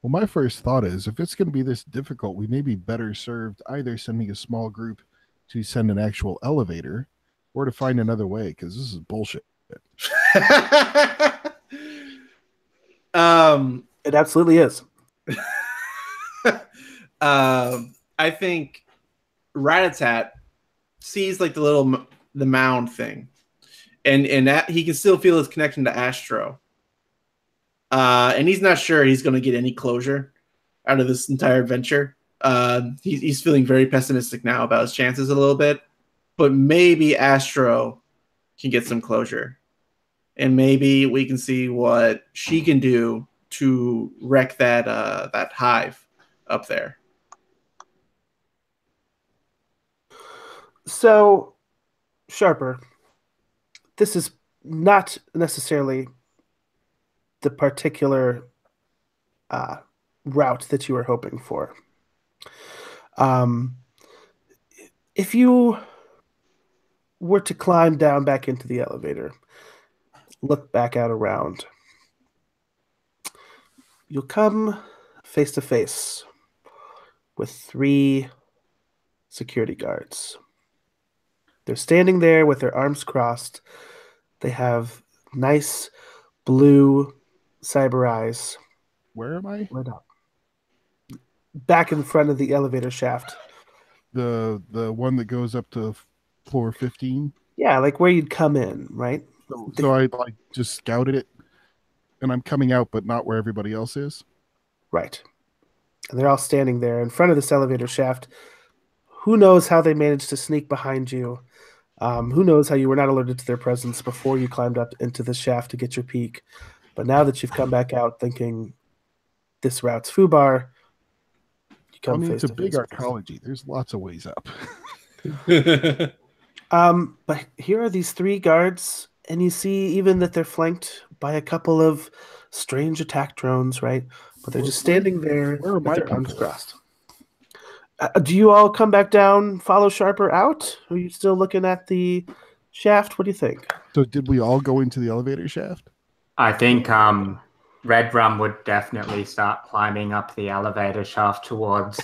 Well, my first thought is if it's going to be this difficult, we may be better served either sending a small group to send an actual elevator or to find another way, because this is bullshit. It absolutely is. I think Ratatat sees like the mound thing, and that he can still feel his connection to Astro. And he's not sure he's going to get any closure out of this entire adventure. He's feeling very pessimistic now about his chances a little bit, but maybe Astro can get some closure, and maybe we can see what she can do to wreck that hive up there. So, Sharper, this is not necessarily the particular route that you were hoping for. If you were to climb down back into the elevator, look back out around, you'll come face to face with 3 security guards. They're standing there with their arms crossed. They have nice blue cyber eyes. Where am I? Right up. Back in front of the elevator shaft. The one that goes up to floor 15? Yeah, like where you'd come in, right? So I like just scouted it, and I'm coming out, but not where everybody else is? Right. And they're all standing there in front of this elevator shaft. Who knows how they managed to sneak behind you? Who knows how you were not alerted to their presence before you climbed up into the shaft to get your peek? But now that you've come back out thinking this route's Fubar, you come face it's a to big face. arcology. There's lots of ways up. But here are these 3 guards, and you see even that they're flanked by a couple of strange attack drones, right? But they're just standing there Where are with my their arms people? crossed. Do you all come back down, follow Sharper out? Are you still looking at the shaft? What do you think? So did we all go into the elevator shaft? I think Red Rum would definitely start climbing up the elevator shaft towards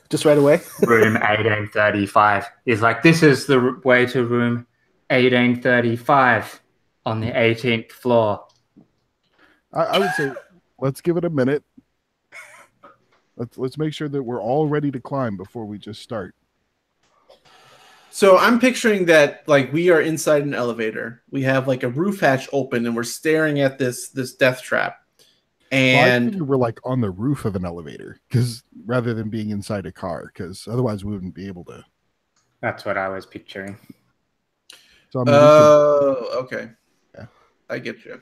Just right away? room 1835. He's like, this is the way to room 1835 on the 18th floor. I would say let's give it a minute. Let's make sure that we're all ready to climb before we just start. So I'm picturing that like we are inside an elevator. We have like a roof hatch open, and we're staring at this death trap. And I figured we're like on the roof of an elevator, because rather than being inside a car, because otherwise we wouldn't be able to. That's what I was picturing. So I mean, Okay. Yeah. I get you.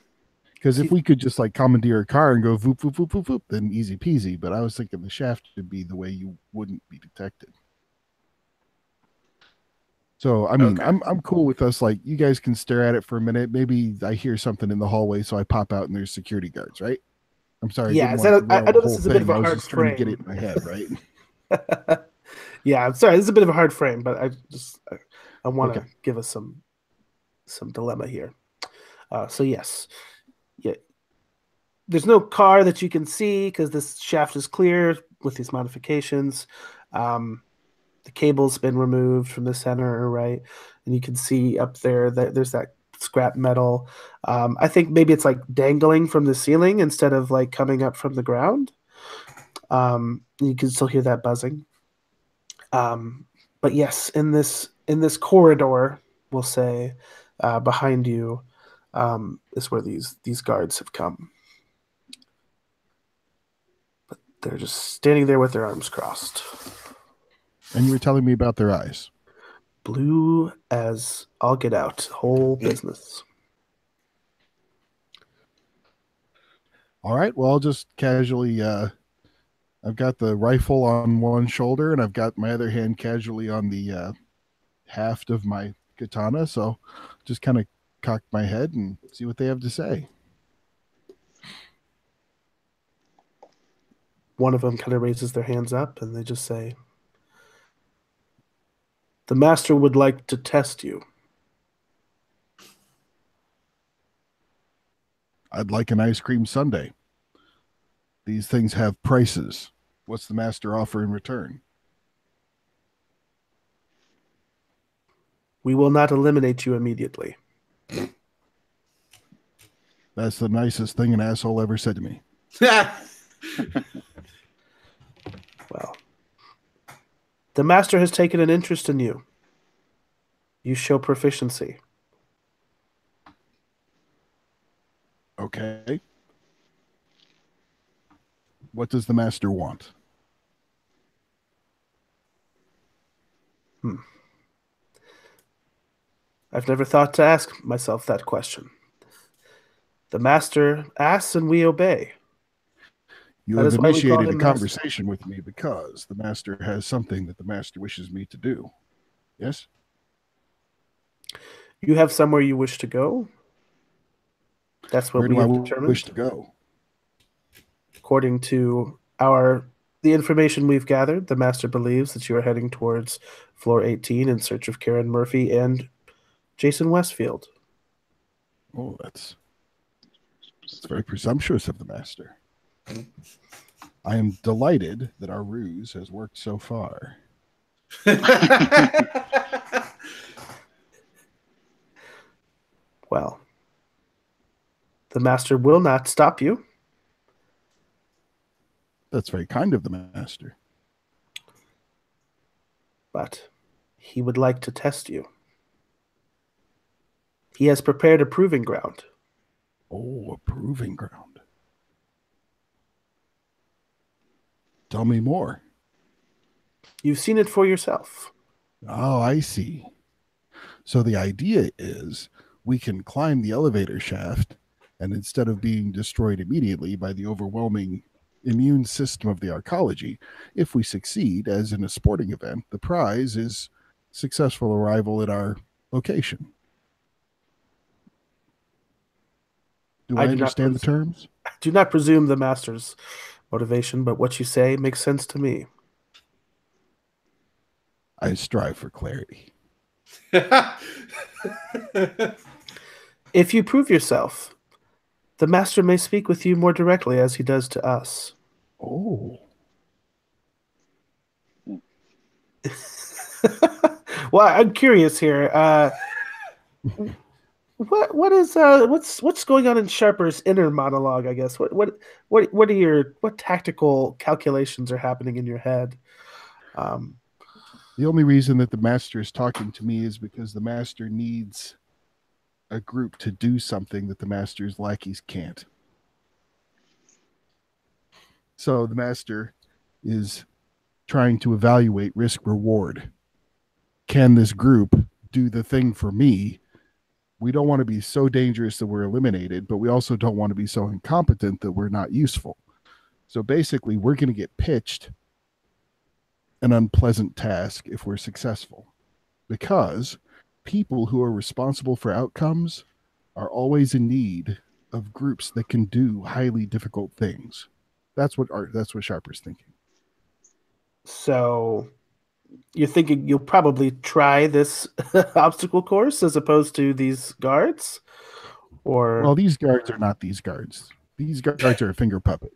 because if we could just like commandeer a car and go voop voop voop voop voop, then easy peasy. But I was thinking the shaft would be the way you wouldn't be detected. So I mean, Okay. I'm cool with us. Like, you guys can stare at it for a minute. Maybe I hear something in the hallway, so I pop out and there's security guards, right? I'm sorry, I Yeah, didn't is want to that derail I the know this whole is a bit thing. of a I was hard just trying to get it in frame. my head, right? Yeah, I'm sorry. This is a bit of a hard frame, but I want to Okay. give us some dilemma here. So yes, yeah, there's no car that you can see because this shaft is clear with these modifications. The cable's been removed from the center, right? And you can see up there that there's that scrap metal. I think maybe it's like dangling from the ceiling instead of like coming up from the ground. You can still hear that buzzing. But yes, in this corridor, we'll say, behind you, is where these guards have come. But they're just standing there with their arms crossed, And you were telling me about their eyes. blue as all get out. Whole business. All right. Well, I'll just casually. I've got the rifle on one shoulder, and I've got my other hand casually on the haft of my katana. So, just kind of cock my head and see what they have to say. One of them kind of raises their hands up, and they just say, "The master would like to test you." I'd like an ice cream sundae. These things have prices. What's the master offer in return? We will not eliminate you immediately. That's the nicest thing an asshole ever said to me. Well, the master has taken an interest in you. You show proficiency. Okay. What does the master want? I've never thought to ask myself that question. The master asks and we obey. You That have is why we call initiated a him master. conversation with me because the master has something that the master wishes me to do. Yes? You have somewhere you wish to go? That's what Where we do I have wish determined. to go? According to the information we've gathered, the master believes that you are heading towards floor 18 in search of Karen Murphy and Jason Westfield. Oh, that's very presumptuous of the master. I am delighted that our ruse has worked so far. Well, the master will not stop you. That's very kind of the master. But he would like to test you. He has prepared a proving ground. Oh, a proving ground. Tell me more. You've seen it for yourself. Oh, I see. So the idea is we can climb the elevator shaft, and instead of being destroyed immediately by the overwhelming immune system of the arcology, if we succeed, as in a sporting event, the prize is successful arrival at our location. Do I understand the terms? I do not presume the master's motivation, but what you say makes sense to me. I strive for clarity. If you prove yourself, the master may speak with you more directly as he does to us. Oh. Well, I'm curious here. What's going on in Sharper's inner monologue? I guess what tactical calculations are happening in your head? The only reason that the master is talking to me is because the master needs a group to do something that the master's lackeys can't. So the master is trying to evaluate risk reward. can this group do the thing for me? We don't want to be so dangerous that we're eliminated, but we also don't want to be so incompetent that we're not useful. So basically, we're going to get pitched an unpleasant task if we're successful, because people who are responsible for outcomes are always in need of groups that can do highly difficult things. That's what Sharper's thinking. So you're thinking you'll probably try this obstacle course as opposed to these guards? Or Well, these guards are not these guards. These guards are a finger puppet.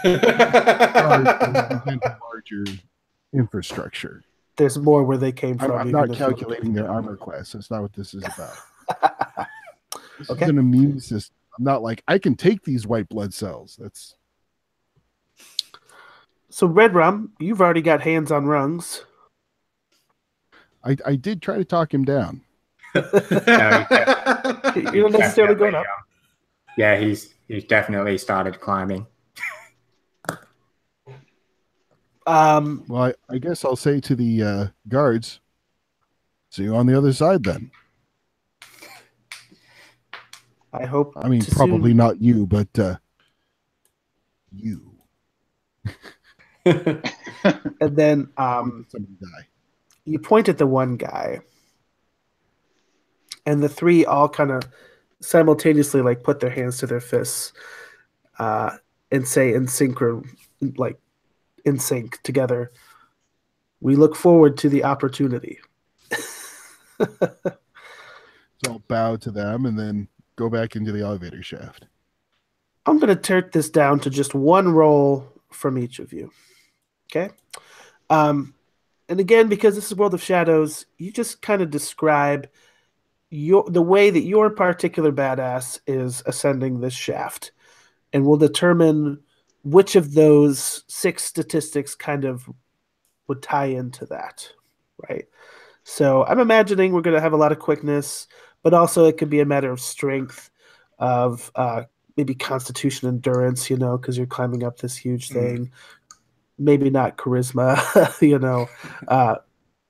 Guards represent a larger infrastructure. there's more where they came from. I'm even not if- calculating their armor class. That's not what this is about. This Okay. is an immune system. I'm not like, I can take these white blood cells. That's So Red Rum, you've already got hands on rungs. I did try to talk him down. You're not necessarily going up. Yeah, he's definitely started climbing. Well, I guess I'll say to the guards, see you on the other side then. I hope. I mean, to probably soon- not you, but you. And then Somebody die. you point at the one guy, and the three all kind of simultaneously like put their hands to their fists and say in synchro, like in sync together, "We look forward to the opportunity." So I'll bow to them and then go back into the elevator shaft. I'm going to turn this down to just one roll from each of you. Okay? And again, because this is World of Shadows, you just kind of describe the way that your particular badass is ascending this shaft. And we'll determine which of those 6 statistics kind of would tie into that, right? So I'm imagining we're going to have a lot of quickness, but also it could be a matter of strength, of maybe constitution, endurance, because you're climbing up this huge thing. Maybe not charisma,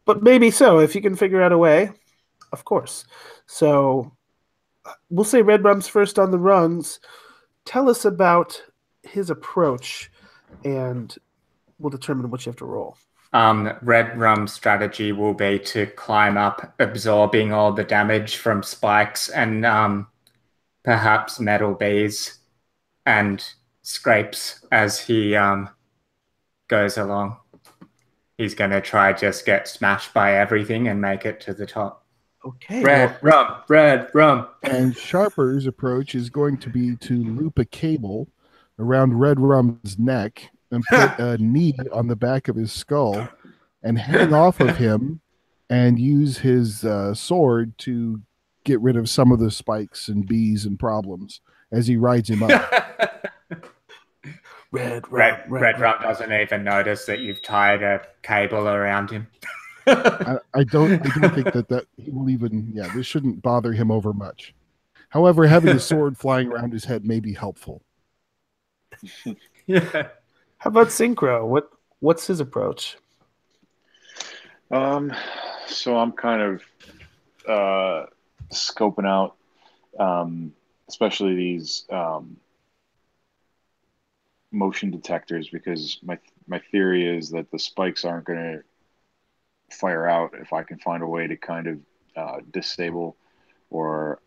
but maybe so if you can figure out a way, of course. So we'll say Red Rum's first on the rungs. Tell us about his approach, and we'll determine what you have to roll. Red Rum's strategy will be to climb up, absorbing all the damage from spikes and perhaps metal bees and scrapes as he goes along. He's going to try just get smashed by everything and make it to the top. Okay. Red Rum. And Sharper's approach is going to be to loop a cable around Red Rum's neck and put a knee on the back of his skull and hang off of him and use his sword to get rid of some of the spikes and bees and problems as he rides him up. Red Rum doesn't even notice that you've tied a cable around him. I don't think that he will even, this shouldn't bother him over much. However, having a sword flying around his head may be helpful. Yeah. How about Synchro? What's his approach? So I'm kind of scoping out, especially these motion detectors, because my theory is that the spikes aren't going to fire out if I can find a way to kind of disable or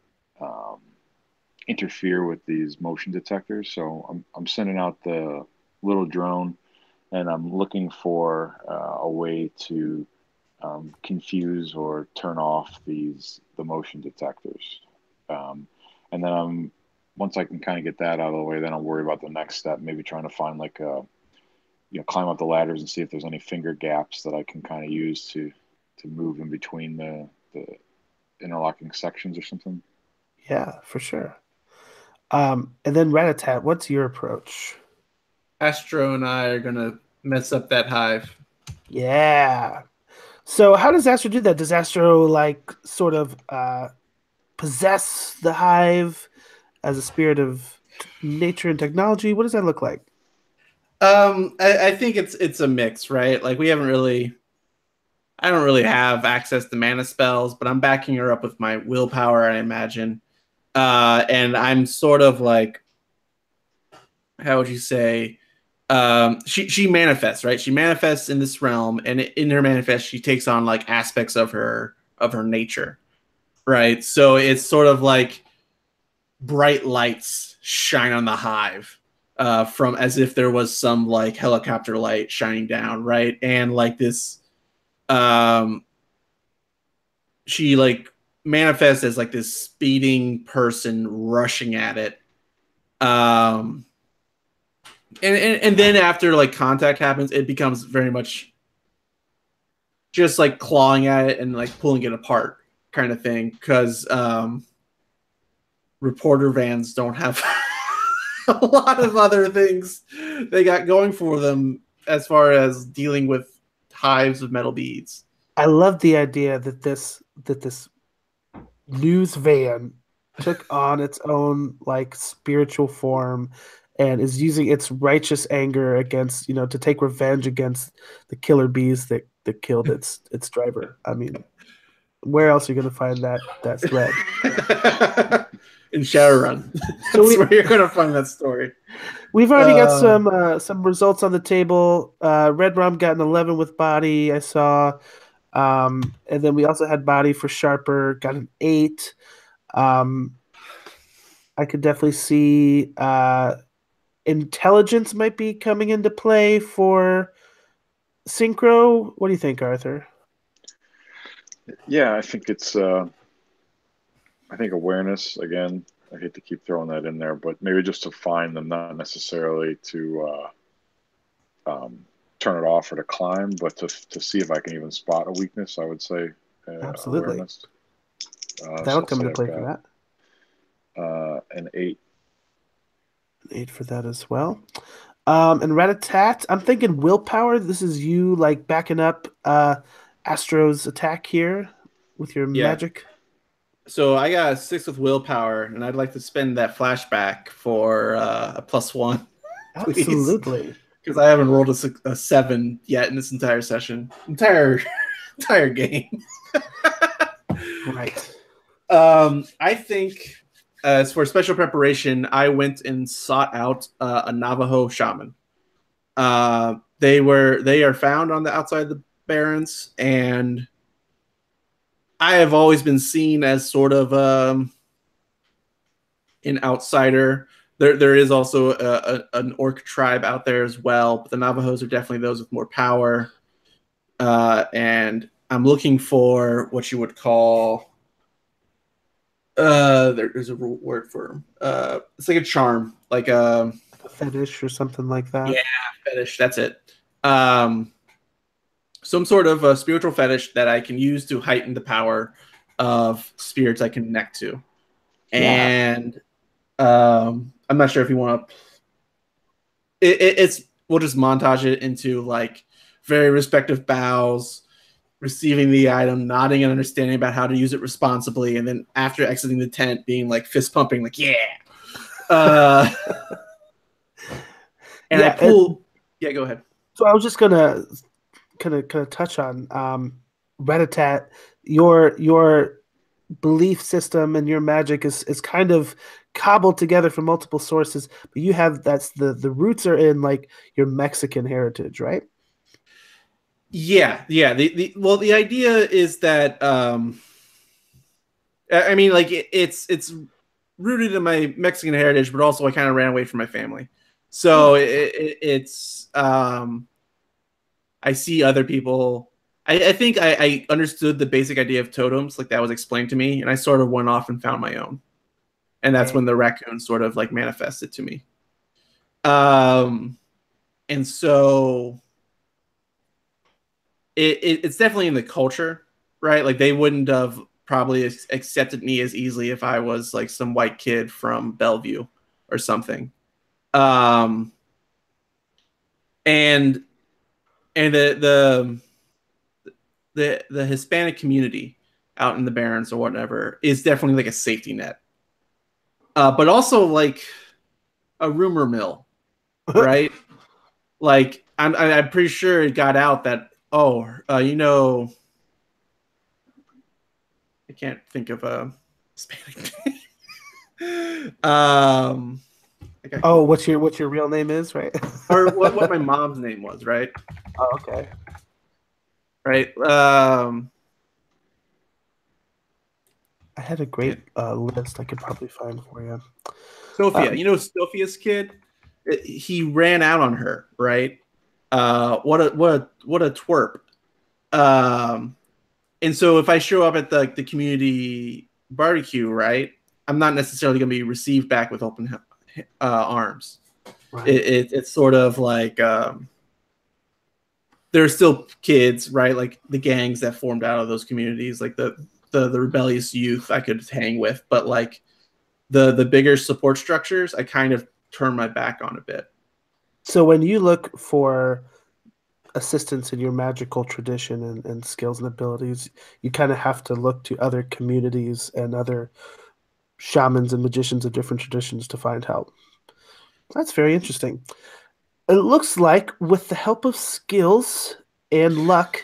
interfere with these motion detectors. So I'm sending out the little drone, and I'm looking for a way to confuse or turn off the motion detectors. And then once I can kind of get that out of the way, then I'll worry about the next step, maybe trying to find climb up the ladders and see if there's any finger gaps that I can kind of use to move in between the interlocking sections or something. Yeah, for sure. And then Ratatat, what's your approach? Astro and I are gonna mess up that hive. Yeah. So how does Astro do that? Does Astro sort of possess the hive as a spirit of nature and technology? What does that look like? I think it's a mix, right? Like we haven't really. I don't really have access to mana spells, but I'm backing her up with my willpower, I imagine. And I'm sort of like, how would you say? She manifests, right? She manifests in this realm, and in her manifest, she takes on like aspects of her nature, right? So it's sort of like bright lights shine on the hive, from as if there was some like helicopter light shining down, right? And like this, she like manifests as like this speeding person rushing at it. And then after like contact happens, it becomes very much just like clawing at it and like pulling it apart kind of thing. Because reporter vans don't have a lot of other things they got going for them as far as dealing with hives of metal beads. I love the idea that this news van took on its own like spiritual form and is using its righteous anger against, to take revenge against the killer bees that killed its driver. I mean, where else are you going to find that thread? In Shadowrun. That's where you're going to find that story. We've already got some results on the table. Red Rum got an 11 with body, I saw. And then we also had body for Sharper, got an 8. I could definitely see intelligence might be coming into play for Synchro. What do you think, Arthur? Yeah, I think it's I think awareness, again, I hate to keep throwing that in there, but maybe just to find them, not necessarily to turn it off or to climb, but to see if I can even spot a weakness, I would say. Absolutely. Awareness. That'll come into play for that. An 8. An 8 for that as well. And Rat-a-tat, I'm thinking willpower. This is you like backing up Astro's attack here with your magic. So I got a 6 with willpower, and I'd like to spend that flashback for a +1. Absolutely. Because I haven't rolled a 7 yet in this entire session. Entire game. Right. I think as for special preparation, I went and sought out a Navajo shaman. They are found on the outside of the Barrens, and I have always been seen as sort of an outsider. There is also an orc tribe out there as well, but the Navajos are definitely those with more power. And I'm looking for what you would call there's a word for it's like a charm, like a fetish or something like that. Yeah, fetish. That's it. Some sort of a spiritual fetish that I can use to heighten the power of spirits I can connect to. And I'm not sure if you want to. It's we'll just montage it into like very respective bows, receiving the item, nodding and understanding about how to use it responsibly, and then after exiting the tent, being like fist pumping, like yeah. And I pull. Yeah, go ahead. So I was just gonna kind of touch on Rat-a-tat. Your belief system and your magic is kind of cobbled together from multiple sources, but you have the roots are in like your Mexican heritage, right? Yeah. The idea is that I mean, like it's rooted in my Mexican heritage, but also I kind of ran away from my family, so it's I see other people. I think I understood the basic idea of totems, like that was explained to me, and I sort of went off and found my own. And that's when the raccoon sort of like manifested to me. And so it's definitely in the culture, right? Like they wouldn't have probably accepted me as easily if I was like some white kid from Bellevue or something. And the Hispanic community out in the Barrens or whatever is definitely like a safety net, but also like a rumor mill, right? Like I'm pretty sure it got out that I can't think of a Hispanic name. Oh, what your real name is, right? Or what my mom's name was, right? Oh, okay. Right. I had a great list I could probably find for you. Sophia, you know Sophia's kid? He ran out on her, right? What a twerp. And so if I show up at the community barbecue, right, I'm not necessarily going to be received back with open arms. Right. It's sort of like there are still kids, right? Like the gangs that formed out of those communities, like the rebellious youth I could hang with, but like the bigger support structures, I kind of turn my back on a bit. So when you look for assistance in your magical tradition and skills and abilities, you kind of have to look to other communities and other shamans and magicians of different traditions to find help. That's very interesting. It looks like with the help of skills and luck,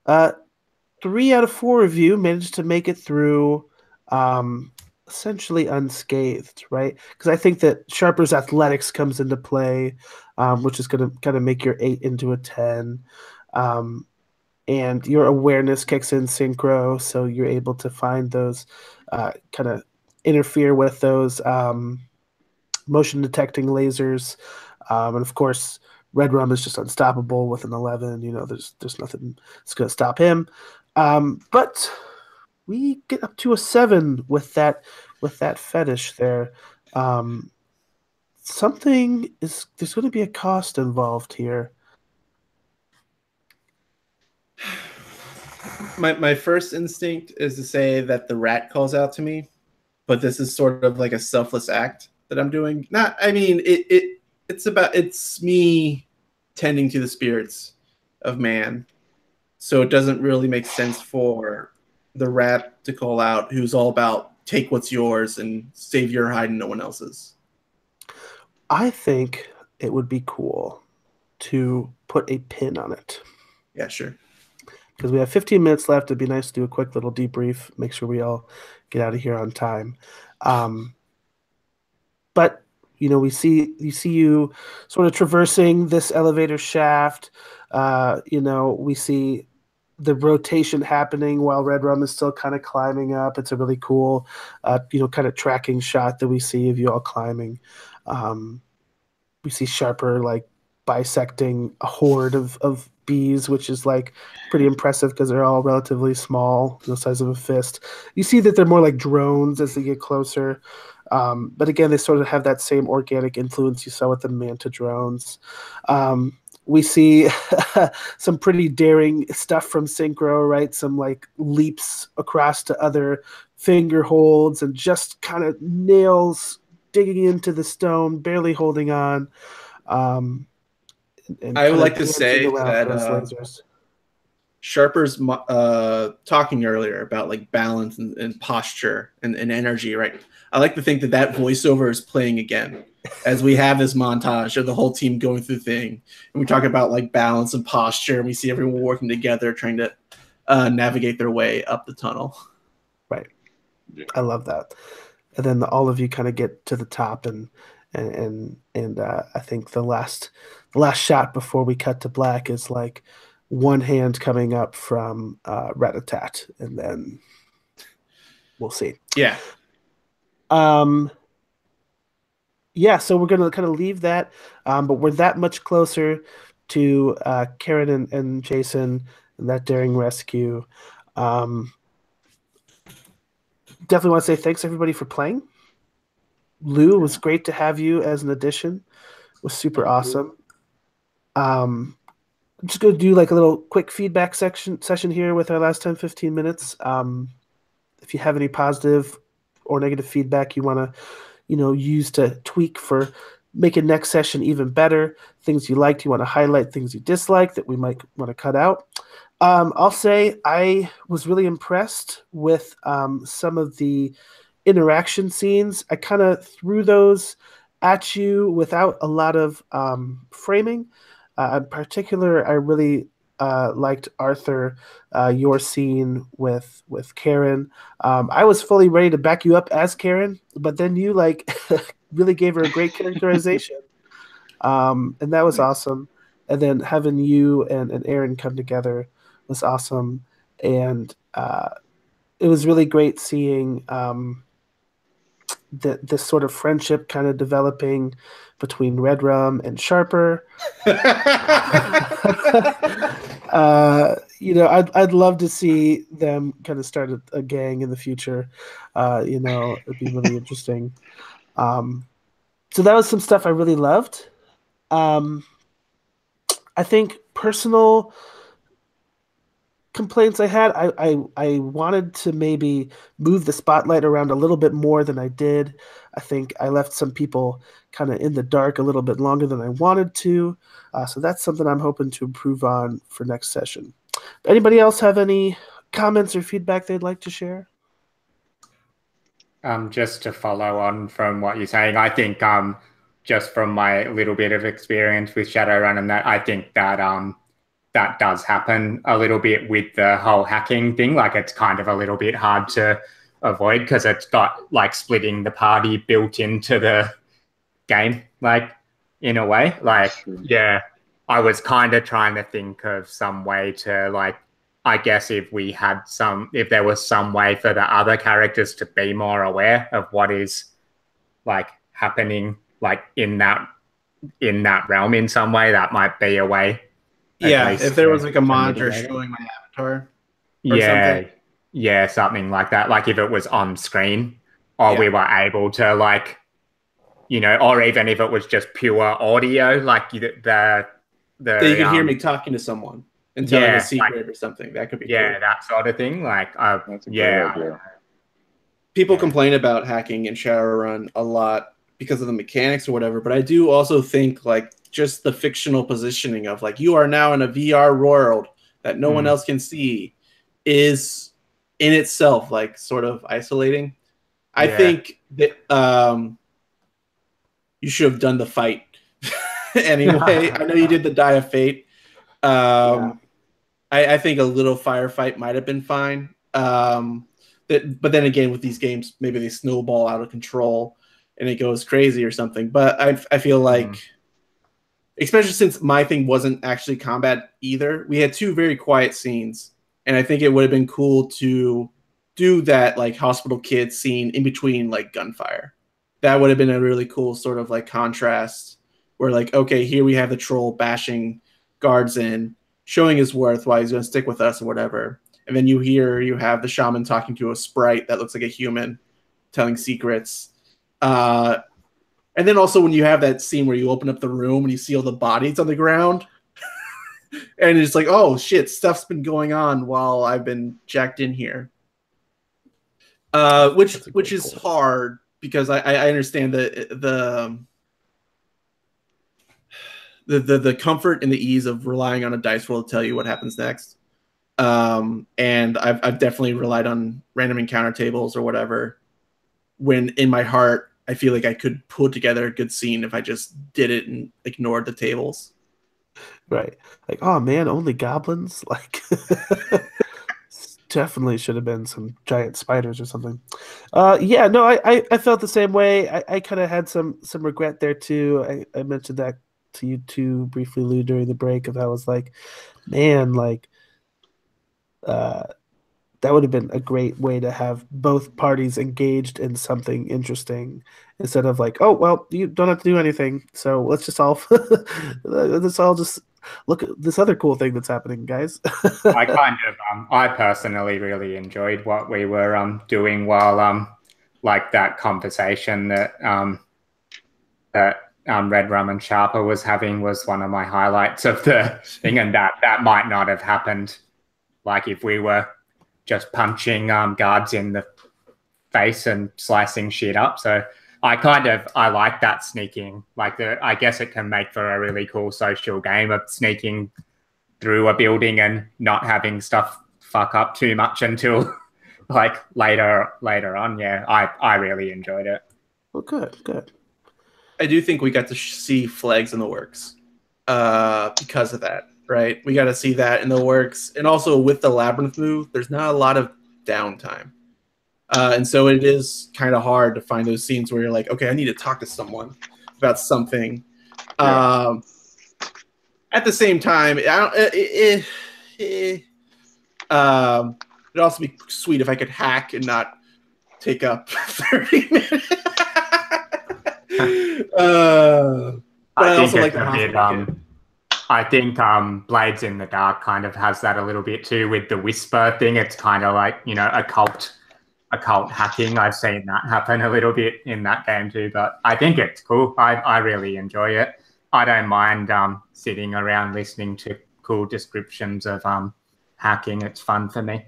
3 out of 4 of you managed to make it through essentially unscathed, right? Because I think that Sharper's athletics comes into play, which is going to kind of make your 8 into a 10. And your awareness kicks in synchro, so you're able to find those, kind of interfere with those motion detecting lasers. And of course, Red Rum is just unstoppable with an 11. You know, there's nothing that's going to stop him. But we get up to a 7 with that fetish there. There's going to be a cost involved here. My first instinct is to say that the rat calls out to me, but this is sort of like a selfless act that I'm doing. It's me tending to the spirits of man. So it doesn't really make sense for the rat to call out, who's all about take what's yours and save your hide and no one else's. I think it would be cool to put a pin on it. Yeah, sure. Because we have 15 minutes left. It'd be nice to do a quick little debrief, make sure we all get out of here on time. But you know, you see you sort of traversing this elevator shaft. You know, we see the rotation happening while Red Rum is still kind of climbing up. It's a really cool, you know, kind of tracking shot that we see of you all climbing. We see Sharper like bisecting a horde of bees, which is like pretty impressive because they're all relatively small, the size of a fist. You see that they're more like drones as they get closer. But again, they sort of have that same organic influence you saw with the Manta drones. We see some pretty daring stuff from Synchro, right? Some like leaps across to other finger holds and just kind of nails digging into the stone, barely holding on. And I would like to say those that lasers. Sharper's talking earlier about like balance and posture and energy, right? I like to think that voiceover is playing again as we have this montage of the whole team going through the thing. And we talk about like balance and posture, and we see everyone working together, trying to navigate their way up the tunnel. Right. Yeah. I love that. And then all of you kind of get to the top, and I think the last shot before we cut to black is like one hand coming up from Rat-a-tat, and then we'll see. Yeah. Yeah, so we're going to kind of leave that, but we're that much closer to Karen and Jason and that daring rescue. Definitely want to say thanks, everybody, for playing. Lou, it was great to have you as an addition. It was super awesome. I'm just going to do like a little quick feedback session here with our last 10, 15 minutes. If you have any positive or negative feedback you want to, you know, use to tweak for making next session even better, things you liked, you want to highlight, things you dislike that we might want to cut out. I'll say I was really impressed with some of the interaction scenes. I kind of threw those at you without a lot of framing. In particular, I really liked, Arthur, your scene with Karen. I was fully ready to back you up as Karen, but then you like really gave her a great characterization, and that was awesome. And then having you and Aaron come together was awesome, and it was really great seeing this sort of friendship kind of developing between Red Rum and Sharper. I'd love to see them kind of start a gang in the future. It'd be really interesting. So that was some stuff I really loved. I think personal complaints I had, I wanted to maybe move the spotlight around a little bit more than I did. I think I left some people kind of in the dark a little bit longer than I wanted to. So that's something I'm hoping to improve on for next session. Anybody else have any comments or feedback they'd like to share? Just to follow on from what you're saying, I think just from my little bit of experience with Shadowrun and that, I think that that does happen a little bit with the whole hacking thing. Like it's kind of a little bit hard to avoid because it's got like splitting the party built into the game, like in a way. Like, yeah, I was kind of trying to think of some way to like, I guess if there was some way for the other characters to be more aware of what is like happening like in that realm in some way, that might be a way. Yeah, if there was like a monitor showing my avatar. Yeah, something like that. Like if it was on screen, or we were able to like, or even if it was just pure audio, like so you could hear me talking to someone and telling a secret or something. That could be cool. That sort of thing. Like, That's a great idea. People complain about hacking in Shadowrun a lot because of the mechanics or whatever, but I do also think like just the fictional positioning of like you are now in a VR world that no one else can see is in itself like sort of isolating. I think that you should have done the fight anyway. I know you did the Die of Fate. I think a little firefight might have been fine. But then again, with these games, maybe they snowball out of control and it goes crazy or something. But I feel like, especially since my thing wasn't actually combat either, we had two very quiet scenes. And I think it would have been cool to do that like hospital kid scene in between like gunfire. That would have been a really cool sort of like contrast where like, okay, here we have the troll bashing guards in, showing his worth, why he's going to stick with us or whatever. And then you have the shaman talking to a sprite that looks like a human telling secrets. And then also when you have that scene where you open up the room and you see all the bodies on the ground and it's like, oh shit, stuff's been going on while I've been jacked in here. Which is hard because I understand the comfort and the ease of relying on a dice roll to tell you what happens next. And I've definitely relied on random encounter tables or whatever when in my heart I feel like I could put together a good scene if I just did it and ignored the tables. Right. Like, oh man, only goblins? Like definitely should have been some giant spiders or something. I felt the same way. I kind of had some regret there too. I mentioned that to you too briefly, Lou, during the break of how I was like, man, like that would have been a great way to have both parties engaged in something interesting instead of like, oh, well, you don't have to do anything. So let's just all just look at this other cool thing that's happening, guys. I personally really enjoyed what we were doing while like that conversation that Red Rum and Sharper was having was one of my highlights of the thing, and that might not have happened like if we were just punching guards in the face and slicing shit up. So I like that sneaking. Like I guess it can make for a really cool social game of sneaking through a building and not having stuff fuck up too much until like later on. Yeah, I really enjoyed it. Well, good. I do think we got to see flags in the works because of that. right? We got to see that in the works. And also with the labyrinth move, there's not a lot of downtime. And so it is kind of hard to find those scenes where you're like, okay, I need to talk to someone about something. Yeah. At the same time, it'd also be sweet if I could hack and not take up 30 minutes. But I also like the hospital kit. I think Blades in the Dark kind of has that a little bit too with the whisper thing. It's kind of like, you know, occult hacking. I've seen that happen a little bit in that game too, but I think it's cool. I really enjoy it. I don't mind sitting around listening to cool descriptions of hacking. It's fun for me.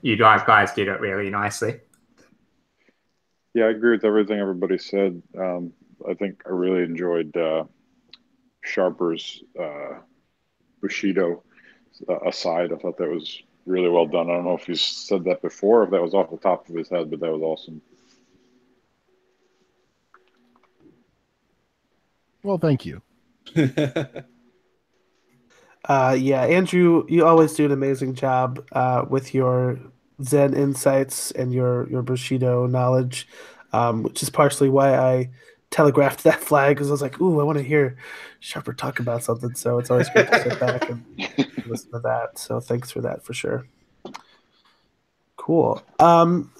You guys did it really nicely. Yeah, I agree with everything everybody said. I think I really enjoyed Sharper's Bushido aside. I thought that was really well done. I don't know if he's said that before, or if that was off the top of his head, but that was awesome. Well, thank you. Yeah, Andrew, you always do an amazing job with your Zen insights and your Bushido knowledge, which is partially why I telegraphed that flag, because I was like, ooh, I want to hear Sharper talk about something. So it's always great to sit back and listen to that. So thanks for that for sure. Cool.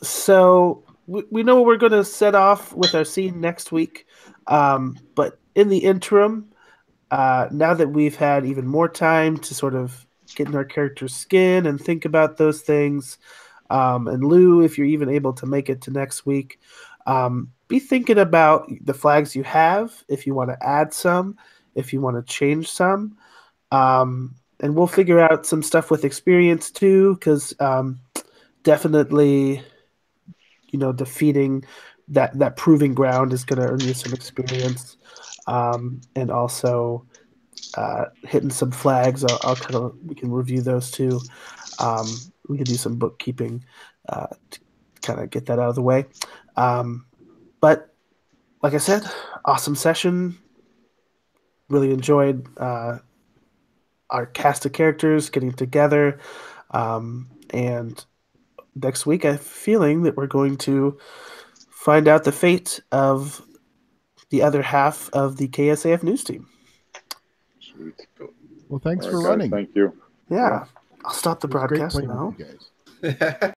So we know we're going to set off with our scene next week. But in the interim, now that we've had even more time to sort of get in our character's skin and think about those things, and Lou, if you're even able to make it to next week, be thinking about the flags you have, if you want to add some, if you want to change some. And we'll figure out some stuff with experience too, because definitely, you know, defeating that proving ground is going to earn you some experience. And also hitting some flags. We can review those too. We can do some bookkeeping to kind of get that out of the way. But like I said, awesome session. Really enjoyed our cast of characters getting together. And next week, I have a feeling that we're going to find out the fate of the other half of the KSAF news team. Sweet. Well, thanks All for right, guys, running. thank you. Yeah. I'll stop the It was great broadcast playing now. with you guys.